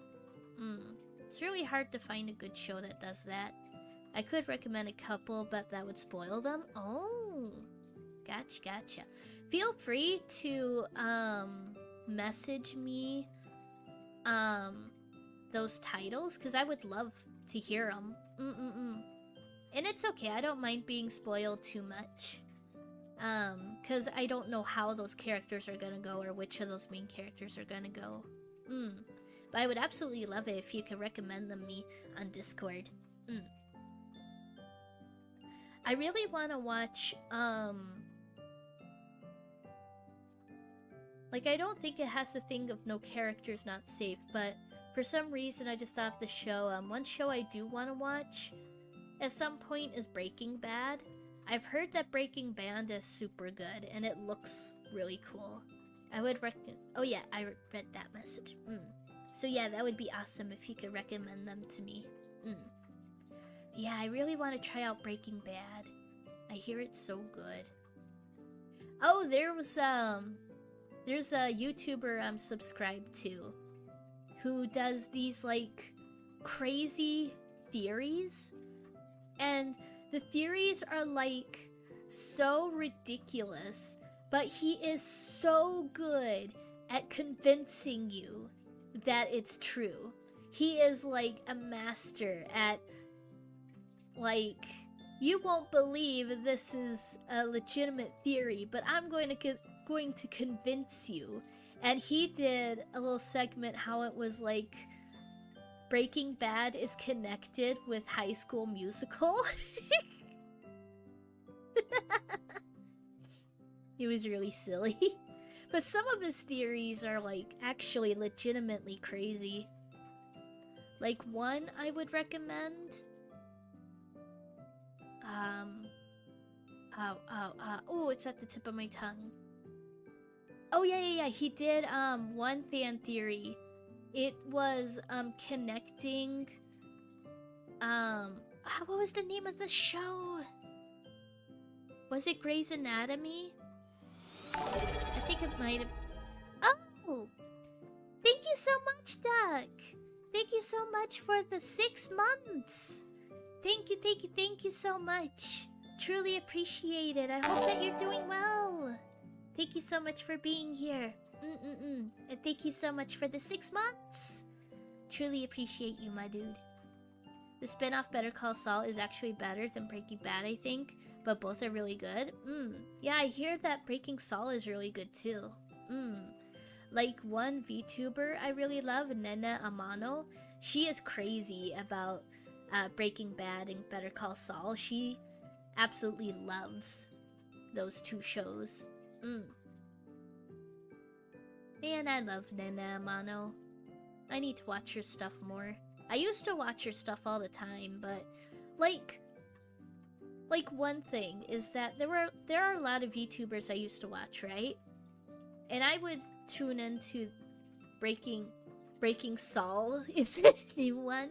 [SPEAKER 1] It's really hard to find a good show that does that. I could recommend a couple, but that would spoil them. Oh, gotcha. Feel free to message me those titles, because I would love to hear them. And it's okay, I don't mind being spoiled too much. Because I don't know how those characters are gonna go, or which of those main characters are gonna go. But I would absolutely love it if you could recommend them me on Discord. I really want to watch, like, I don't think it has the thing of no characters not safe, but for some reason I just thought of the show. One show I do want to watch at some point is Breaking Bad. I've heard that Breaking Bad is super good, and it looks really cool. I would recommend... Oh yeah, I read that message. So yeah, that would be awesome if you could recommend them to me. Yeah, I really want to try out Breaking Bad. I hear it's so good. Oh, there's a YouTuber I'm subscribed to who does these, like, crazy theories. And the theories are, like, so ridiculous, but he is so good at convincing you that it's true. He is, like, a master at, like, you won't believe this is a legitimate theory, but I'm going to convince you. And he did a little segment how it was like Breaking Bad is connected with High School Musical. It was really silly. But some of his theories are, like, actually legitimately crazy. Like, one I would recommend. Oh, it's at the tip of my tongue. Oh, yeah. He did, one fan theory. It was, connecting, what was the name of the show? Was it Grey's Anatomy? I think it might have... Oh! Thank you so much, Duck! Thank you so much for the 6 months! Thank you so much! Truly appreciate it. I hope that you're doing well! Thank you so much for being here. And thank you so much for the 6 months! Truly appreciate you, my dude. The spin-off Better Call Saul is actually better than Breaking Bad, I think, but both are really good. Yeah, I hear that Breaking Saul is really good too. Like, one VTuber I really love, Nena Amano, she is crazy about Breaking Bad and Better Call Saul. She absolutely loves those two shows. Man, I love Nena Amano. I need to watch her stuff more. I used to watch her stuff all the time, but like one thing is that there are a lot of VTubers I used to watch, right? And I would tune into Breaking Saul is a new one.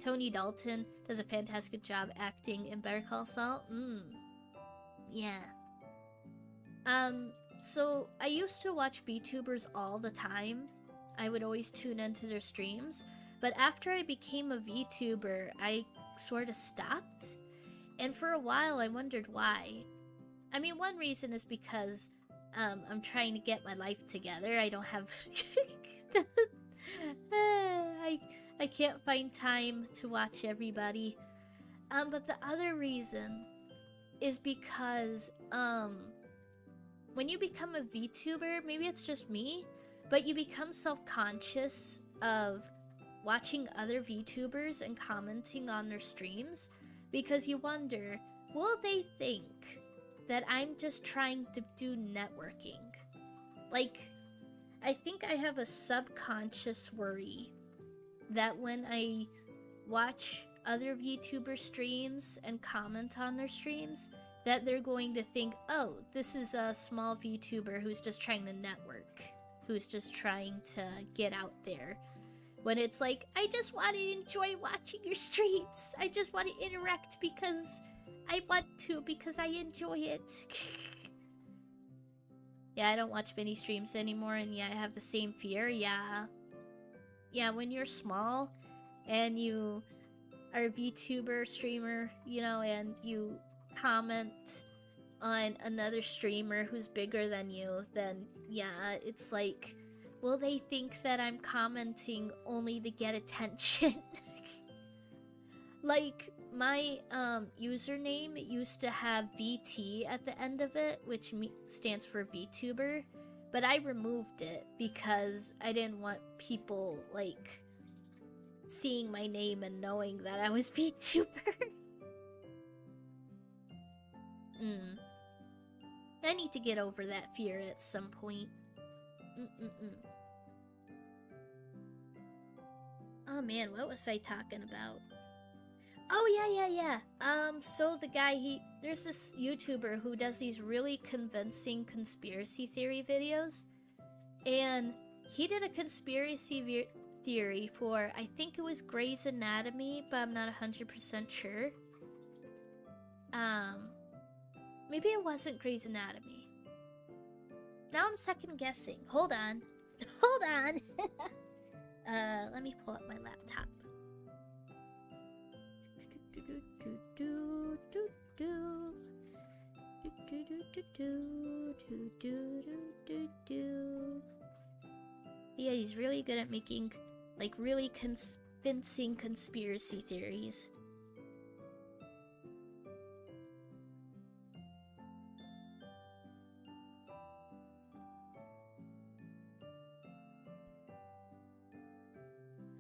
[SPEAKER 1] Tony Dalton does a fantastic job acting in Better Call Saul. Yeah. So I used to watch VTubers all the time. I would always tune into their streams. But after I became a VTuber, I sort of stopped. And for a while, I wondered why. I mean, one reason is because I'm trying to get my life together. I don't have... I can't find time to watch everybody. But the other reason is because, when you become a VTuber, maybe it's just me, but you become self-conscious of watching other VTubers and commenting on their streams because you wonder, will they think that I'm just trying to do networking? Like, I think I have a subconscious worry that when I watch other VTuber streams and comment on their streams, that they're going to think, oh, this is a small VTuber who's just trying to network, who's just trying to get out there. When it's like, I just want to enjoy watching your streams. I just want to interact because I want to, because I enjoy it. Yeah, I don't watch many streams anymore, and yeah, I have the same fear, yeah. Yeah, when you're small, and you are a VTuber streamer, you know, and you comment on another streamer who's bigger than you, then yeah, it's like, will they think that I'm commenting only to get attention? Like, my username used to have VT at the end of it, which stands for VTuber, but I removed it because I didn't want people, like, seeing my name and knowing that I was VTuber. I need to get over that fear at some point. Oh man, what was I talking about? Oh yeah. So the guy, there's this YouTuber who does these really convincing conspiracy theory videos, and he did a conspiracy theory for, I think it was Grey's Anatomy, but I'm not 100% sure. Maybe it wasn't Grey's Anatomy. Now I'm second guessing. Hold on. Hold on. Let me pull up my laptop. Yeah, he's really good at making, like, really convincing conspiracy theories.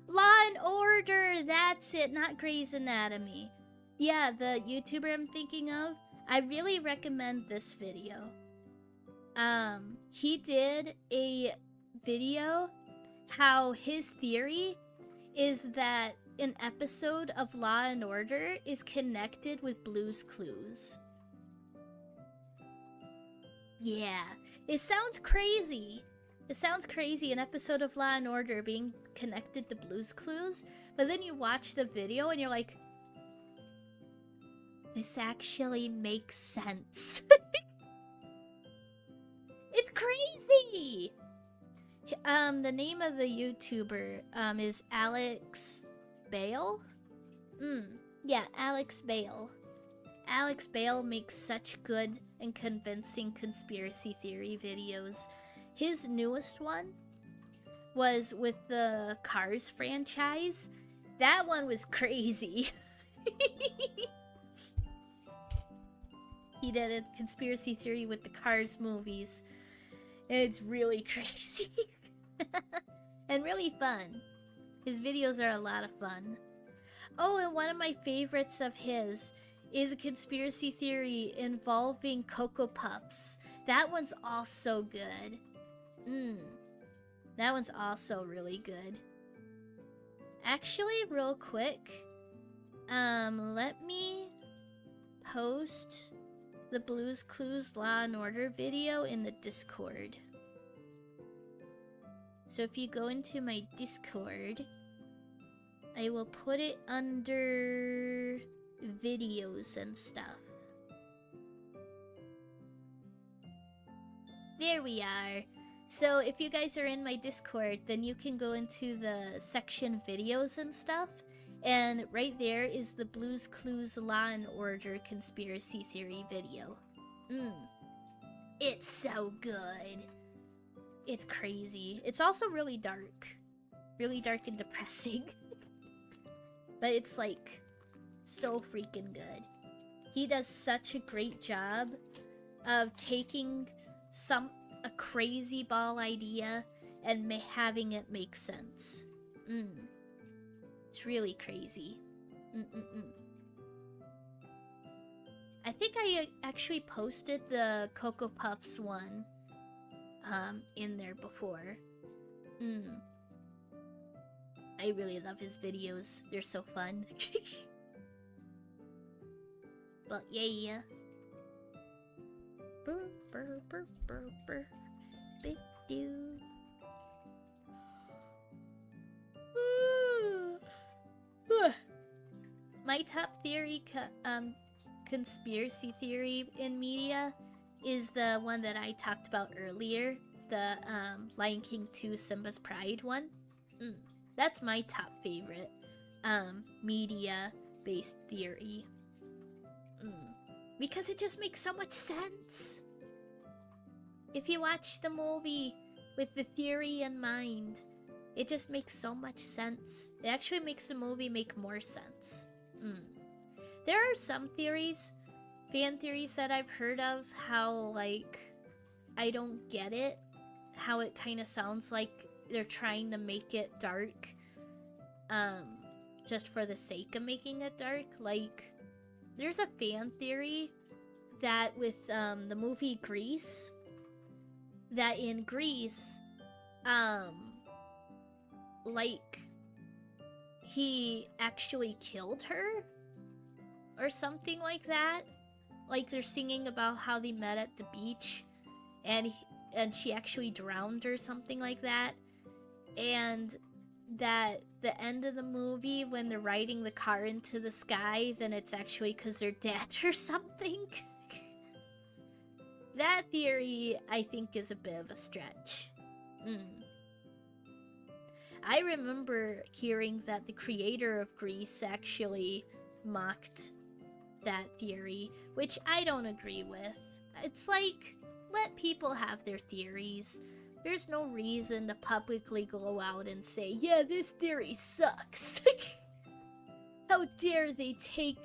[SPEAKER 1] Law and Order! That's it, not Grey's Anatomy. Yeah, the YouTuber I'm thinking of, I really recommend this video. He did a video how his theory is that an episode of Law and Order is connected with Blue's Clues. Yeah, it sounds crazy. It sounds crazy, an episode of Law and Order being connected to Blue's Clues, but then you watch the video and you're like, this actually makes sense. It's crazy! The name of the YouTuber, is Alex Bale? Yeah, Alex Bale. Alex Bale makes such good and convincing conspiracy theory videos. His newest one was with the Cars franchise. That one was crazy. He did a conspiracy theory with the Cars movies. And it's really crazy. And really fun. His videos are a lot of fun. Oh, and one of my favorites of his is a conspiracy theory involving Cocoa Puffs. That one's also good. That one's also really good. Actually, real quick, let me post the Blues Clues Law and Order video in the Discord. So if you go into my Discord, I will put it under videos and stuff. There we are. So if you guys are in my Discord, then you can go into the section videos and stuff. And right there is the Blues Clues Law and Order conspiracy theory video. It's so good. It's crazy. It's also really dark. Really dark and depressing. But it's like so freaking good. He does such a great job of taking a crazy ball idea and having it make sense. It's really crazy. I think I actually posted the Cocoa Puffs one in there before. I really love his videos. They're so fun. But yeah. Big dude. My top theory, conspiracy theory in media is the one that I talked about earlier, the Lion King 2 Simba's Pride one. That's my top favorite media-based theory. Because it just makes so much sense. If you watch the movie with the theory in mind, it just makes so much sense. It actually makes the movie make more sense. There are some theories, fan theories that I've heard of, how, like, I don't get it. How it kind of sounds like they're trying to make it dark, just for the sake of making it dark. Like, there's a fan theory that with the movie Grease, that in Grease, like, he actually killed her or something like that. Like, they're singing about how they met at the beach and she actually drowned or something like that. And that the end of the movie, when they're riding the car into the sky, then it's actually because they're dead or something. That theory, I think, is a bit of a stretch. I remember hearing that the creator of Grease actually mocked that theory, which I don't agree with. It's like, let people have their theories. There's no reason to publicly go out and say, yeah, this theory sucks. How dare they take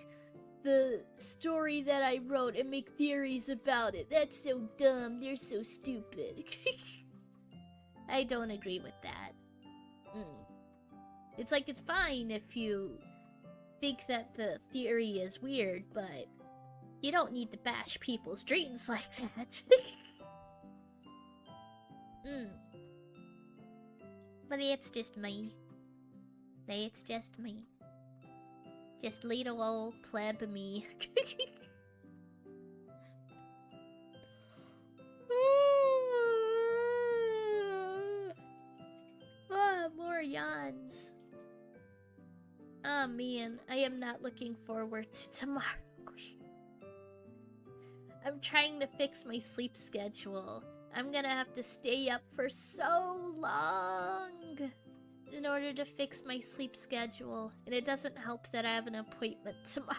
[SPEAKER 1] the story that I wrote and make theories about it? That's so dumb. They're so stupid. I don't agree with that. It's like, it's fine if you think that the theory is weird, but you don't need to bash people's dreams like that. But it's just me. It's just me. Just little old pleb me. More yawns. Oh man, I am not looking forward to tomorrow. I'm trying to fix my sleep schedule. I'm gonna have to stay up for so long in order to fix my sleep schedule. And it doesn't help that I have an appointment tomorrow.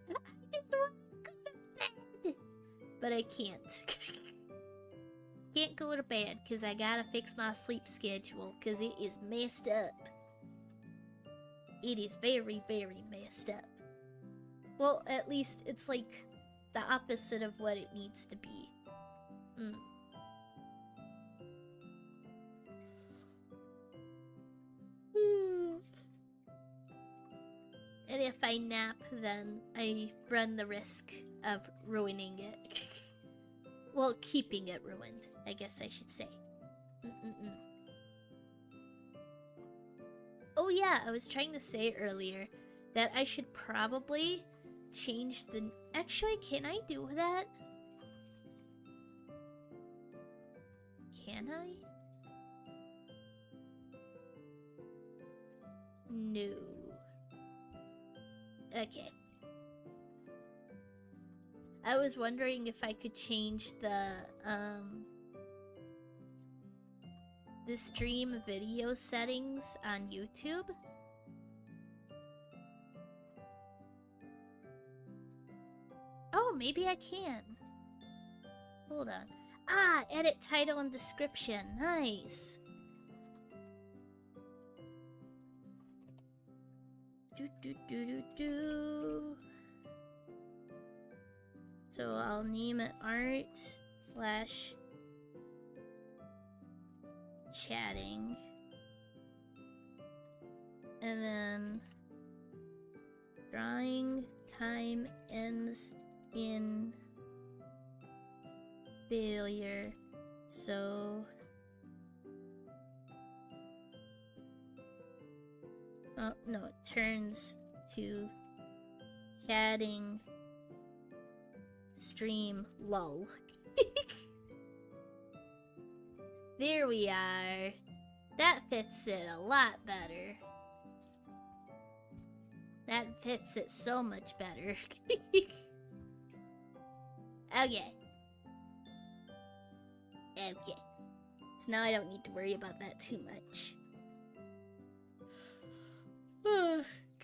[SPEAKER 1] I just want to go to bed. But I can't. Can't go to bed because I gotta fix my sleep schedule because it is messed up. It is very, very messed up. Well, at least it's like the opposite of what it needs to be. And if I nap, then I run the risk of ruining it. Well, keeping it ruined, I guess I should say. Oh yeah, I was trying to say earlier that I should probably change the... Actually, can I do that? Can I? No. Okay. I was wondering if I could change the stream video settings on YouTube. Oh, maybe I can. Hold on. Ah, edit title and description. Nice. So I'll name it art/chatting. And then drawing time ends in failure. So oh no, it turns to chatting stream lol. There we are. That fits it a lot better. That fits it so much better. Okay. Okay. So now I don't need to worry about that too much.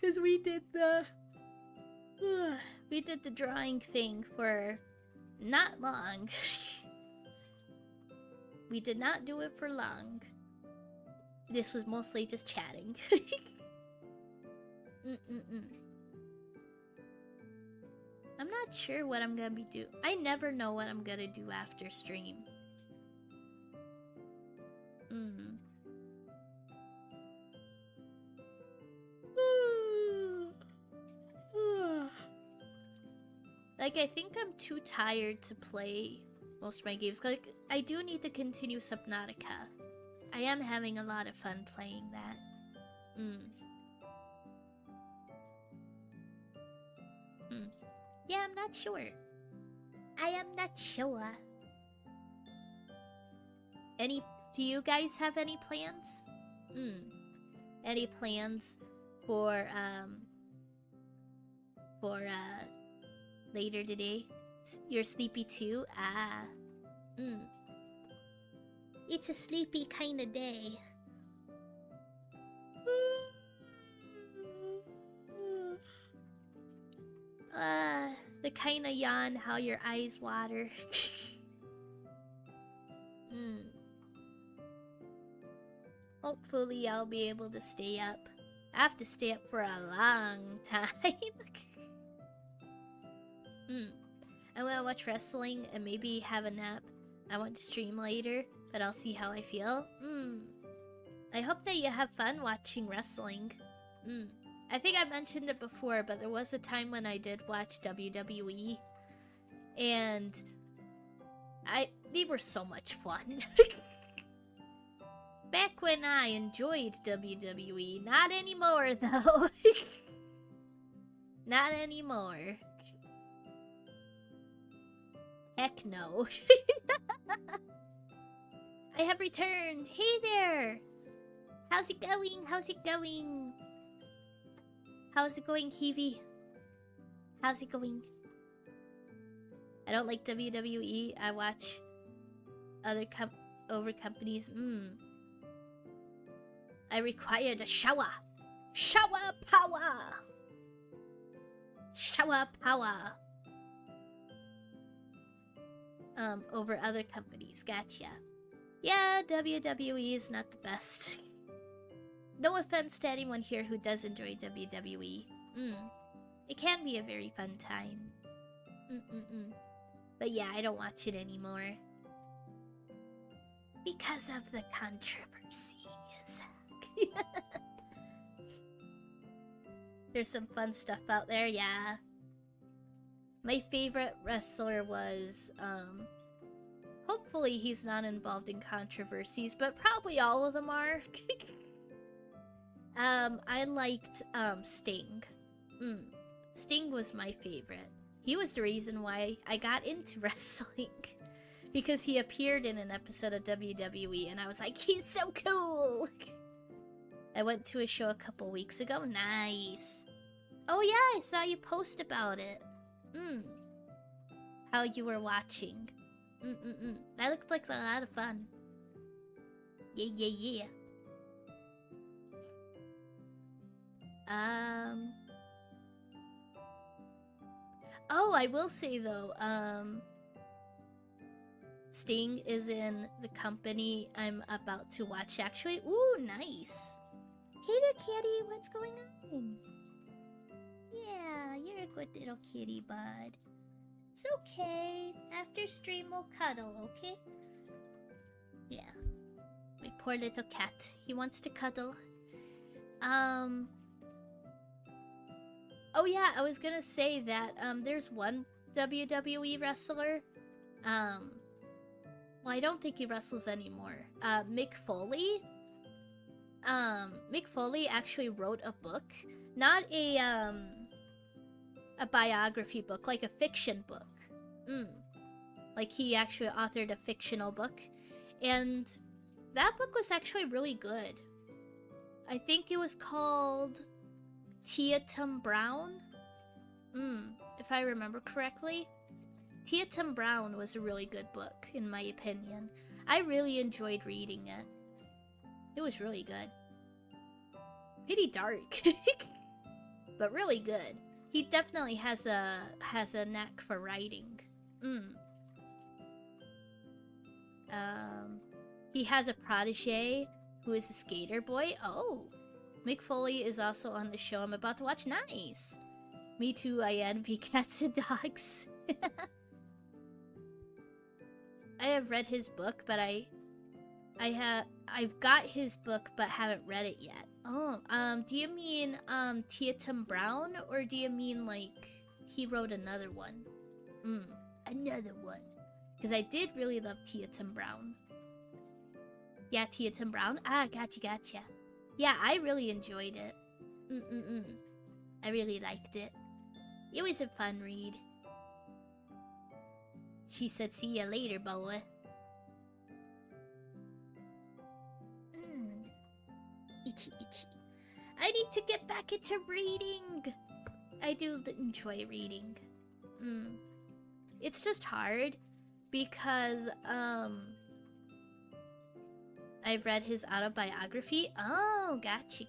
[SPEAKER 1] Cause we did the drawing thing for not long. We did not do it for long. This was mostly just chatting. I'm not sure what I'm gonna be doing. I never know what I'm gonna do after stream. Like, I think I'm too tired to play most of my games. Like, I do need to continue Subnautica. I am having a lot of fun playing that. Yeah, I'm not sure. I am not sure. Do you guys have any plans? Any plans for later today? You're sleepy too? It's a sleepy kind of day. The kind of yawn how your eyes water. Hopefully I'll be able to stay up. I have to stay up for a long time. I'm gonna watch wrestling and maybe have a nap. I want to stream later, but I'll see how I feel. I hope that you have fun watching wrestling. I think I mentioned it before, but there was a time when I did watch WWE, and they were so much fun. Back when I enjoyed WWE. Not anymore, though. Not anymore. Heck no. I have returned. Hey there. How's it going? How's it going? How's it going, Kiwi? How's it going? I don't like WWE. I watch other companies. I required a shower. Shower power. Shower power. Over other companies. Gotcha. Yeah, WWE is not the best. No offense to anyone here who does enjoy WWE. It can be a very fun time. But yeah, I don't watch it anymore. Because of the controversies. There's some fun stuff out there, yeah. My favorite wrestler was, hopefully he's not involved in controversies, but probably all of them are. I liked, Sting. Sting was my favorite. He was the reason why I got into wrestling. Because he appeared in an episode of WWE and I was like, he's so cool! I went to a show a couple weeks ago. Nice. Oh yeah, I saw you post about it. How you were watching. That looked like a lot of fun. Yeah. Oh, I will say though, Sting is in the company I'm about to watch actually. Ooh, nice. Hey there, kitty, what's going on? Yeah, you're a good little kitty, bud. It's okay. After stream, we'll cuddle, okay? Yeah. My poor little cat. He wants to cuddle. Oh yeah, I was gonna say that, there's one WWE wrestler. Well, I don't think he wrestles anymore. Mick Foley. Mick Foley actually wrote a book. Not a biography book, like a fiction book. Like he actually authored a fictional book. And that book was actually really good. I think it was called Tiatum Brown? If I remember correctly. Tiatum Brown was a really good book, in my opinion. I really enjoyed reading it. It was really good. Pretty dark. But really good. He definitely has a knack for writing. He has a protege who is a skater boy. Oh. Mick Foley is also on the show I'm about to watch. Nice. Me too, I envy cats and dogs. I have read his book, but I've got his book but haven't read it yet. Oh, do you mean Tiatum Brown, or do you mean like he wrote another one? Another one. Because I did really love Tiatum Brown. Yeah, Tiatum Brown. Ah, gotcha. Yeah, I really enjoyed it. I really liked it. It was a fun read. She said, see ya later, boy. Itchy. I need to get back into reading. I do enjoy reading. It's just hard because, I've read his autobiography. Oh, gotcha.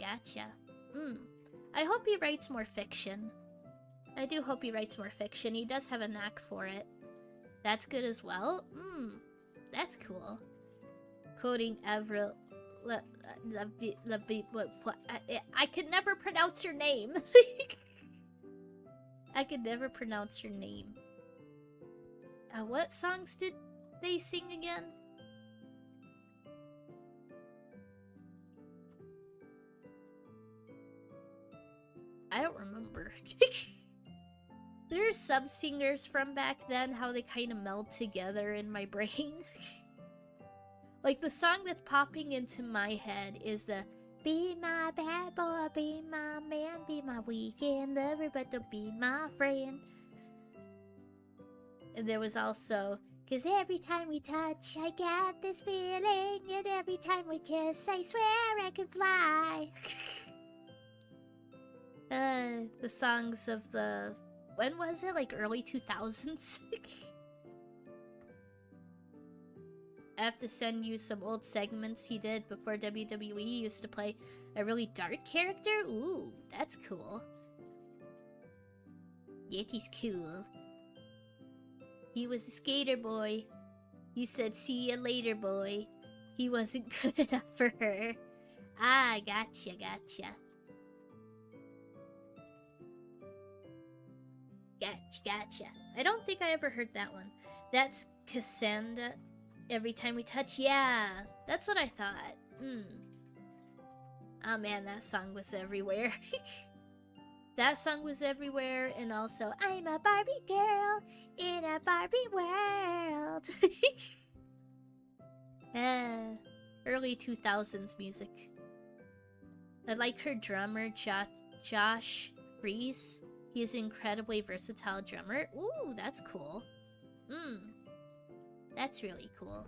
[SPEAKER 1] I hope he writes more fiction. I do hope he writes more fiction. He does have a knack for it. That's good as well. That's cool. Quoting Avril. I could never pronounce her name. I could never pronounce her name. What songs did they sing again? I don't remember. There are some singers from back then, how they kind of meld together in my brain. Like, the song that's popping into my head is the be my bad boy, be my man, be my weekend lover, but don't be my friend. And there was also, 'cause every time we touch, I get this feeling, and every time we kiss, I swear I could fly. The songs of the... When was it? Like early 2000s? I have to send you some old segments he did before WWE. He used to play a really dark character. Ooh, that's cool. Yeti's cool. He was a skater boy. He said, see ya later, boy. He wasn't good enough for her. Ah, gotcha. Gotcha. I don't think I ever heard that one. That's Cassandra. Every time we touch, yeah. That's what I thought. Oh man, that song was everywhere. That song was everywhere, and also, I'm a Barbie girl in a Barbie world. Early 2000s music. I like her drummer, Josh Freese. He's an incredibly versatile drummer. Ooh, that's cool. That's really cool.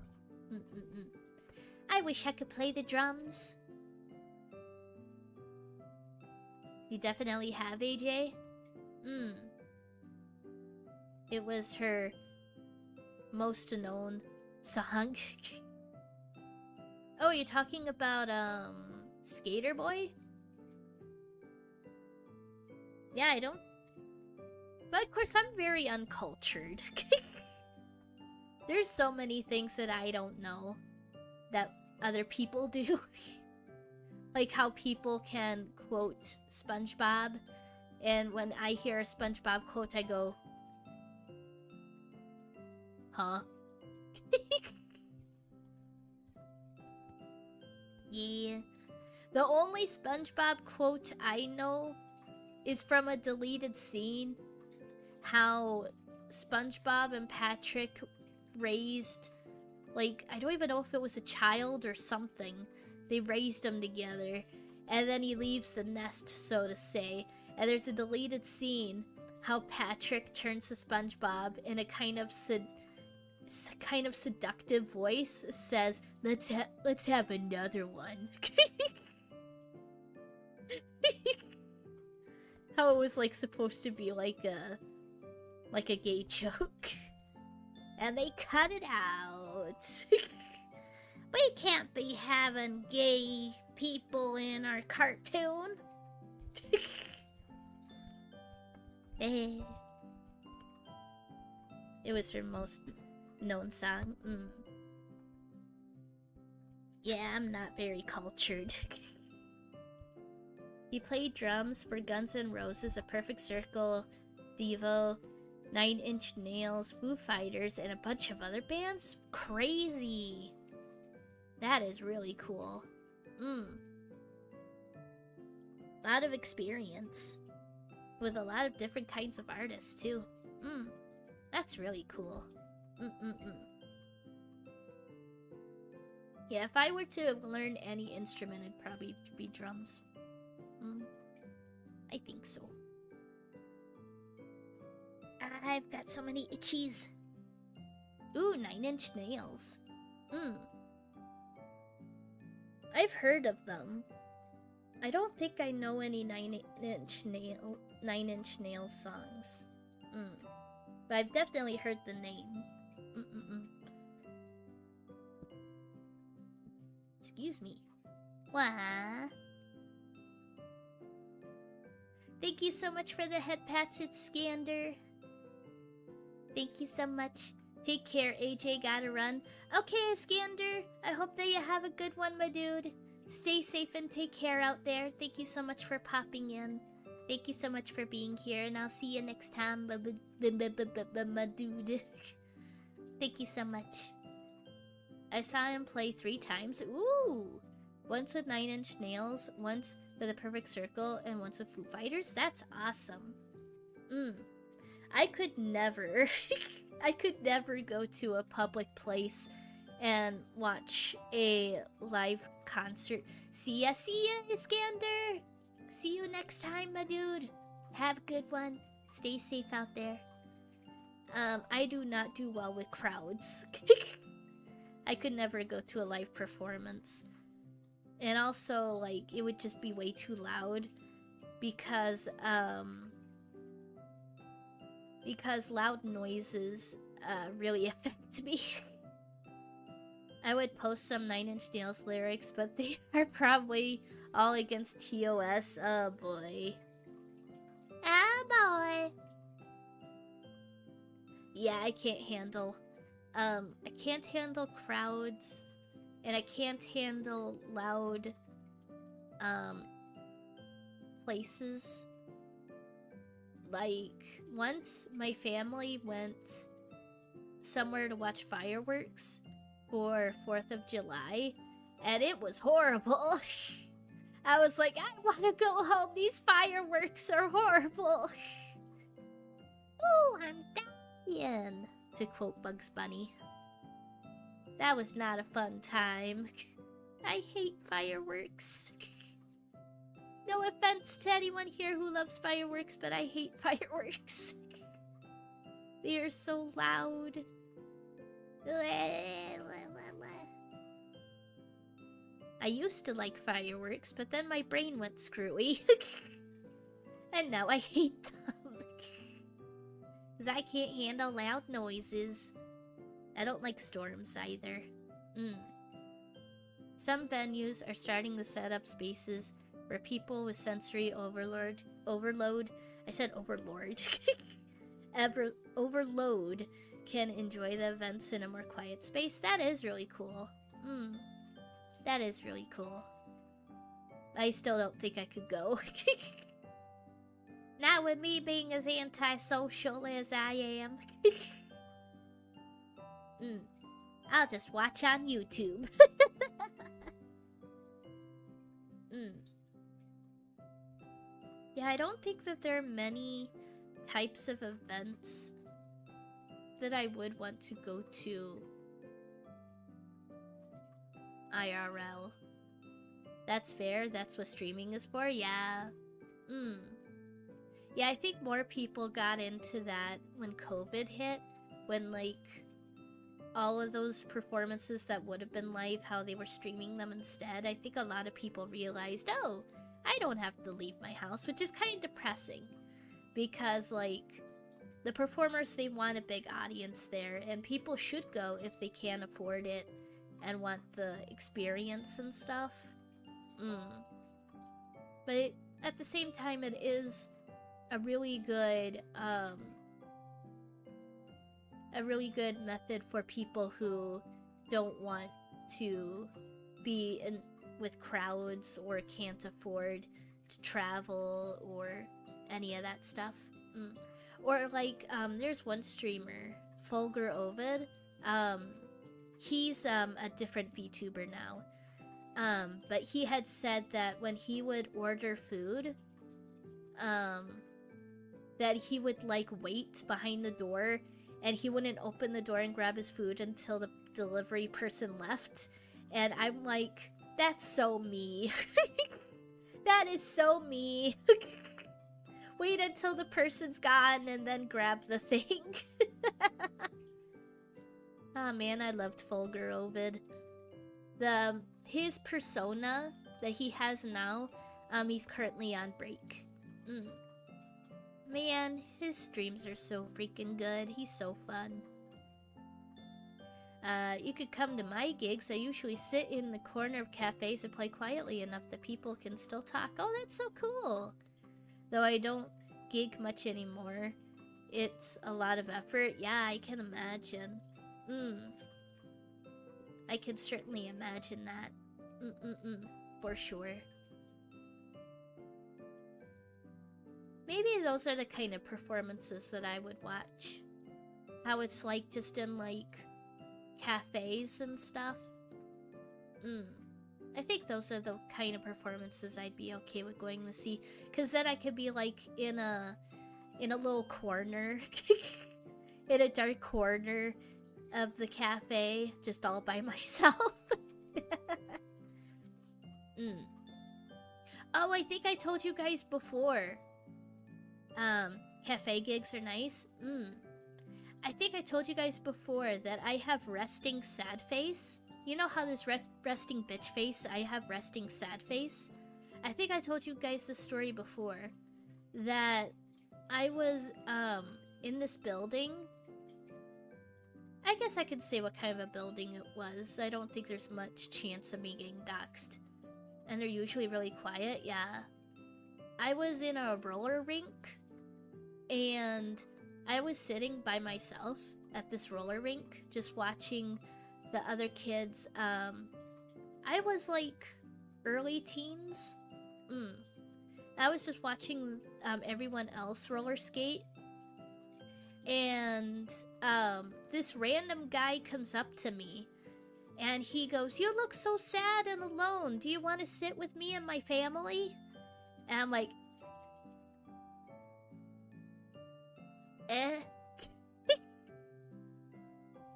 [SPEAKER 1] I wish I could play the drums. You definitely have, AJ? It was her most known song. Oh, you're talking about, Skater Boy? Yeah, I don't... But of course, I'm very uncultured. There's so many things that I don't know that other people do. Like how people can quote SpongeBob, and when I hear a SpongeBob quote, I go, huh? Yeah. The only SpongeBob quote I know is from a deleted scene. How SpongeBob and Patrick raised, like, I don't even know if it was a child or something. They raised them together, and then he leaves the nest, so to say. And there's a deleted scene how Patrick turns to SpongeBob in a kind of seductive voice, says, let's have another one. How it was like supposed to be like a gay joke. And they cut it out. We can't be having gay people in our cartoon. It was her most known song. Yeah, I'm not very cultured. He played drums for Guns N' Roses, A Perfect Circle, Devo, 9 Inch Nails, Foo Fighters, and a bunch of other bands? Crazy! That is really cool. A lot of experience. With a lot of different kinds of artists, too. That's really cool. Yeah, if I were to learn any instrument, it'd probably be drums. I think so. I've got so many itchies. Ooh, 9 Inch Nails. I've heard of them. I don't think I know any 9 Inch Nails songs. But I've definitely heard the name. Excuse me. Wah. Thank you so much for the head pats, it's Scander. Thank you so much. Take care, AJ, gotta run. Okay, Scander, I hope that you have a good one, my dude. Stay safe and take care out there. Thank you so much for popping in. Thank you so much for being here, and I'll see you next time, my dude. Thank you so much. I saw him play 3 times. Ooh! Once with 9 Inch Nails, once with A Perfect Circle, and once with Foo Fighters. That's awesome. I could never, I could never go to a public place and watch a live concert. See ya, Iskander! See you next time, my dude. Have a good one. Stay safe out there. I do not do well with crowds. I could never go to a live performance. And also, like, it would just be way too loud because loud noises really affect me. I would post some 9 Inch Nails lyrics, but they are probably all against TOS. Oh boy. Oh boy. Yeah, I can't handle crowds, and I can't handle loud places. Like, once my family went somewhere to watch fireworks for 4th of July, and it was horrible. I was like, I want to go home. These fireworks are horrible. Ooh, I'm dying, to quote Bugs Bunny. That was not a fun time. I hate fireworks. No offense to anyone here who loves fireworks, but I hate fireworks. They are so loud. I used to like fireworks, but then my brain went screwy. And now I hate them. Because I can't handle loud noises. I don't like storms either. Some venues are starting to set up spaces where people with sensory overload, I said overlord, overload can enjoy the events in a more quiet space. That is really cool. That is really cool. I still don't think I could go. Not with me being as antisocial as I am. I'll just watch on YouTube. Yeah, I don't think that there are many types of events that I would want to go to IRL. That's fair, that's what streaming is for, yeah. Yeah, I think more people got into that when COVID hit, when like all of those performances that would have been live, how they were streaming them instead. I think a lot of people realized, oh, I don't have to leave my house, which is kind of depressing because like the performers, they want a big audience there, and people should go if they can afford it and want the experience and stuff. But at the same time, it is a really good method for people who don't want to be in with crowds or can't afford to travel or any of that stuff. Or like there's one streamer, Fulgur Ovid. He's a different VTuber now, but he had said that when he would order food, that he would like wait behind the door and he wouldn't open the door and grab his food until the delivery person left. And I'm like, that's so me. That is so me. Wait until the person's gone and then grab the thing. Oh man, I loved Fulgur Ovid. His persona that he has now, he's currently on break. Man, his streams are so freaking good. He's so fun. You could come to my gigs. I usually sit in the corner of cafes and play quietly enough that people can still talk. Oh, that's so cool. Though I don't gig much anymore. It's a lot of effort. Yeah, I can imagine. I can certainly imagine that. For sure. Maybe those are the kind of performances that I would watch. How it's like just in like cafes and stuff. I think those are the kind of performances I'd be okay with going to see, because then I could be like in a little corner, in a dark corner of the cafe, just all by myself. Oh, I think I told you guys before. Cafe gigs are nice. I think I told you guys before that I have resting sad face. You know how there's resting bitch face? I have resting sad face. I think I told you guys this story before. That I was, in this building. I guess I could say what kind of a building it was. I don't think there's much chance of me getting doxxed. And they're usually really quiet, yeah. I was in a roller rink. And I was sitting by myself at this roller rink, just watching the other kids. I was like early teens. I was just watching everyone else roller skate. And this random guy comes up to me. And he goes, "You look so sad and alone. Do you want to sit with me and my family?" And I'm like,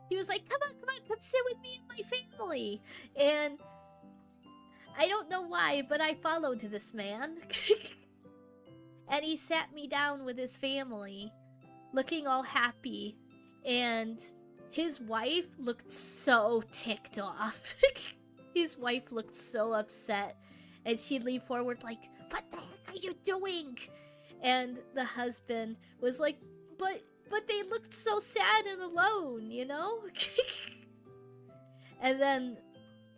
[SPEAKER 1] He was like, come on, come sit with me and my family. And I don't know why, but I followed this man. And he sat me down with his family, looking all happy. And his wife looked so ticked off. His wife looked so upset. And she'd lean forward like, "What the heck are you doing?" And the husband was like, but they looked so sad and alone, you know? And then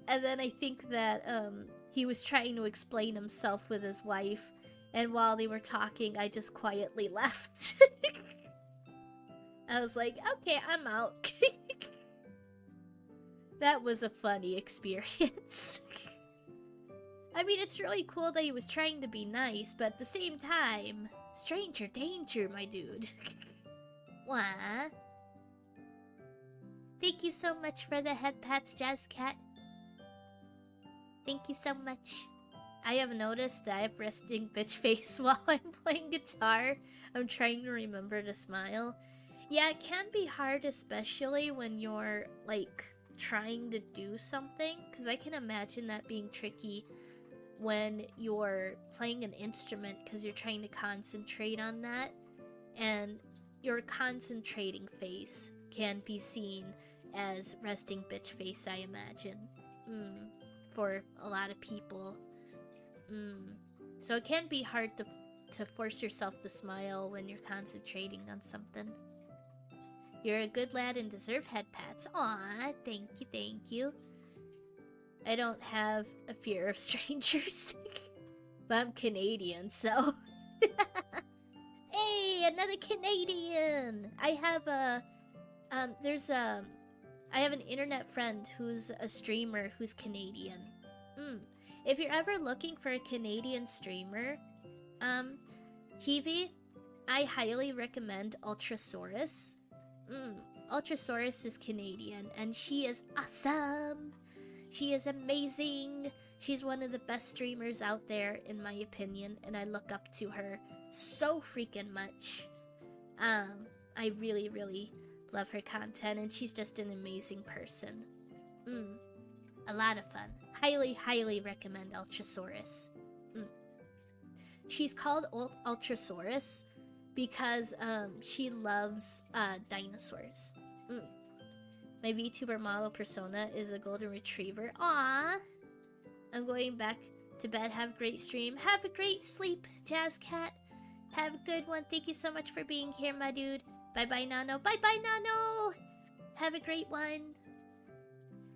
[SPEAKER 1] I think that he was trying to explain himself with his wife, and while they were talking, I just quietly left. I was like, okay, I'm out. That was a funny experience. I mean, it's really cool that he was trying to be nice, but at the same time, stranger danger, my dude. Wah. Thank you so much for the head pats, Jazz Cat. Thank you so much. I have noticed that I have resting bitch face while I'm playing guitar. I'm trying to remember to smile. Yeah, it can be hard, especially when you're, like, trying to do something. Because I can imagine that being tricky when you're playing an instrument because you're trying to concentrate on that. And your concentrating face can be seen as resting bitch face, I imagine. For a lot of people. So it can be hard to force yourself to smile when you're concentrating on something. You're a good lad and deserve head pats. Aw, thank you, thank you. I don't have a fear of strangers. But I'm Canadian, so... Hey, another Canadian! I have a... I have an internet friend who's a streamer who's Canadian. If you're ever looking for a Canadian streamer, Heavy, I highly recommend Ultrasaurus. Ultrasaurus is Canadian, and she is awesome! She is amazing! She's one of the best streamers out there, in my opinion, and I look up to her so freaking much. I really, really love her content, and she's just an amazing person. A lot of fun. Highly, highly recommend Ultrasaurus. She's called Ultrasaurus because she loves dinosaurs. My VTuber model persona is a golden retriever. Aww! I'm going back to bed. Have a great stream. Have a great sleep, Jazz Cat. Have a good one. Thank you so much for being here, my dude. Bye-bye, Nano. Bye-bye, Nano! Have a great one.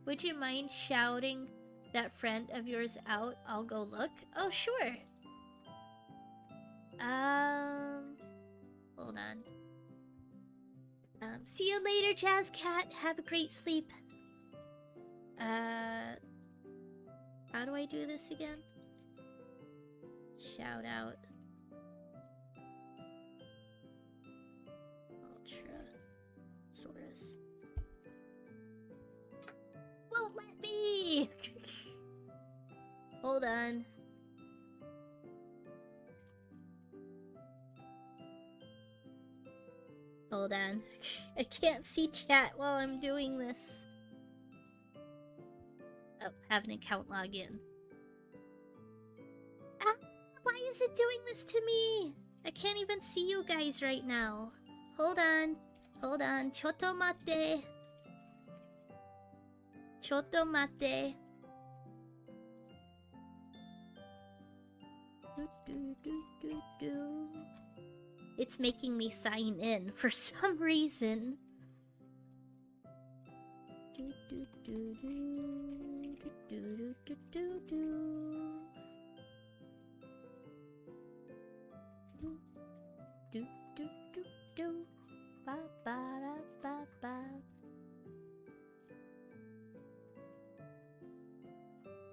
[SPEAKER 1] Would you mind shouting that friend of yours out? I'll go look. Oh, sure. Hold on. See you later, Jazz Cat. Have a great sleep. How do I do this again? Shout out. Ultrasaurus. Won't let me! Hold on. Hold on. I can't see chat while I'm doing this. Oh, have an account login. Ah, why is it doing this to me? I can't even see you guys right now. Hold on. Hold on. Chotto mate. Chotto mate. It's making me sign in for some reason.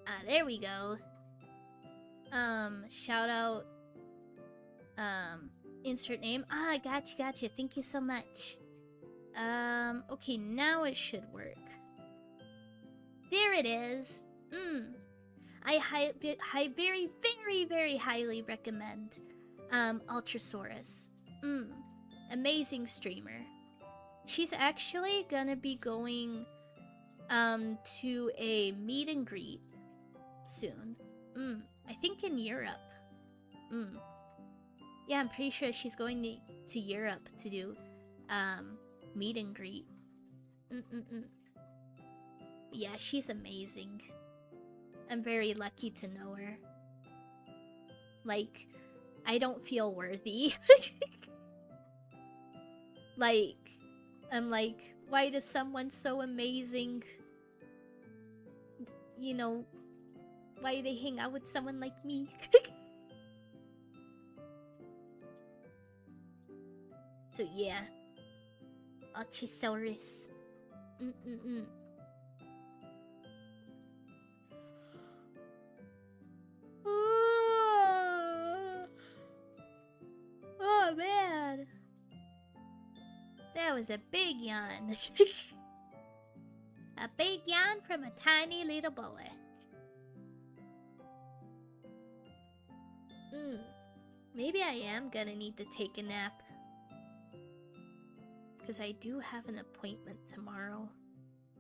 [SPEAKER 1] Ah, there we go. Shout out, insert name. Ah, gotcha. Thank you so much. Okay, now it should work. There it is. I very highly recommend, Ultrasaurus. Amazing streamer. She's actually gonna be going, to a meet and greet soon. I think in Europe. Yeah, I'm pretty sure she's going to Europe to do meet and greet. Yeah, she's amazing. I'm very lucky to know her. Like, I don't feel worthy. Like, I'm like, why does someone so amazing, you know, why do they hang out with someone like me? So yeah, Archosaurus. Oh man, that was a big yawn. A big yawn from a tiny little boy. Maybe I am gonna need to take a nap. Because I do have an appointment tomorrow.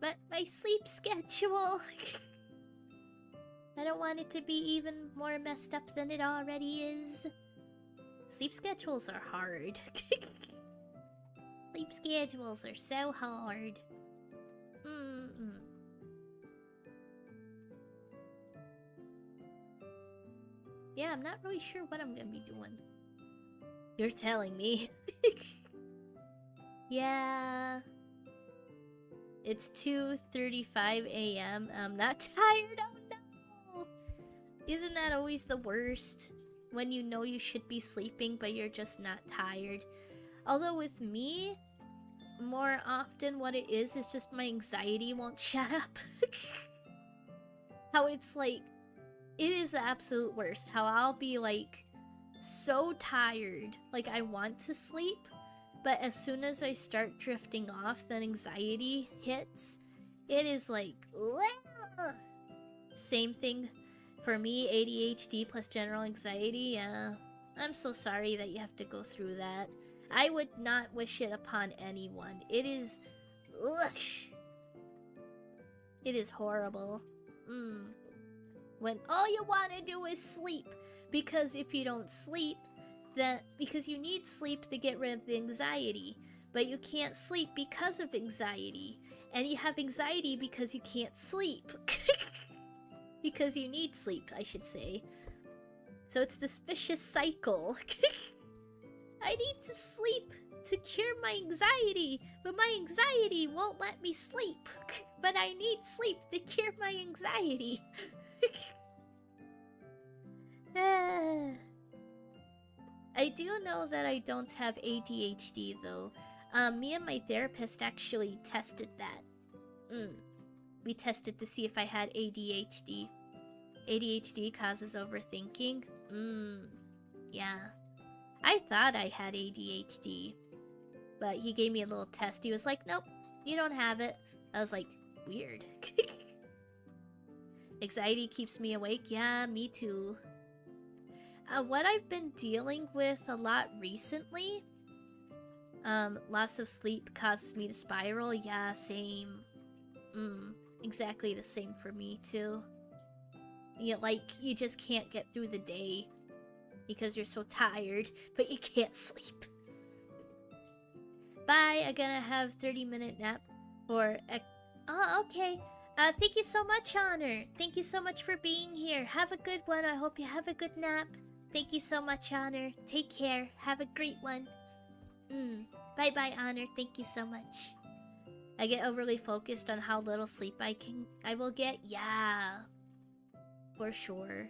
[SPEAKER 1] But my sleep schedule... I don't want it to be even more messed up than it already is. Sleep schedules are hard. Sleep schedules are so hard. Yeah, I'm not really sure what I'm gonna be doing. You're telling me. Yeah. It's 2:35 a.m. I'm not tired. Oh no! Isn't that always the worst? When you know you should be sleeping, but you're just not tired. Although with me, more often what it is just my anxiety won't shut up. How it's like, it is the absolute worst. How I'll be like, so tired. Like I want to sleep. But as soon as I start drifting off, then anxiety hits. It is like, ugh! Same thing for me, ADHD plus general anxiety. Yeah, I'm so sorry that you have to go through that. I would not wish it upon anyone. It is, ugh. It is horrible. When all you want to do is sleep. Because if you don't sleep, because you need sleep to get rid of the anxiety, but you can't sleep because of anxiety, and you have anxiety because you can't sleep. Because you need sleep, I should say. So it's this vicious cycle. I need to sleep to cure my anxiety, but my anxiety won't let me sleep. But I need sleep to cure my anxiety. I do know that I don't have ADHD though. Me and my therapist actually tested that. We tested to see if I had ADHD. ADHD causes overthinking. Yeah. I thought I had ADHD. But he gave me a little test. He was like, nope, you don't have it. I was like, weird. Anxiety keeps me awake. Yeah, me too. What I've been dealing with a lot recently, loss of sleep causes me to spiral. Yeah, same. Exactly the same for me too. Like, you just can't get through the day because you're so tired, but you can't sleep. Bye, I'm gonna have 30-minute nap for... Oh, okay. Thank you so much, Honor. Thank you so much for being here. Have a good one. I hope you have a good nap. Thank you so much, Honor. Take care. Have a great one. Bye-bye, Honor. Thank you so much. I get overly focused on how little sleep I will get. Yeah. For sure.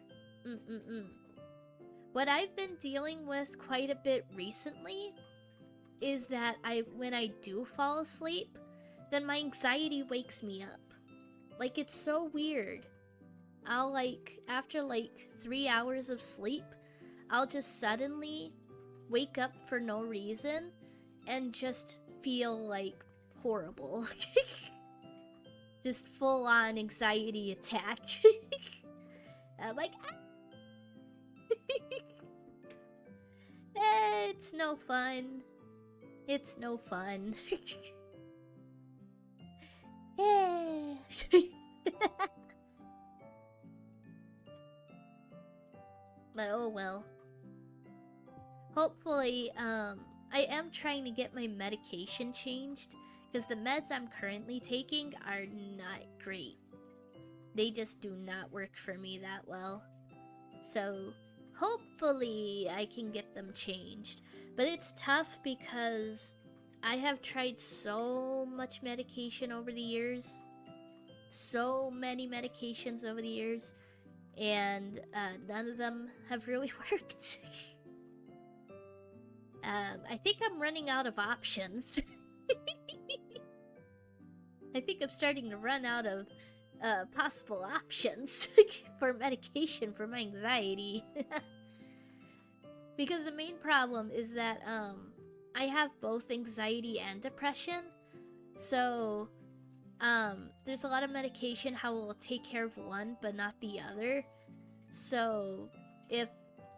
[SPEAKER 1] What I've been dealing with quite a bit recently is that when I do fall asleep, then my anxiety wakes me up. Like, it's so weird. I'll after 3 hours of sleep, I'll just suddenly wake up for no reason and just feel horrible. Just full on anxiety attack. I'm like, ah! It's no fun. It's no fun. But oh well. Hopefully, I am trying to get my medication changed, because the meds I'm currently taking are not great. They just do not work for me that well. So, hopefully I can get them changed. But it's tough because I have tried so much medication over the years. So many medications over the years. And none of them have really worked. I think I'm running out of options. I think I'm starting to run out of possible options for medication for my anxiety. Because the main problem is that I have both anxiety and depression. So there's a lot of medication how it will take care of one but not the other. So if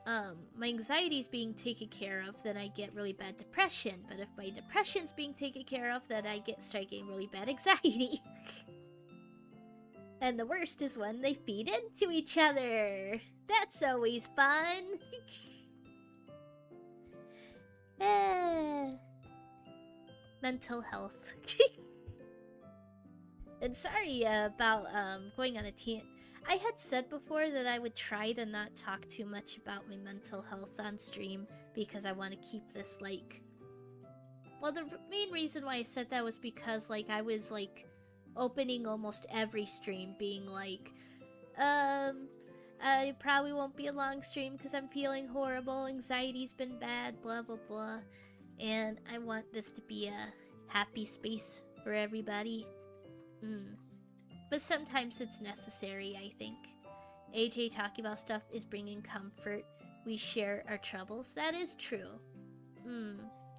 [SPEAKER 1] my anxiety is being taken care of, then I get really bad depression. But if my depression's being taken care of, then I start getting really bad anxiety. And the worst is when they feed into each other. That's always fun. Mental health. And sorry about going on a tangent. I had said before that I would try to not talk too much about my mental health on stream because I want to keep this like... Well, the main reason why I said that was because like I was like opening almost every stream being like, it probably won't be a long stream because I'm feeling horrible, anxiety's been bad, blah blah blah. And I want this to be a happy space for everybody. But sometimes it's necessary, I think. AJ talking about stuff is bringing comfort. We share our troubles. That is true.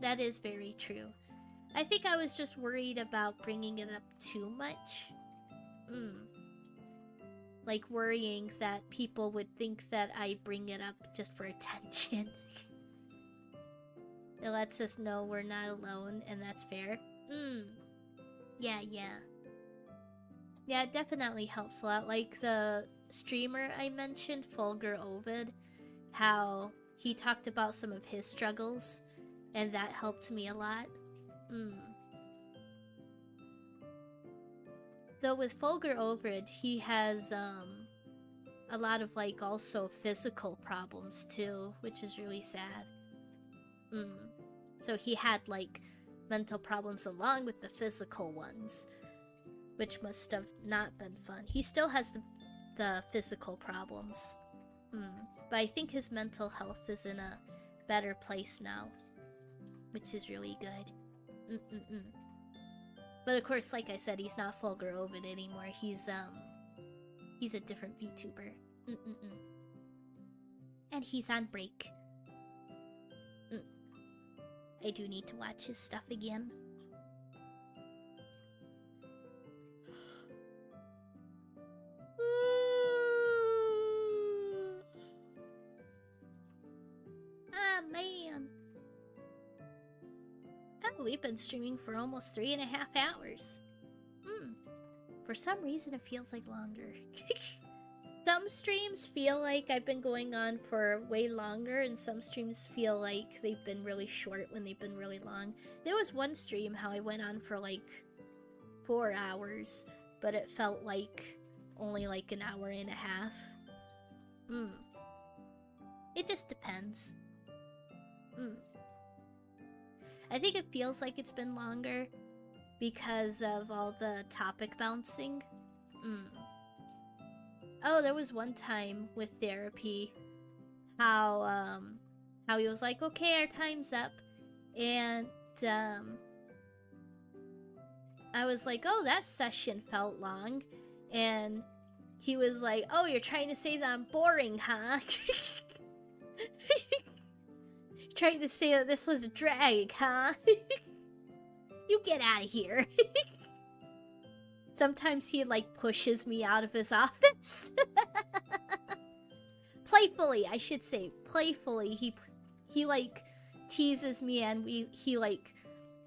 [SPEAKER 1] That is very true. I think I was just worried about bringing it up too much. Like worrying that people would think that I bring it up just for attention. It lets us know we're not alone, and that's fair. Yeah. Yeah, it definitely helps a lot. Like the streamer I mentioned, Fulgur Ovid, how he talked about some of his struggles, and that helped me a lot. Though with Fulgur Ovid, he has a lot of like also physical problems too, which is really sad. So he had like mental problems along with the physical ones, which must have not been fun. He still has the physical problems. But I think his mental health is in a better place now, which is really good. But of course, like I said, he's not Fulgur Ovid anymore. He's a different VTuber. And he's on break. I do need to watch his stuff again. Ah, man. Oh, we've been streaming for almost 3.5 hours. For some reason, it feels like longer. Some streams feel like I've been going on for way longer, and some streams feel like they've been really short when they've been really long. There was one stream how I went on for like 4 hours, but it felt like only like an hour and a half. It just depends. I think it feels like it's been longer because of all the topic bouncing. Oh, there was one time with therapy how he was like, okay, our time's up, and I was like, oh, that session felt long, and he was like, oh, you're trying to say that I'm boring, huh? Trying to say that this was a drag, huh? You get out of here. Sometimes he like pushes me out of his office. Playfully, I should say. Playfully, he like teases me, and he like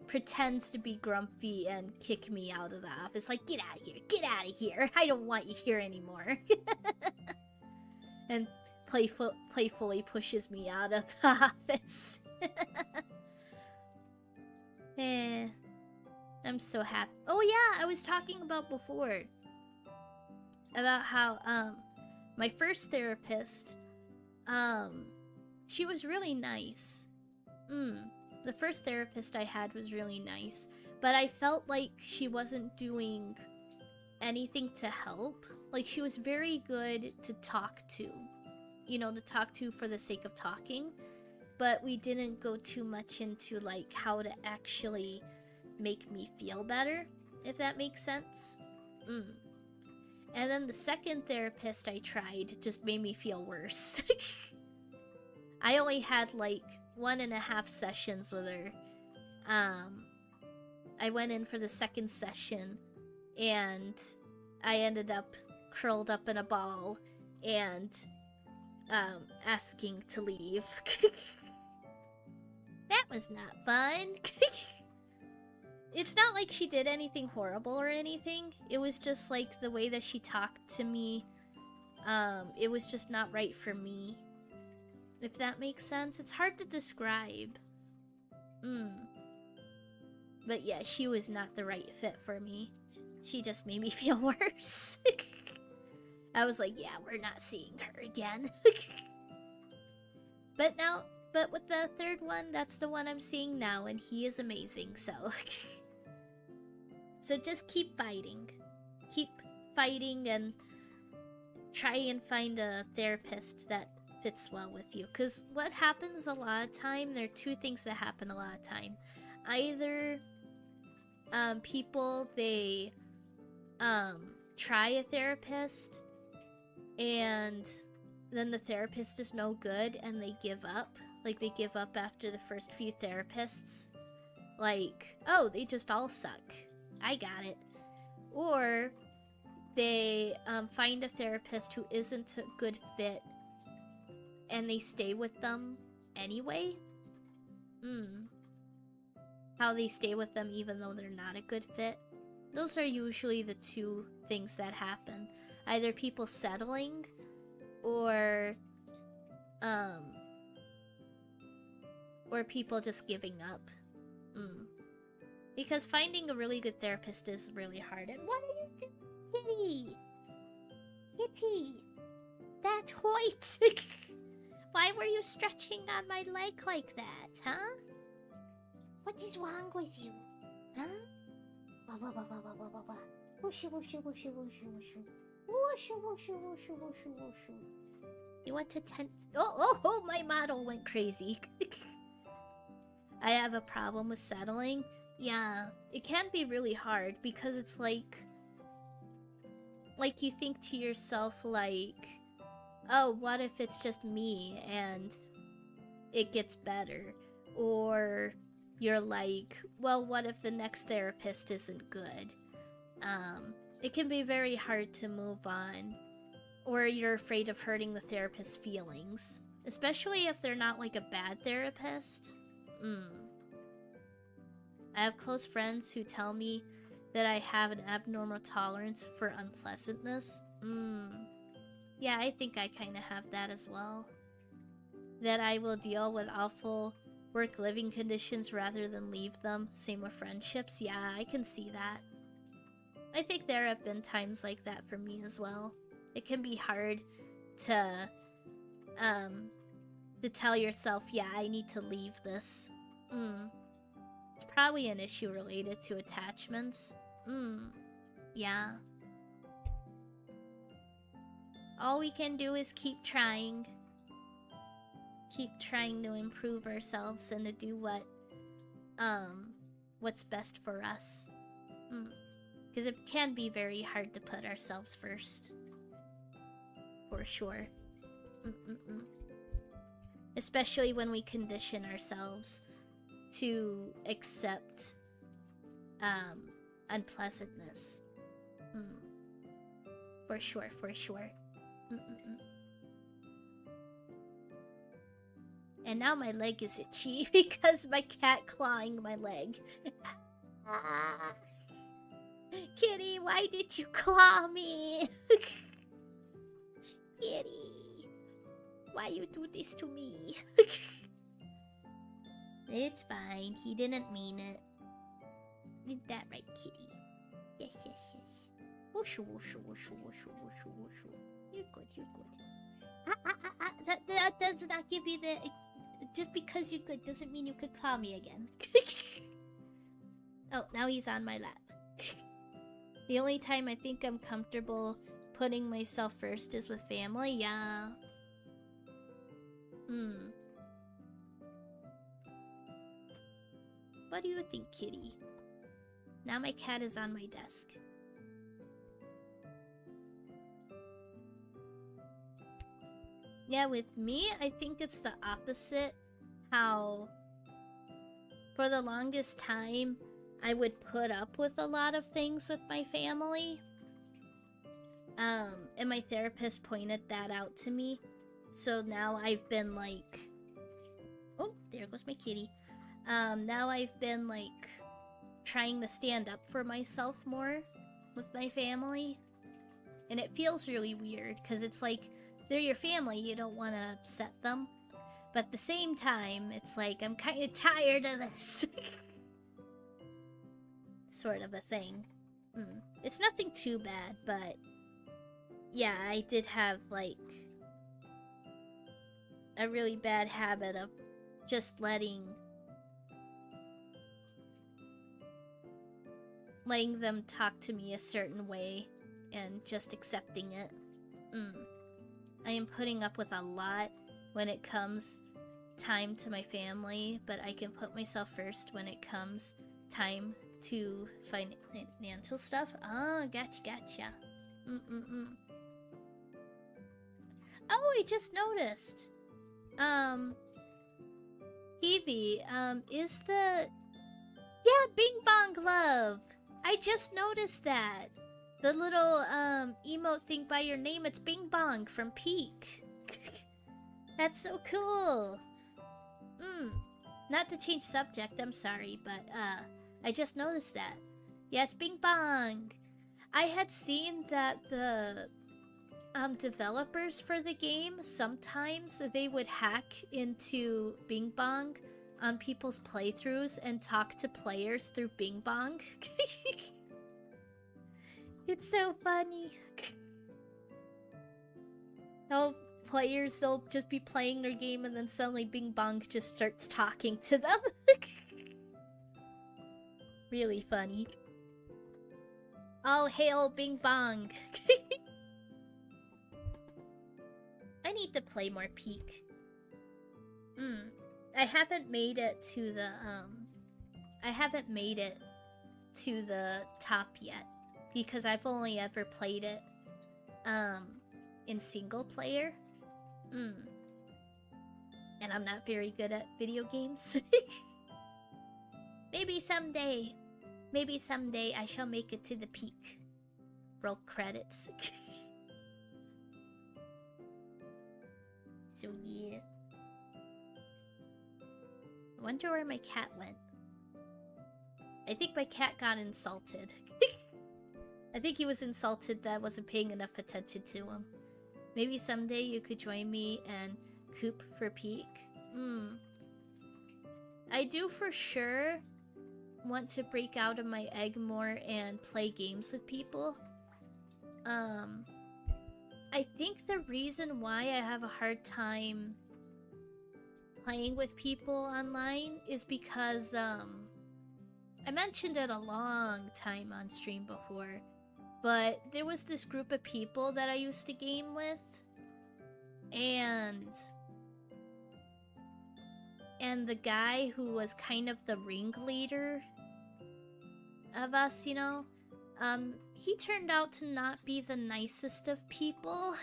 [SPEAKER 1] pretends to be grumpy and kick me out of the office. Like, get out of here, get out of here. I don't want you here anymore. And playfully pushes me out of the office. Eh, I'm so happy. Oh yeah, I was talking about before about how my first therapist, she was really nice. The first therapist I had was really nice, but I felt like she wasn't doing anything to help. Like, she was very good to talk to, you know, to talk to for the sake of talking, but we didn't go too much into like how to actually make me feel better, if that makes sense. And then the second therapist I tried just made me feel worse. I only had like 1.5 sessions with her. I went in for the second session and I ended up curled up in a ball and asking to leave. That was not fun. It's not like she did anything horrible or anything. It was just like the way that she talked to me. It was just not right for me. If that makes sense. It's hard to describe. But yeah, she was not the right fit for me. She just made me feel worse. I was like, yeah, we're not seeing her again. But with the third one, that's the one I'm seeing now, and he is amazing, so... So just keep fighting. Keep fighting and try and find a therapist that fits well with you. Because what happens a lot of time, there are two things that happen a lot of time. Either people, they try a therapist and then the therapist is no good and they give up. Like, they give up after the first few therapists. Like, oh, they just all suck. I got it. Or they find a therapist who isn't a good fit and they stay with them anyway. How they stay with them even though they're not a good fit. Those are usually the two things that happen. Either people settling or people just giving up. Because finding a really good therapist is really hard. And what are you doing, Kitty? Kitty! That Hoyt! Why were you stretching on my leg like that, huh? What is wrong with you? Huh? Whooshu, whooshu, whooshu, whooshu, whooshu. Whooshu, whooshu, whooshu, whooshu, whooshu. You want to Oh, my model went crazy. I have a problem with settling. Yeah, it can be really hard because it's like you think to yourself like, oh, what if it's just me and it gets better? Or you're like, well, what if the next therapist isn't good? It can be very hard to move on. Or you're afraid of hurting the therapist's feelings. Especially if they're not like a bad therapist. I have close friends who tell me that I have an abnormal tolerance for unpleasantness. Yeah, I think I kind of have that as well. That I will deal with awful work-living conditions rather than leave them. Same with friendships. Yeah, I can see that. I think there have been times like that for me as well. It can be hard to tell yourself, yeah, I need to leave this. It's probably an issue related to attachments. Yeah. All we can do is keep trying. Keep trying to improve ourselves and to do what's best for us. Because it can be very hard to put ourselves first. For sure. Especially when we condition ourselves to accept unpleasantness. For sure, for sure. And now my leg is itchy because my cat clawing my leg. Kitty, why did you claw me? Kitty. Why you do this to me? It's fine. He didn't mean it. Isn't that right, kitty? Yes, yes, yes. Whooshu, whooshu, whooshu, whooshu, whooshu, whooshu. You're good, you're good. That does not give you the... Just because you're good doesn't mean you could call me again. Oh, now he's on my lap. The only time I think I'm comfortable putting myself first is with family, yeah. What do you think, kitty? Now my cat is on my desk. Yeah, with me, I think it's the opposite. How, for the longest time, I would put up with a lot of things with my family. And my therapist pointed that out to me. So now I've been like... Oh, there goes my kitty. Now I've been like trying to stand up for myself more with my family. And it feels really weird because it's like they're your family, you don't want to upset them. But at the same time, it's like I'm kind of tired of this. Sort of a thing. It's nothing too bad, but yeah, I did have like a really bad habit of just letting them talk to me a certain way and just accepting it. I am putting up with a lot when it comes time to my family, but I can put myself first when it comes time to financial stuff. Oh, gotcha. Oh, I just noticed. Evie, is the... Yeah, Bing Bong Love! I just noticed that. The little, emote thing by your name, it's Bing Bong from Peak. That's so cool. Not to change subject, I'm sorry, but, I just noticed that. Yeah, it's Bing Bong. I had seen that the developers for the game, sometimes they would hack into Bing Bong on people's playthroughs and talk to players through Bing Bong. It's so funny. How players, they'll just be playing their game and then suddenly Bing Bong just starts talking to them. Really funny. All hail Bing Bong. I need to play more Peak. I haven't made it to the, top yet. Because I've only ever played it, in single player. And I'm not very good at video games. Maybe someday I shall make it to the Peak. Roll credits. So yeah. I wonder where my cat went. I think my cat got insulted. I think he was insulted that I wasn't paying enough attention to him. Maybe someday you could join me and coop for Peak. I do for sure want to break out of my egg more and play games with people. I think the reason why I have a hard time playing with people online is because, I mentioned it a long time on stream before, but there was this group of people that I used to game with, and the guy who was kind of the ringleader of us, you know, he turned out to not be the nicest of people.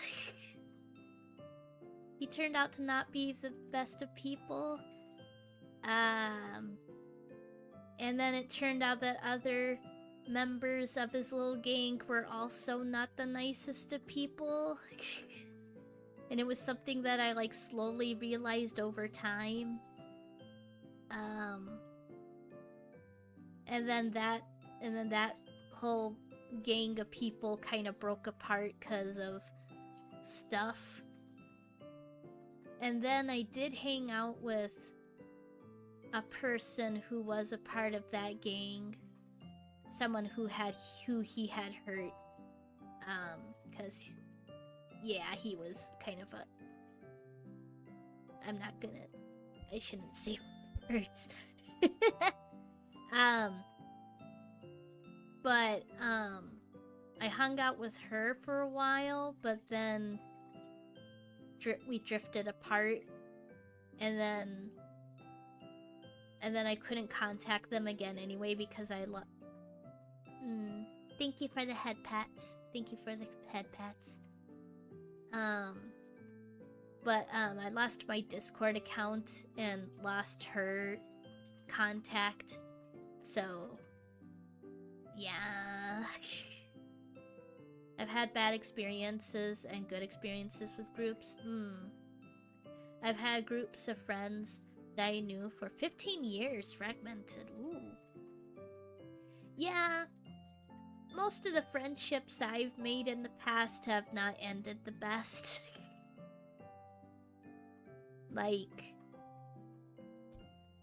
[SPEAKER 1] He turned out to not be the best of people. And then it turned out that other members of his little gang were also not the nicest of people. And it was something that I like slowly realized over time. And then that whole gang of people kind of broke apart because of stuff. And then I did hang out with a person who was a part of that gang. Someone who he had hurt. Cause yeah, he was kind of a... I shouldn't say words. But I hung out with her for a while, but then we drifted apart, and then I couldn't contact them again anyway because I thank you for the head pats. Thank you for the head pats. But I lost my Discord account and lost her contact. So, yeah. I've had bad experiences and good experiences with groups. I've had groups of friends that I knew for 15 years fragmented. Ooh. Yeah. Most of the friendships I've made in the past have not ended the best. Like,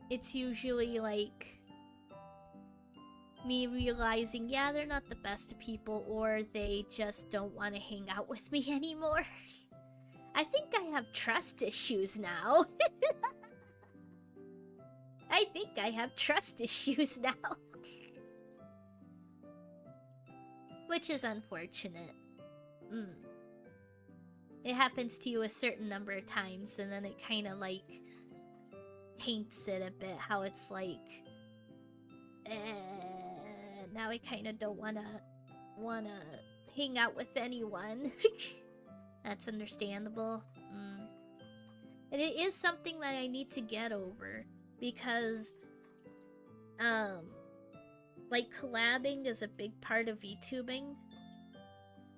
[SPEAKER 1] it's usually like me realizing, yeah, they're not the best of people, or they just don't want to hang out with me anymore. I think I have trust issues now. I think I have trust issues now. Which is unfortunate. It happens to you a certain number of times, and then it kind of like taints it a bit. How it's like, now I kind of don't wanna hang out with anyone. That's understandable. And it is something that I need to get over, because like collabing is a big part of VTubing.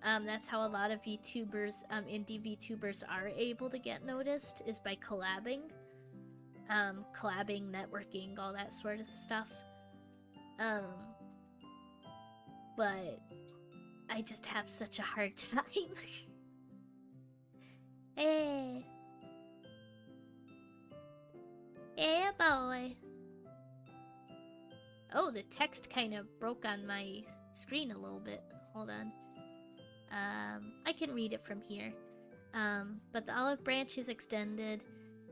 [SPEAKER 1] That's how a lot of VTubers, indie VTubers are able to get noticed, is by collabing. Collabing, networking, all that sort of stuff. But I just have such a hard time. Hey. Yeah, boy. Oh, the text kind of broke on my screen a little bit. Hold on. I can read it from here. But the olive branch is extended.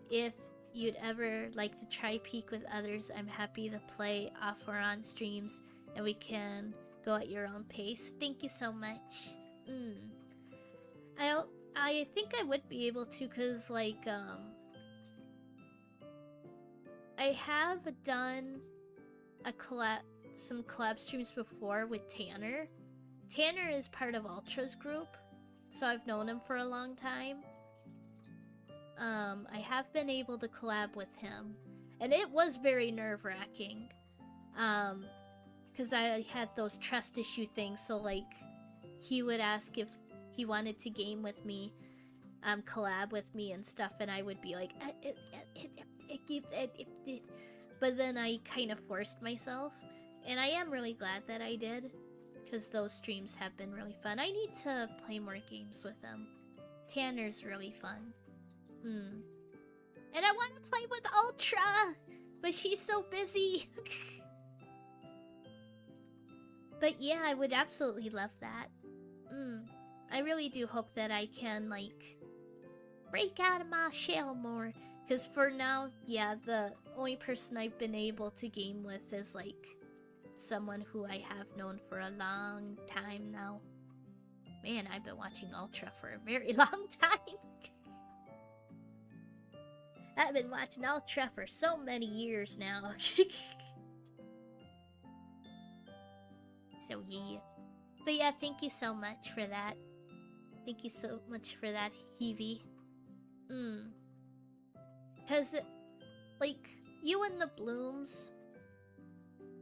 [SPEAKER 1] If you'd ever like to try peek with others, I'm happy to play off or on streams, and we can go at your own pace. Thank you so much. I think I would be able to, cause like I have done some collab streams before with Tanner. Tanner is part of Ultra's group, so I've known him for a long time. I have been able to collab with him, and it was very nerve-wracking. Because I had those trust issue things, so like, he would ask if he wanted to game with me, collab with me and stuff, and I would be like, but then I kind of forced myself, and I am really glad that I did, because those streams have been really fun. I need to play more games with him. Tanner's really fun. And I want to play with Ultra, but she's so busy. But yeah, I would absolutely love that. I really do hope that I can, like, break out of my shell more. Because for now, yeah, the only person I've been able to game with is, like, someone who I have known for a long time now. Man, I've been watching Ultra for a very long time. I've been watching Ultra for so many years now. So yeah. But yeah, thank you so much for that. Thank you so much for that, Heavy. Cause, like, you and the Blooms,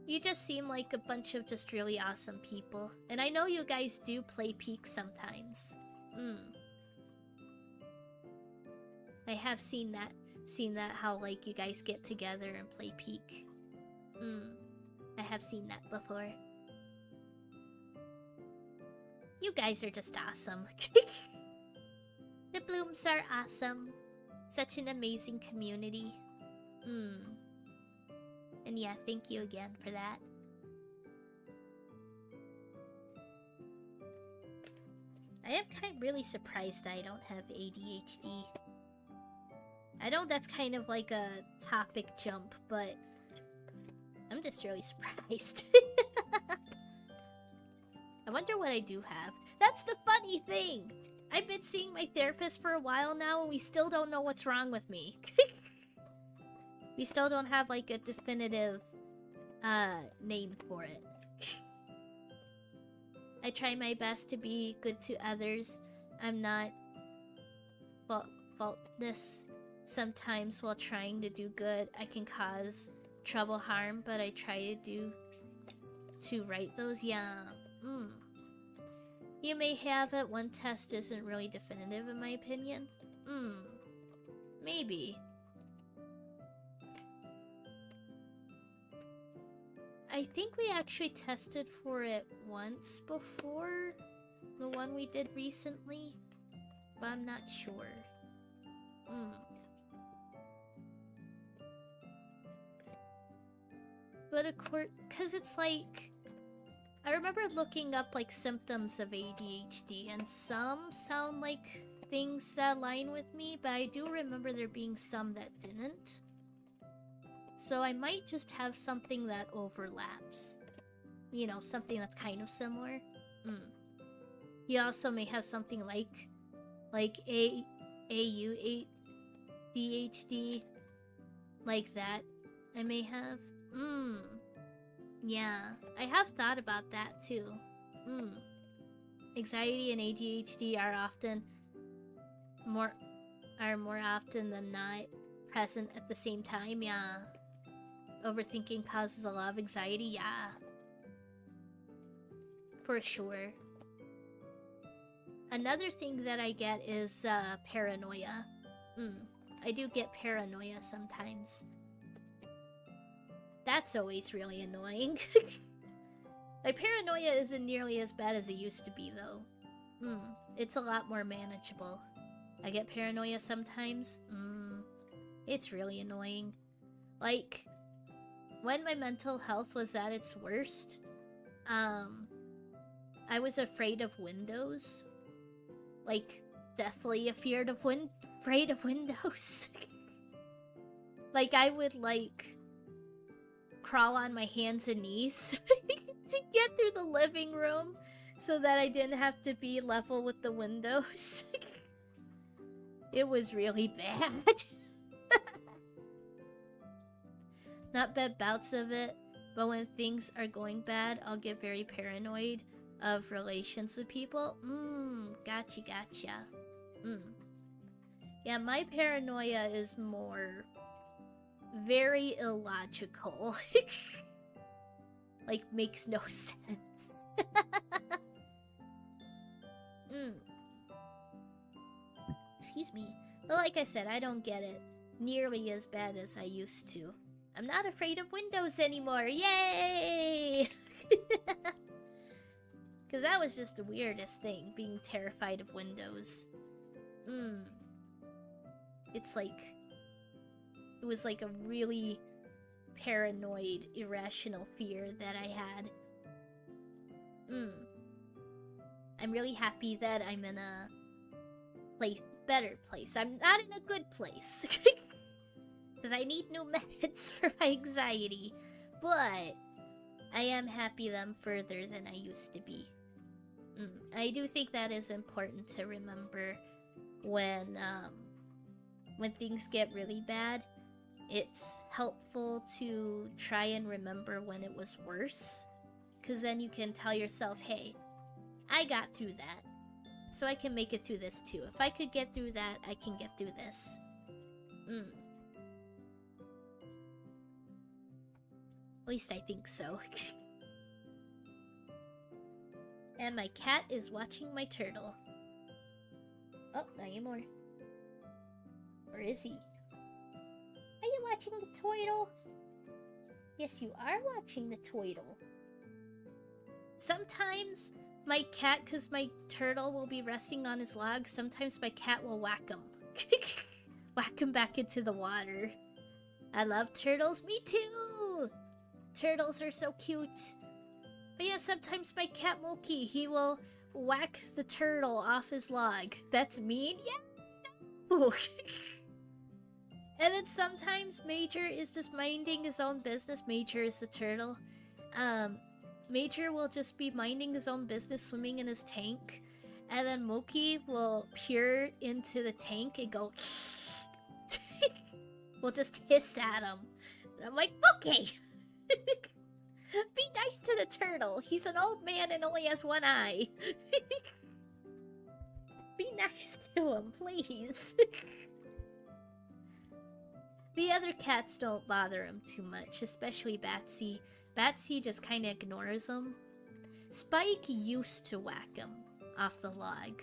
[SPEAKER 1] you just seem like a bunch of just really awesome people. And I know you guys do play Peak sometimes. I have seen that, how, like, you guys get together and play Peak. I have seen that before. You guys are just awesome. The Blooms are awesome. Such an amazing community. And yeah, thank you again for that. I am really surprised that I don't have ADHD. I know that's kind of like a topic jump, but I'm just really surprised. I wonder what I do have. That's the funny thing! I've been seeing my therapist for a while now, and we still don't know what's wrong with me. We still don't have, like, a definitive, name for it. I try my best to be good to others. I'm not faultless. Sometimes while trying to do good, I can cause trouble, harm, but I try to right those. Yeah. You may have it. One test isn't really definitive in my opinion. Maybe. I think we actually tested for it once before, the one we did recently, but I'm not sure. But of course, because it's like, I remember looking up like symptoms of ADHD, and some sound like things that align with me, but I do remember there being some that didn't. So I might just have something that overlaps. You know, something that's kind of similar. You also may have something like ADHD, like that. I may have. Yeah, I have thought about that too. Anxiety and ADHD are more often than not present at the same time. Yeah. Overthinking causes a lot of anxiety. Yeah. For sure. Another thing that I get is paranoia. I do get paranoia sometimes. That's always really annoying. My paranoia isn't nearly as bad as it used to be, though. It's a lot more manageable. I get paranoia sometimes. It's really annoying. Like, when my mental health was at its worst, I was afraid of windows. Like, deathly afraid of windows. Like, I would, like, crawl on my hands and knees to get through the living room so that I didn't have to be level with the windows. It was really bad. Not bad bouts of it, but when things are going bad, I'll get very paranoid of relations with people. Gotcha. Yeah, my paranoia is more very illogical. Like, makes no sense. Excuse me. But like I said, I don't get it nearly as bad as I used to. I'm not afraid of windows anymore. Yay! Because that was just the weirdest thing, being terrified of windows. It's like, it was like a really paranoid, irrational fear that I had. I'm really happy that I'm in a better place. I'm not in a good place. Because I need new meds for my anxiety. But I am happy that I'm further than I used to be. I do think that is important to remember when things get really bad. It's helpful to try and remember when it was worse. Because then you can tell yourself, hey, I got through that. So I can make it through this too. If I could get through that, I can get through this. At least I think so. And my cat is watching my turtle. Oh, not anymore. Or is he? Are you watching the turtle? Yes, you are watching the turtle. Sometimes my cat, because my turtle will be resting on his log, sometimes my cat will whack him. Whack him back into the water. I love turtles. Me too! Turtles are so cute. But yeah, sometimes my cat Moki, he will whack the turtle off his log. That's mean? Yeah! No. And then sometimes Major is just minding his own business. Major is the turtle. Major will just be minding his own business, swimming in his tank. And then Moki will peer into the tank and go... We'll just hiss at him. And I'm like, okay! Be nice to the turtle. He's an old man and only has one eye. Be nice to him, please. The other cats don't bother him too much, especially Batsy. Batsy just kind of ignores him. Spike used to whack him off the log,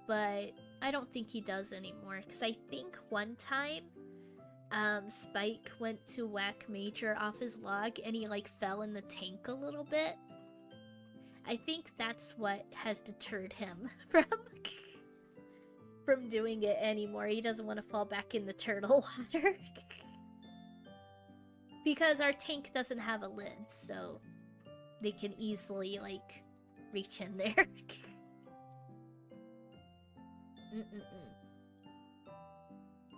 [SPEAKER 1] but I don't think he does anymore, because I think one time Spike went to whack Major off his log and he like fell in the tank a little bit. I think that's what has deterred him from doing it anymore. He doesn't want to fall back in the turtle water. Because our tank doesn't have a lid, so they can easily like reach in there.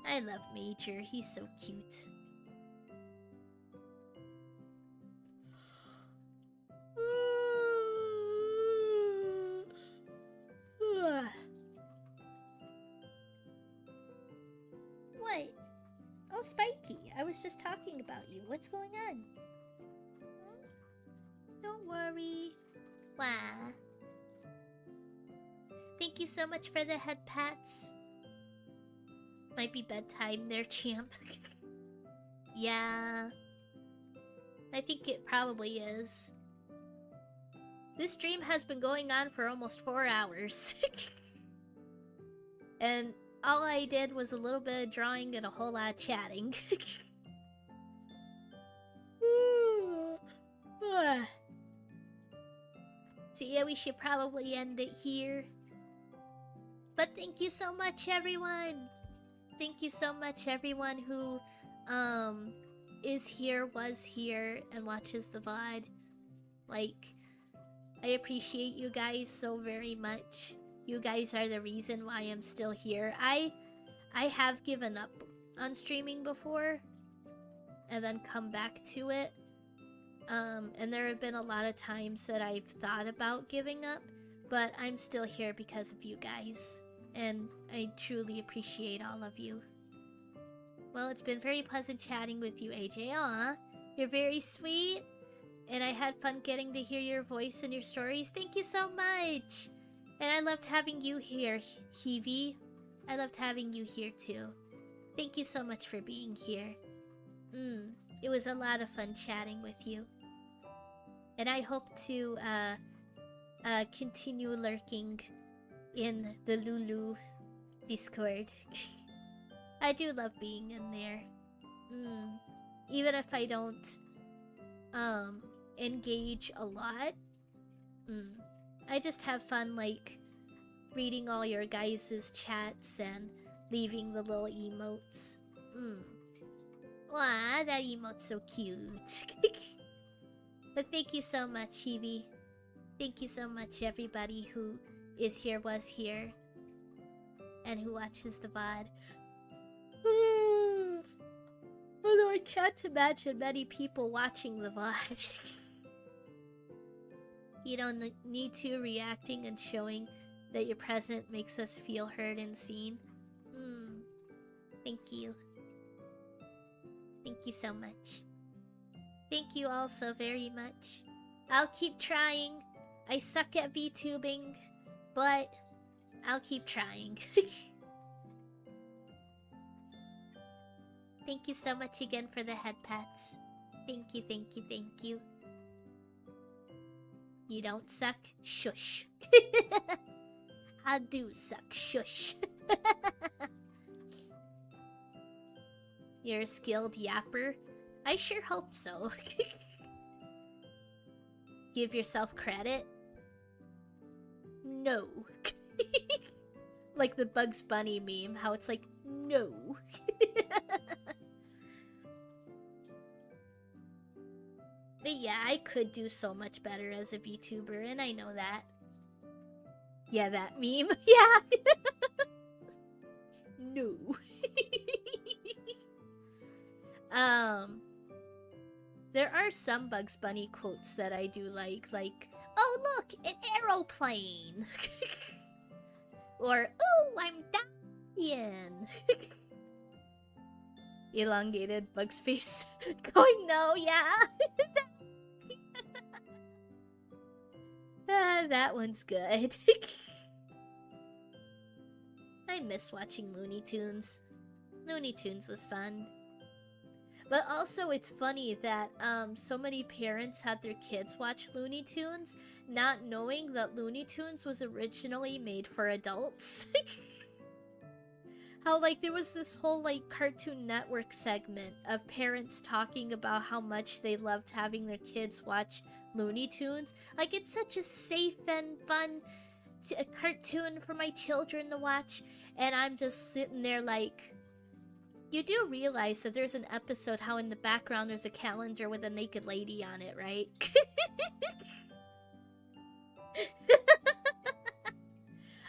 [SPEAKER 1] I love Major, he's so cute. What? Oh, Spiky, I was just talking about you. What's going on? Don't worry. Wah. Thank you so much for the head pats. Might be bedtime there, champ. Yeah. I think it probably is. This stream has been going on for almost 4 hours. And all I did was a little bit of drawing and a whole lot of chatting. So yeah, we should probably end it here. But thank you so much, everyone! Thank you so much, everyone who is here, was here, and watches the VOD. Like, I appreciate you guys so very much. You guys are the reason why I'm still here. I have given up on streaming before, and then come back to it. And there have been a lot of times that I've thought about giving up, but I'm still here because of you guys. And I truly appreciate all of you. Well, it's been very pleasant chatting with you, AJ. Aw, you're very sweet, and I had fun getting to hear your voice and your stories. Thank you so much! And I loved having you here, Heavy. I loved having you here too. Thank you so much for being here. It was a lot of fun chatting with you. And I hope to continue lurking in the Lulu Discord. I do love being in there. Even if I don't engage a lot. I just have fun, like, reading all your guys' chats and leaving the little emotes. Wow, that emote's so cute. But thank you so much, Chibi. Thank you so much, everybody who is here, was here, and who watches the VOD. Although I can't imagine many people watching the VOD. You don't need to. Reacting and showing that you're present makes us feel heard and seen. Thank you. Thank you so much. Thank you all so very much. I'll keep trying. I suck at VTubing, but I'll keep trying. Thank you so much again for the head pats. Thank you, thank you, thank you. You don't suck? Shush. I do suck. Shush. You're a skilled yapper? I sure hope so. Give yourself credit? No. Like the Bugs Bunny meme, how it's like, no. But yeah, I could do so much better as a VTuber, and I know that. Yeah, that meme. Yeah. No. There are some Bugs Bunny quotes that I do like, oh look, an aeroplane. Or, oh, I'm dying. Elongated Bug's face going, no, yeah. That one's good. I miss watching Looney Tunes. Looney Tunes was fun. But also, it's funny that so many parents had their kids watch Looney Tunes, not knowing that Looney Tunes was originally made for adults. How, like, there was this whole, like, Cartoon Network segment of parents talking about how much they loved having their kids watch Looney Tunes. Like, it's such a safe and fun cartoon for my children to watch. And I'm just sitting there like... You do realize that there's an episode how in the background there's a calendar with a naked lady on it, right?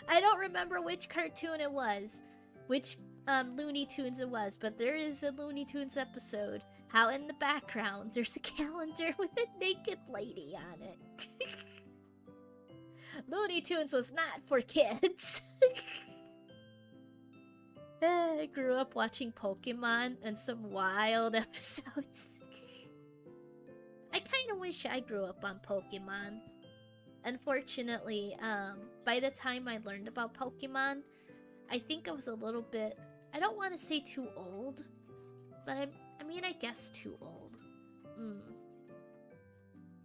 [SPEAKER 1] I don't remember which cartoon it was, which Looney Tunes it was, but there is a Looney Tunes episode how in the background there's a calendar with a naked lady on it. Looney Tunes was not for kids. I grew up watching Pokemon and some wild episodes. I kind of wish I grew up on Pokemon. Unfortunately, by the time I learned about Pokemon, I think I was a little bit... I don't want to say too old, but I mean, I guess too old.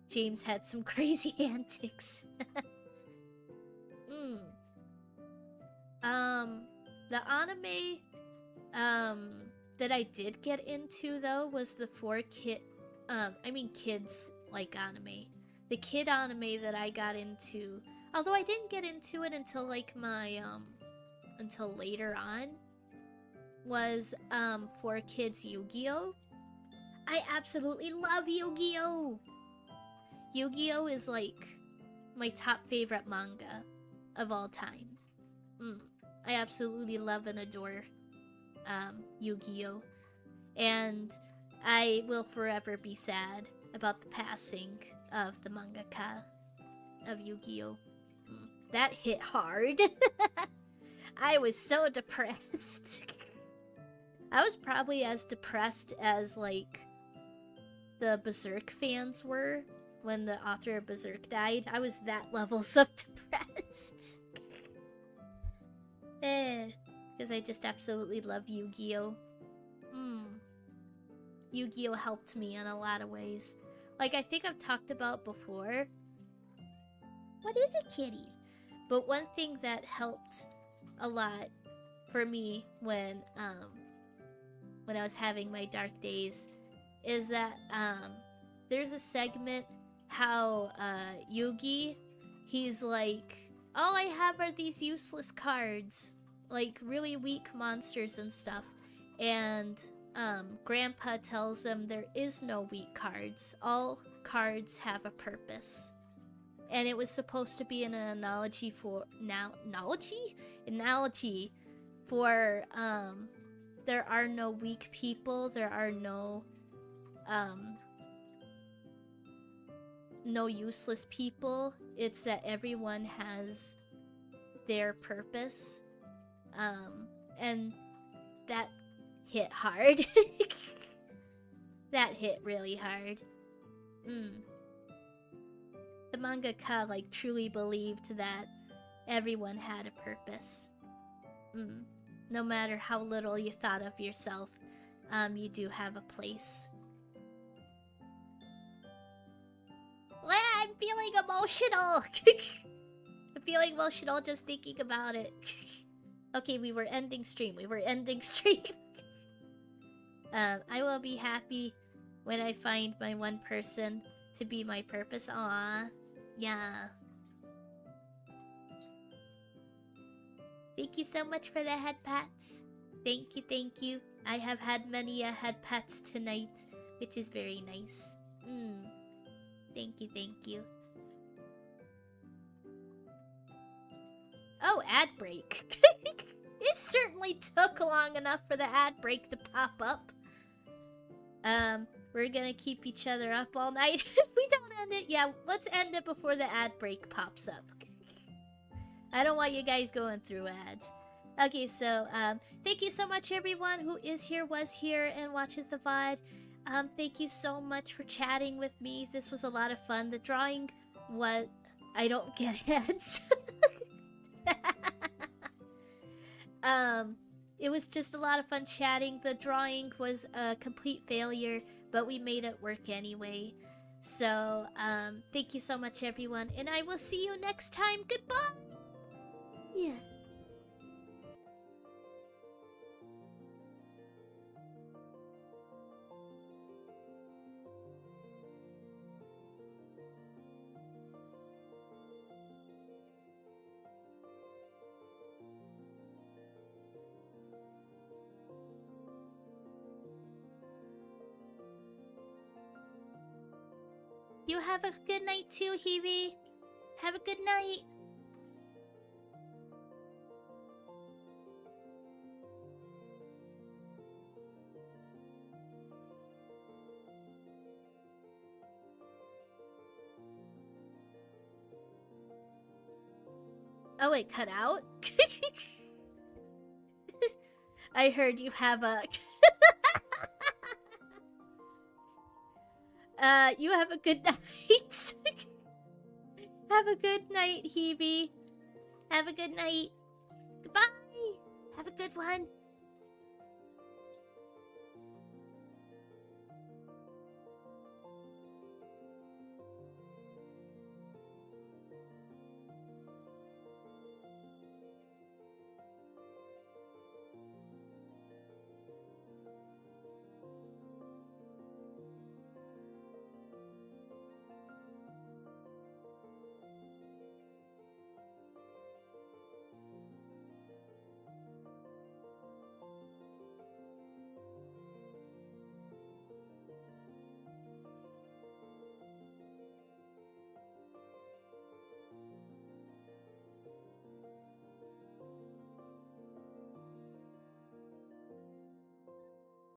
[SPEAKER 1] James had some crazy antics. The anime that I did get into though was the kids like anime. The kid anime that I got into, although I didn't get into it until like my until later on, was 4Kids Yu-Gi-Oh! I absolutely love Yu-Gi-Oh! Yu-Gi-Oh! Is like my top favorite manga of all time. I absolutely love and adore Yu-Gi-Oh! And I will forever be sad about the passing of the mangaka of Yu-Gi-Oh! That hit hard. I was so depressed. I was probably as depressed as, like, the Berserk fans were when the author of Berserk died. I was that levels of depressed. Because I just absolutely love Yu-Gi-Oh! Yu-Gi-Oh! Helped me in a lot of ways. Like, I think I've talked about before. What is a kitty? But one thing that helped a lot for me when I was having my dark days is that there's a segment how Yugi, he's like, all I have are these useless cards, like really weak monsters and stuff. And Grandpa tells him there is no weak cards. All cards have a purpose. And it was supposed to be an analogy for analogy for there are no weak people. There are no useless people. It's that everyone has their purpose. And that hit hard. That hit really hard. The mangaka, like, truly believed that everyone had a purpose. No matter how little you thought of yourself, you do have a place. Well, I'm feeling emotional! I'm feeling emotional just thinking about it. Okay, we were ending stream. I will be happy when I find my one person to be my purpose. Aww. Yeah. Thank you so much for the head pats. Thank you, thank you. I have had many head pats tonight, which is very nice. Thank you, thank you. Oh, ad break. It certainly took long enough for the ad break to pop up. We're gonna keep each other up all night. If we don't end it, yeah, let's end it before the ad break pops up. I don't want you guys going through ads. Okay, so, thank you so much everyone who is here, was here, and watches the VOD. Thank you so much for chatting with me. This was a lot of fun. The drawing was... I don't get ads. It was just a lot of fun chatting. The drawing was a complete failure, but we made it work anyway. So, thank you so much everyone, and I will see you next time. Goodbye! Yeah. You have a good night too, Hebe. Have a good night. Oh wait, cut out? I heard you have a... you have a good night. Have a good night, Hebe. Have a good night. Goodbye. Have a good one.